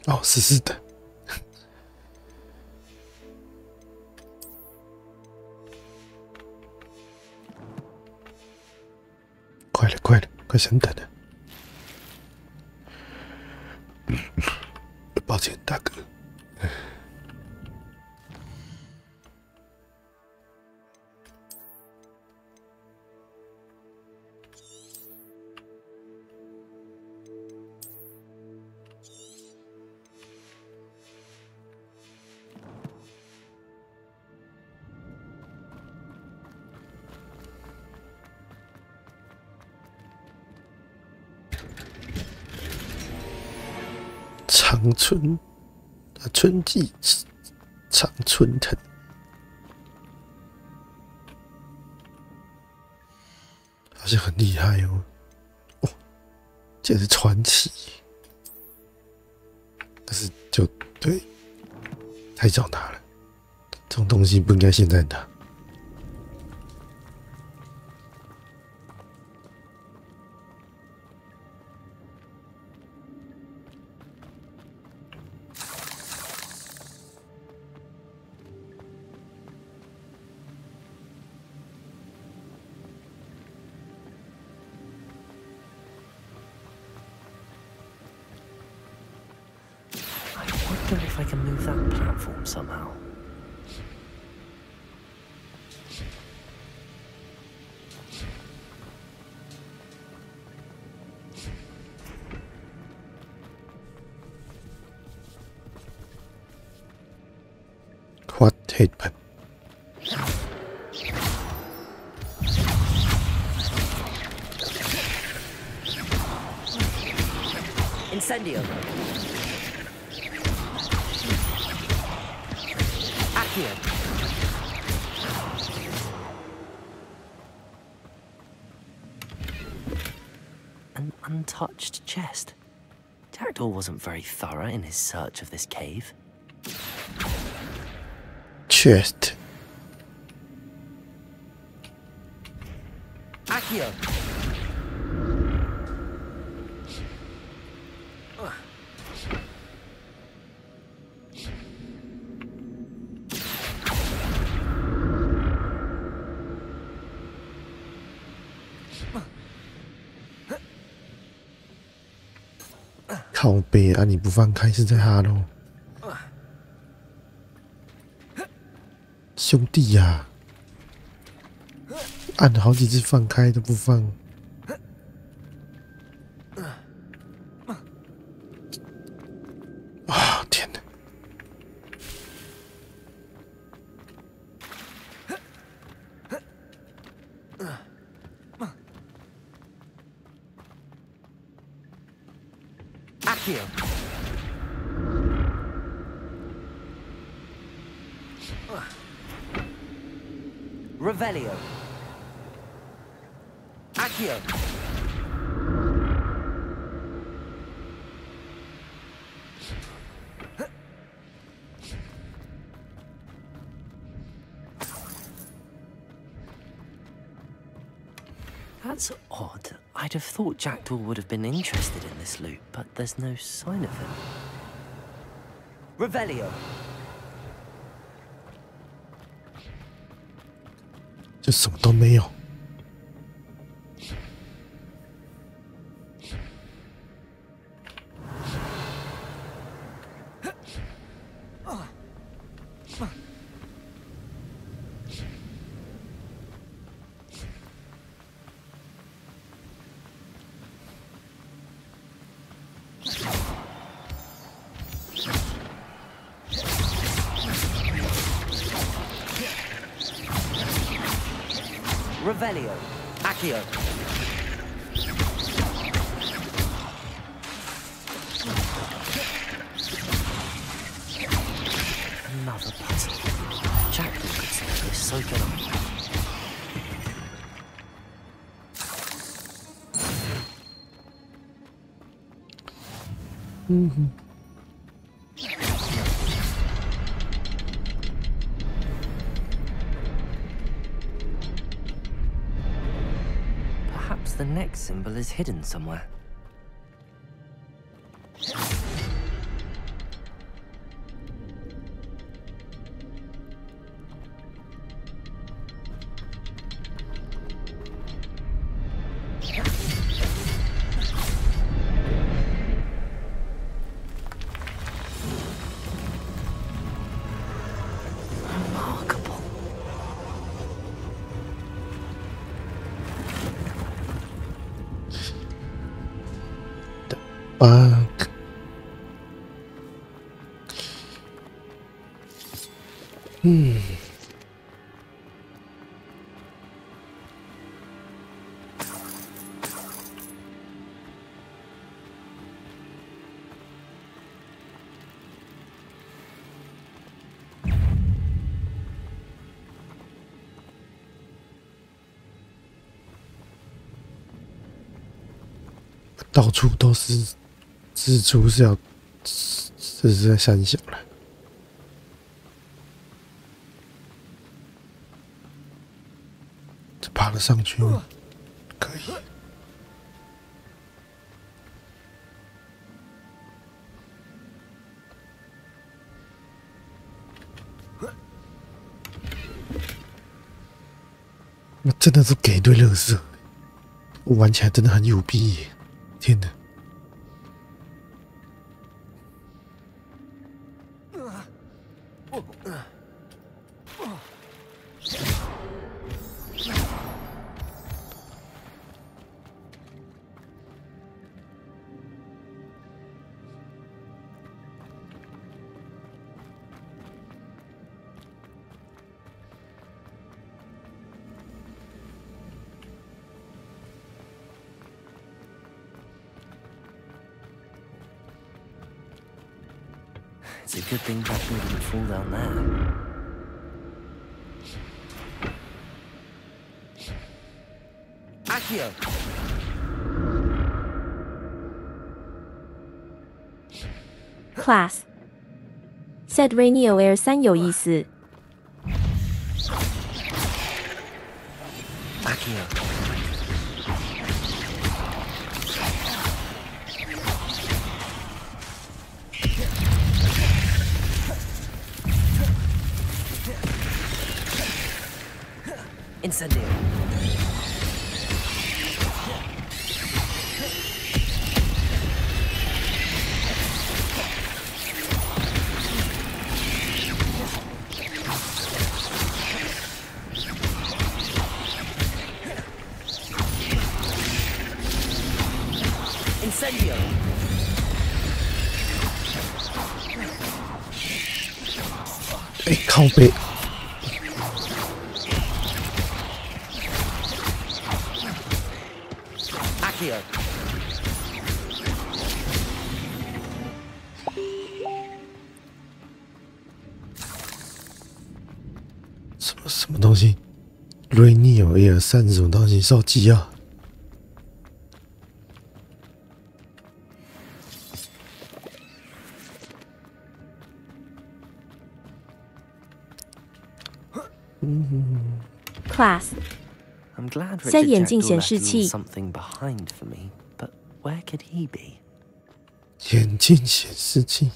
哦，是的。快了，快升等了。抱歉，大哥。长春，春季常春藤，好像很厉害哦。哦，这是传奇，但是就对，太早拿了，这种东西不应该现在拿。I wonder if I can move that platform somehow. What happened? Incendio. Accio. An untouched chest. Jackdaw wasn't very thorough in his search of this cave. Chest. Accio.靠背啊！你不放开是在哈喽，兄弟呀、按了好几次放开都不放。啊！天哪！Accio. Revelio. Accio. That's odd. I'd have thought Jackdaw would have been interested in this loot, but there's no sign of him. Revelio. 就什么都没有。Revelio. Accio. Another puzzle. Jackdaw could solve this so good. Perhaps the next symbol is hidden somewhere. bug。到处都是蜘蛛，是要这是在三小了。这爬了上去吗？可以。那真的是给一堆垃圾，我玩起来真的很有逼耶！天哪！It's a good thing Jackson didn't fall down there. Accio! Class said Rainio Air 3有意思。Accio. Incendio. Incendio. 靠背。什么东西 ？Rainio Air 3什么东西？手机啊？Class I'm glad 在 Richard 眼镜 Jackdaw 显 left 示 a little 器。 something behind for me, but where could he be? 眼镜显示器，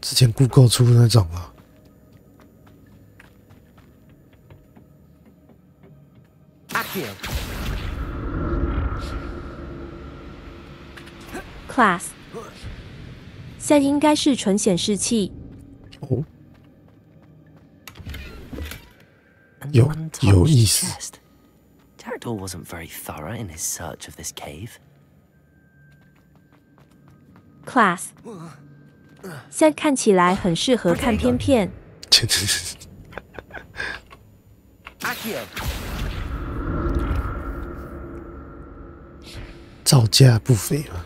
之前 Google 出的那种啊。Class 现应该是纯显示器。哦，有意思。 Jackdaw wasn't very thorough in his search of this cave. Class 现看起来很适合看片片。造价不菲啊！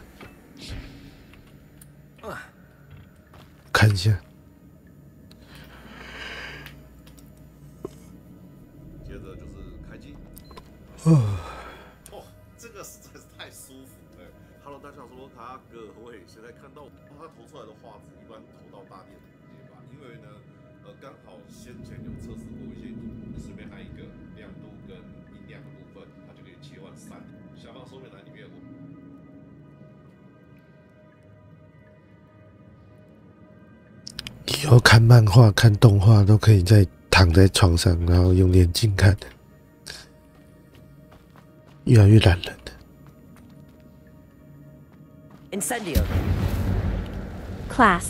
看一下。接着就是开机。哦，这个实在是太舒服了。Hello， 大家好，我是卡各位，现在看到他投出来的画质，一般投到大电直接吧，因为呢，刚好先前有测试过一些，随便按一个亮度跟音量的部分，它就可以切换3。下方说明栏里面有。 以后看漫画、看动画都可以躺在床上，然后用眼镜看，越来越懒人了。Incendio. Class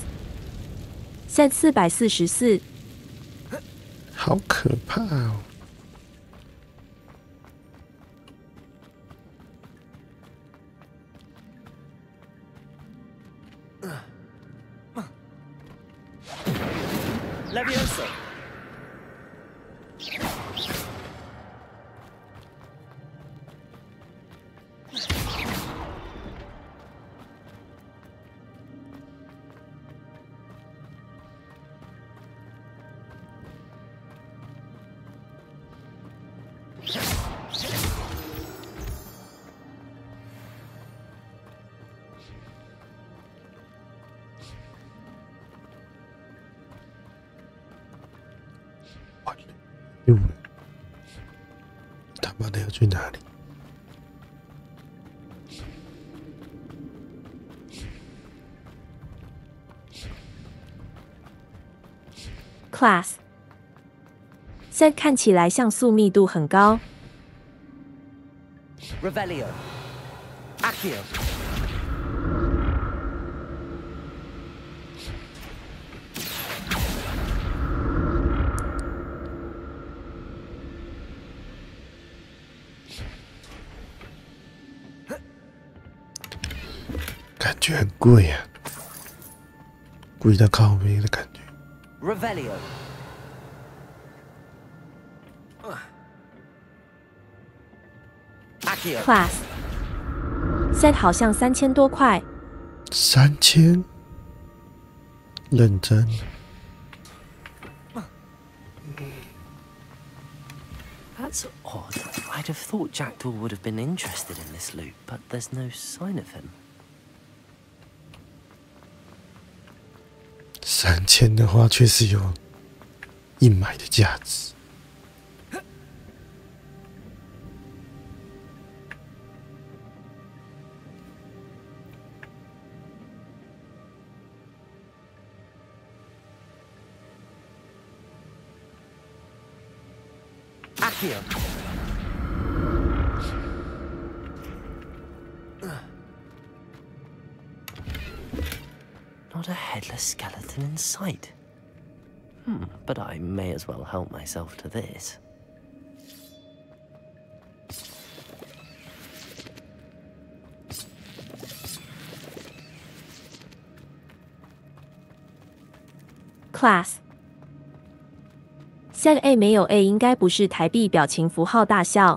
现444，好可怕哦！ Levioso.他妈的要去哪里 ？Class Set 看起来像素密度很高。Revelio. Accio. Revelio. 感觉很贵啊，贵到靠背的感觉。Revelio. Class Set 好像3000多块。3000？认真。That's odd. I'd have thought Jackdaw would have been interested in this loot, but there's no sign of him. 3000的话，确实有硬买的价值。Accio. Not a headless skeleton in sight. But I may as well help myself to this. Class Set A 没有 A 应该不是台币表情符号大笑。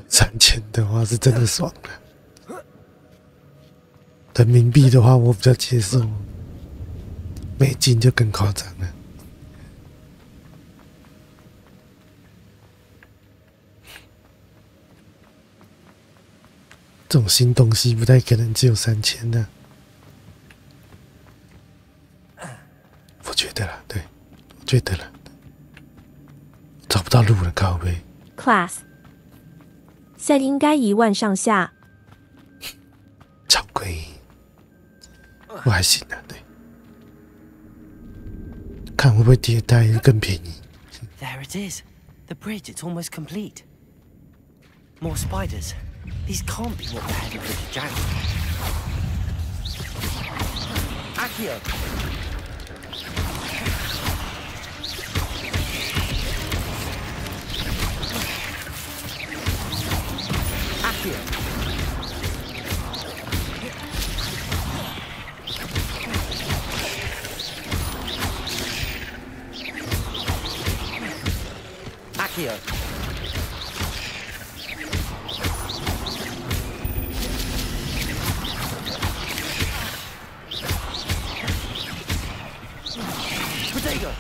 3000的话是真的爽了。人民币的话我比较接受，美金就更夸张了。这种新东西不太可能只有3000的。我觉得啦，对，我觉得啦，找不到路了，靠背。Class Set 应该1万上下。超贵，我还行啊，对。看会不会迭代更便宜。There it is. The bridge, it's almost complete. More spiders. These can't be what the head of the giant. Accio. Accio. Accio. Potato.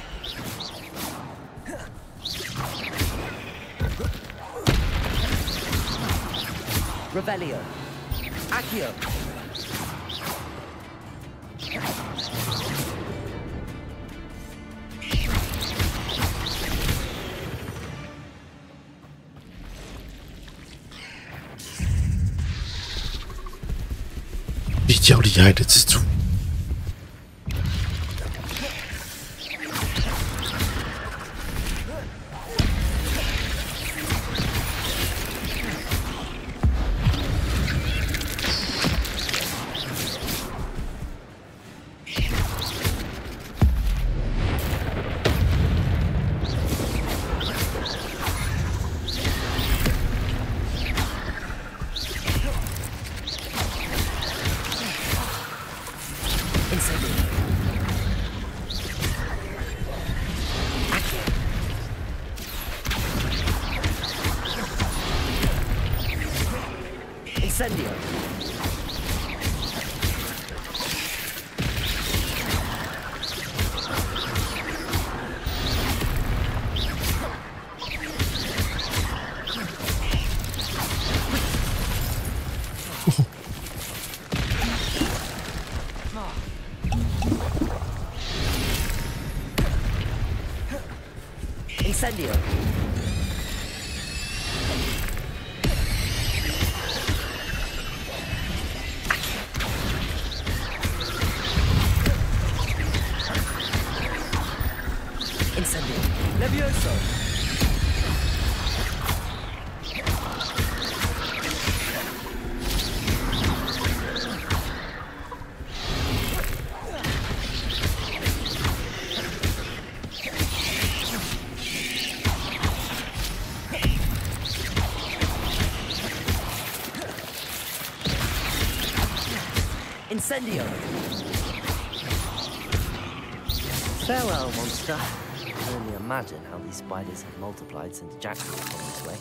Revelio. Accio.比较厉害的蜘蛛。Incendio. Incendio. Incendio. Levioso. Incendio. Farewell, monster. I can only imagine how these spiders have multiplied since Jackson came this way.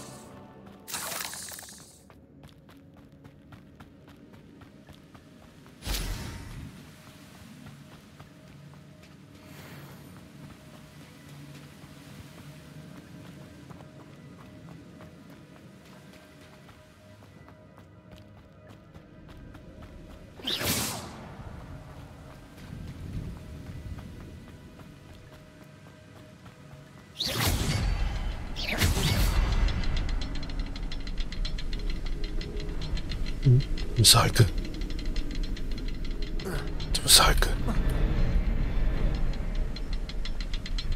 少一个，怎么少一个？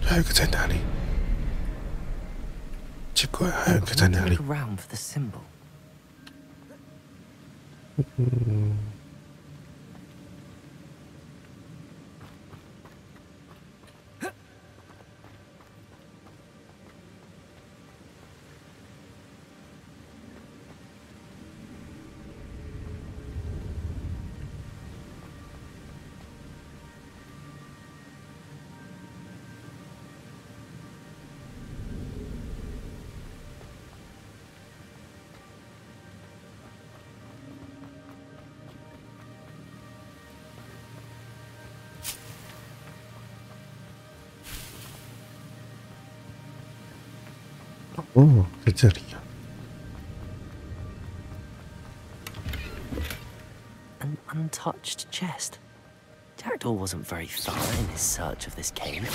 还有一个在哪里？奇怪，还有一个在哪里？哦，在这里啊。An untouched chest. Jackdaw wasn't very thorough in his search of this cave.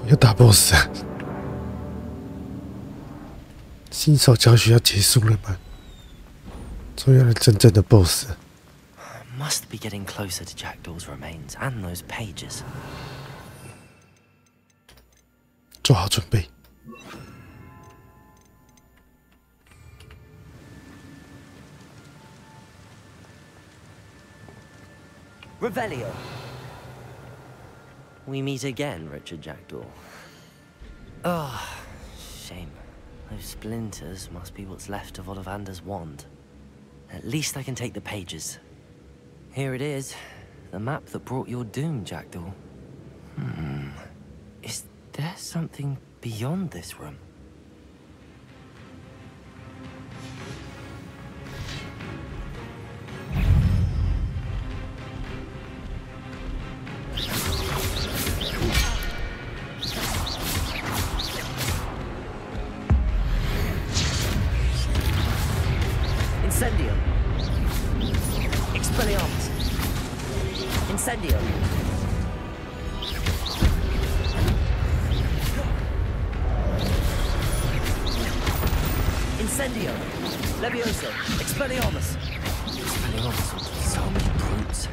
要打 BOSS 啊！新手教学要结束了吗？终于要来真正的 BOSS。 Must be getting closer to Jackdaw's remains and those pages. 做好准备。 Revelio. We meet again, Richard Jackdaw. Ah, shame. Those splinters must be what's left of Ollivander's wand. At least I can take the pages. Here it is. The map that brought your doom, Jackdaw. Is there something beyond this room? Incendio. Expelliarmus. Incendio. Incendio. Levioso. Expelliarmus. Expelliarmus. So many brutes.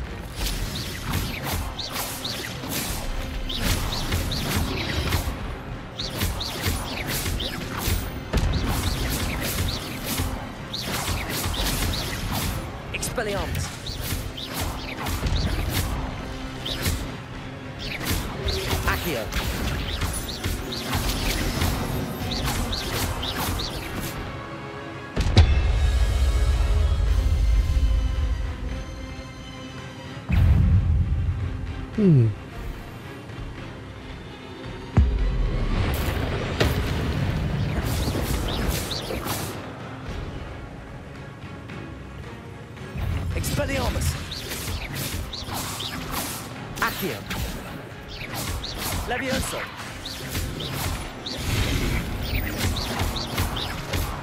Expelliarmus. Accio. 嗯。Expelliarmus. Accio. Levioso.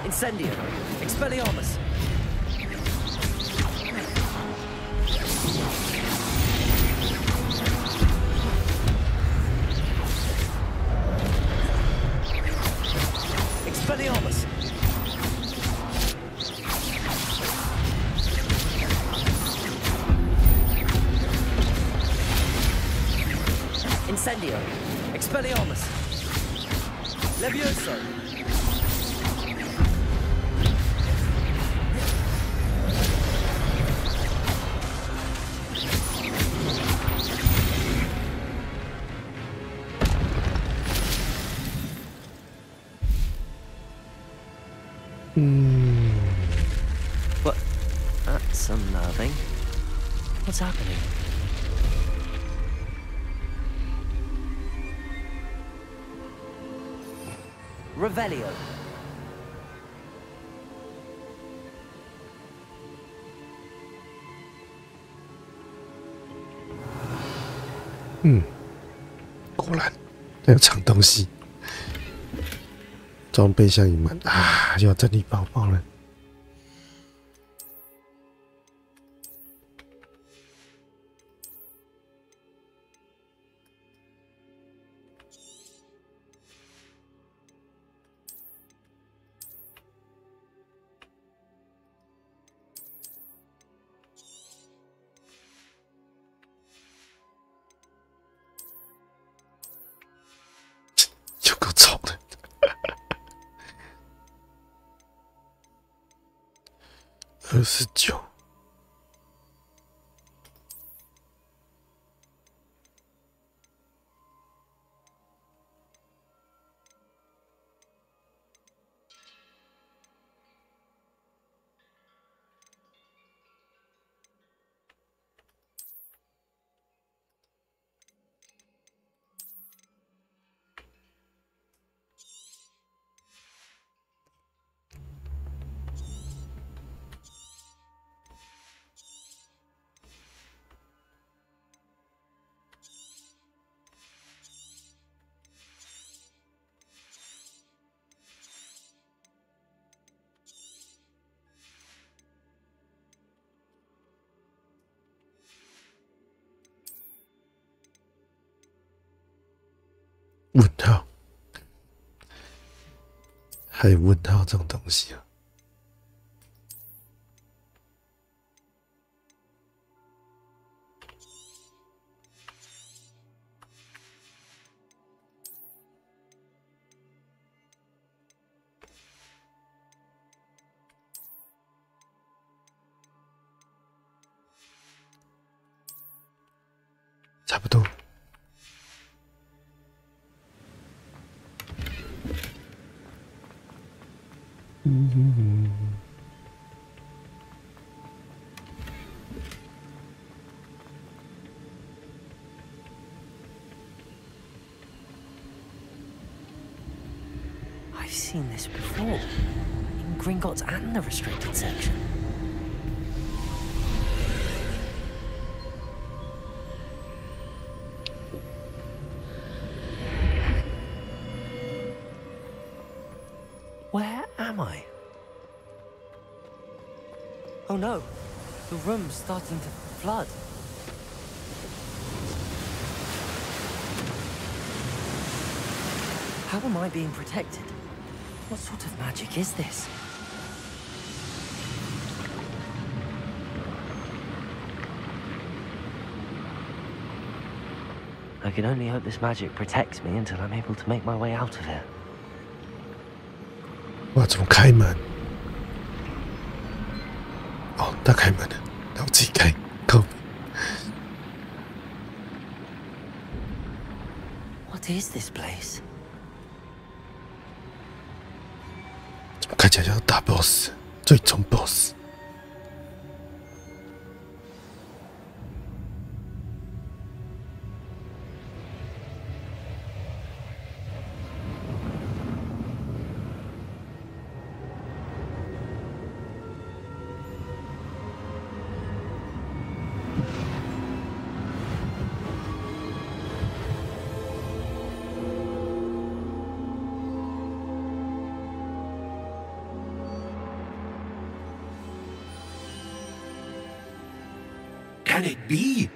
Incendio. Expelliarmus. Expelliarmus. Incendio. Expelliarmus. Levioso. What? That's unnerving. What's happening? Revelio. Hmm. 果然要藏东西，装备箱一满啊，又要整理包包了。有够丑的，29。问号，还有问号这种东西啊？差不多。I've seen this before. In Gringotts and the restricted section. Where am I? Oh no, the room's starting to flood. How am I being protected? What sort of magic is this? I can only hope this magic protects me until I'm able to make my way out of here. 哇，怎么开门？哦，他开门了，那我自己开。靠！ What is this place? 怎么看起来像大 boss， 最终 boss？ can it be?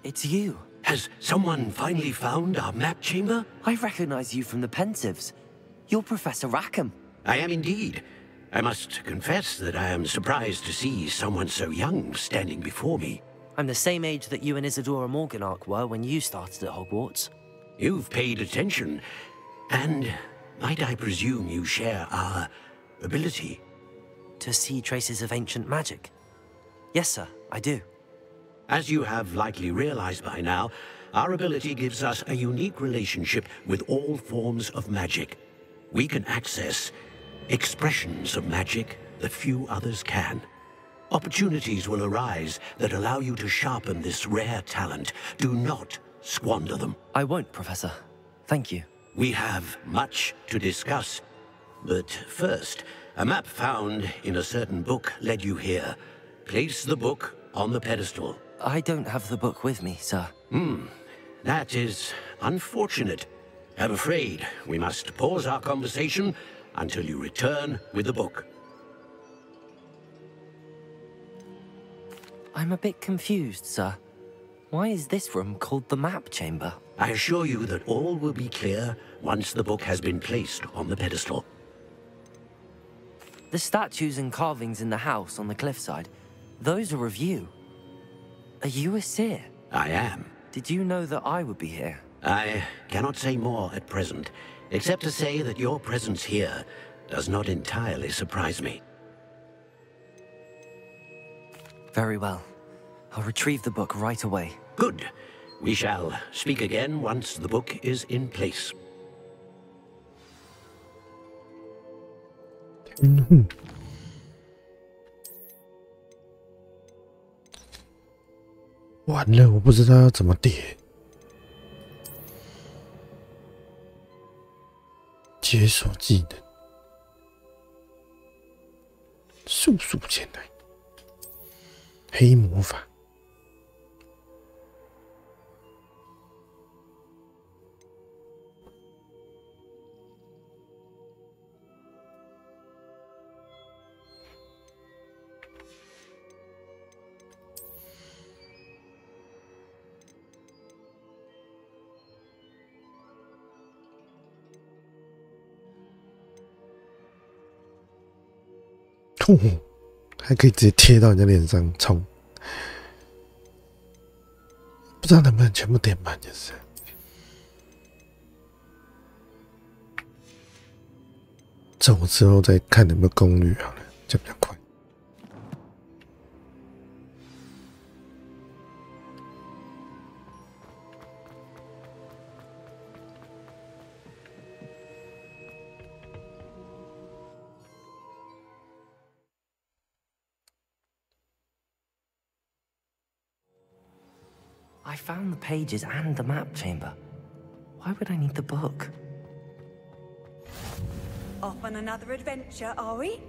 It's you. Has someone finally found our map chamber? I recognize you from the Pensives. You're Professor Rackham. I am indeed. I must confess that I am surprised to see someone so young standing before me. I'm the same age that you and Isadora Morganach were when you started at Hogwarts. You've paid attention, and might I presume you share our ability? To see traces of ancient magic? Yes, sir, I do. As you have likely realized by now, our ability gives us a unique relationship with all forms of magic. We can access expressions of magic that few others can. Opportunities will arise that allow you to sharpen this rare talent. Do not squander them. I won't, Professor. Thank you. We have much to discuss. But first, a map found in a certain book led you here. Place the book on the pedestal. I don't have the book with me, sir. That is unfortunate. I'm afraid we must pause our conversation until you return with the book. I'm a bit confused, sir. Why is this room called the map chamber? I assure you that all will be clear once the book has been placed on the pedestal. The statues and carvings in the house on the cliffside, those are of you. Are you a seer? I am. Did you know that I would be here? I cannot say more at present, except to say that your presence here does not entirely surprise me. Very well. I'll retrieve the book right away. Good. We shall speak again once the book is in place. 完了，我不知道要怎么叠。解锁技能，速速前来。黑魔法。还可以直接贴到人家脸上冲，不知道能不能全部点满，就是。这我之后再看有没有攻略好了，就比较快。I found the pages and the map chamber. Why would I need the book? Off on another adventure, are we?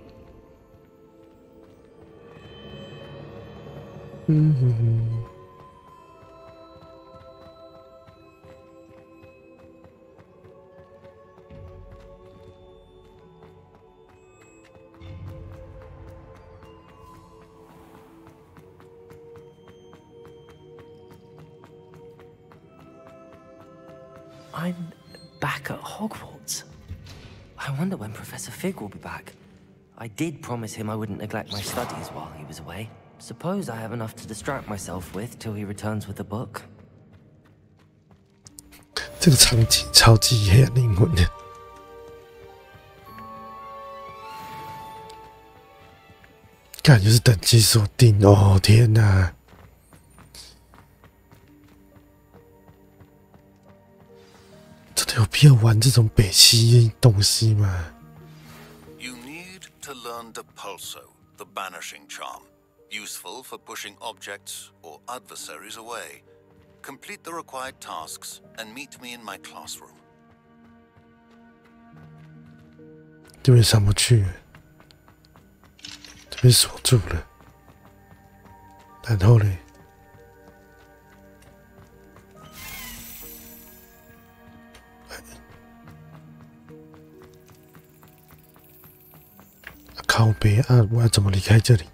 I'm back at Hogwarts. I wonder when Professor Fig will be back. I did promise him I wouldn't neglect my studies while he was away. Suppose I have enough to distract myself with till he returns with the book. 这个场景超级黑暗灵魂的，感觉是等级锁定哦！天哪！真的有必要玩这种北西东西吗？ You need to learn Depulso, the banishing charm, useful for pushing objects or adversaries away. Complete the required tasks and meet me in my classroom. 这边上不去，这边锁住了。然后嘞，靠北啊！我要怎么离开这里？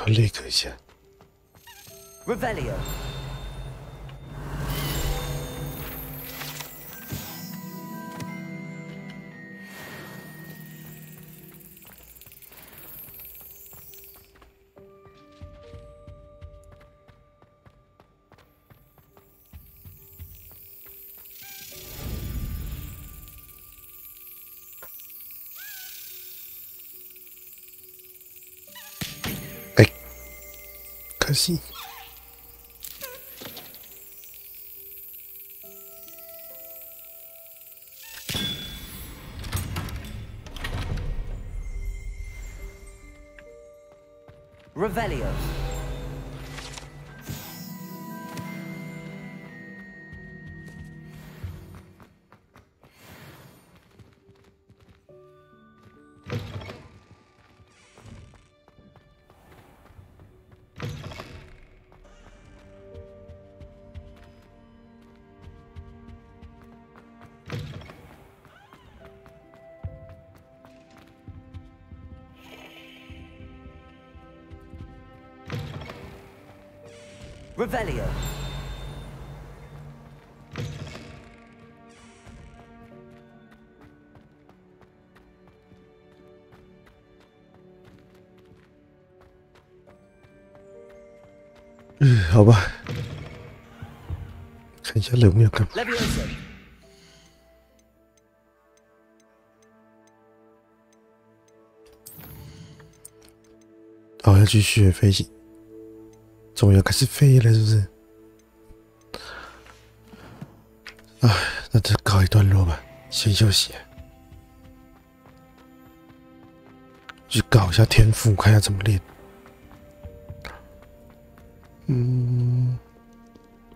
我累个一下。Revelio.可惜， Revelio. Revelio. ”好吧，看一下人物要干嘛。哦，要去学飞行。 终于要开始飞了，是不是？哎，那就告一段落吧，先休息。去搞一下天赋，看一下怎么练。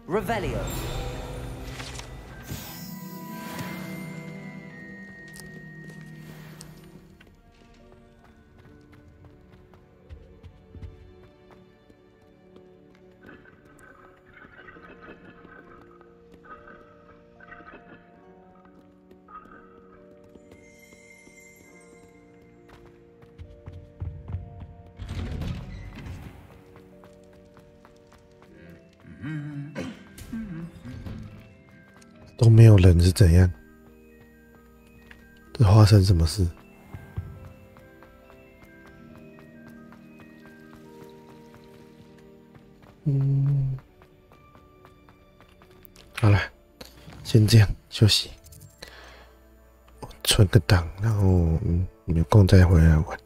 Revelio.都没有人是怎样？这发生什么事？好了，先这样休息。我存个档，然后有空再回来玩。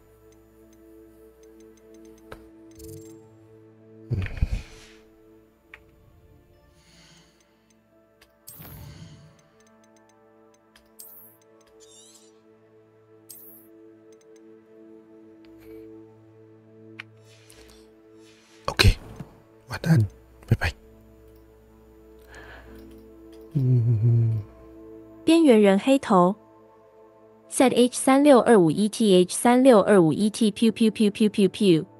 OK， 晚安，拜拜。边缘人黑头 ，ZH 3625ETH 3625ET Pew Pew Pew Pew Pew Pew。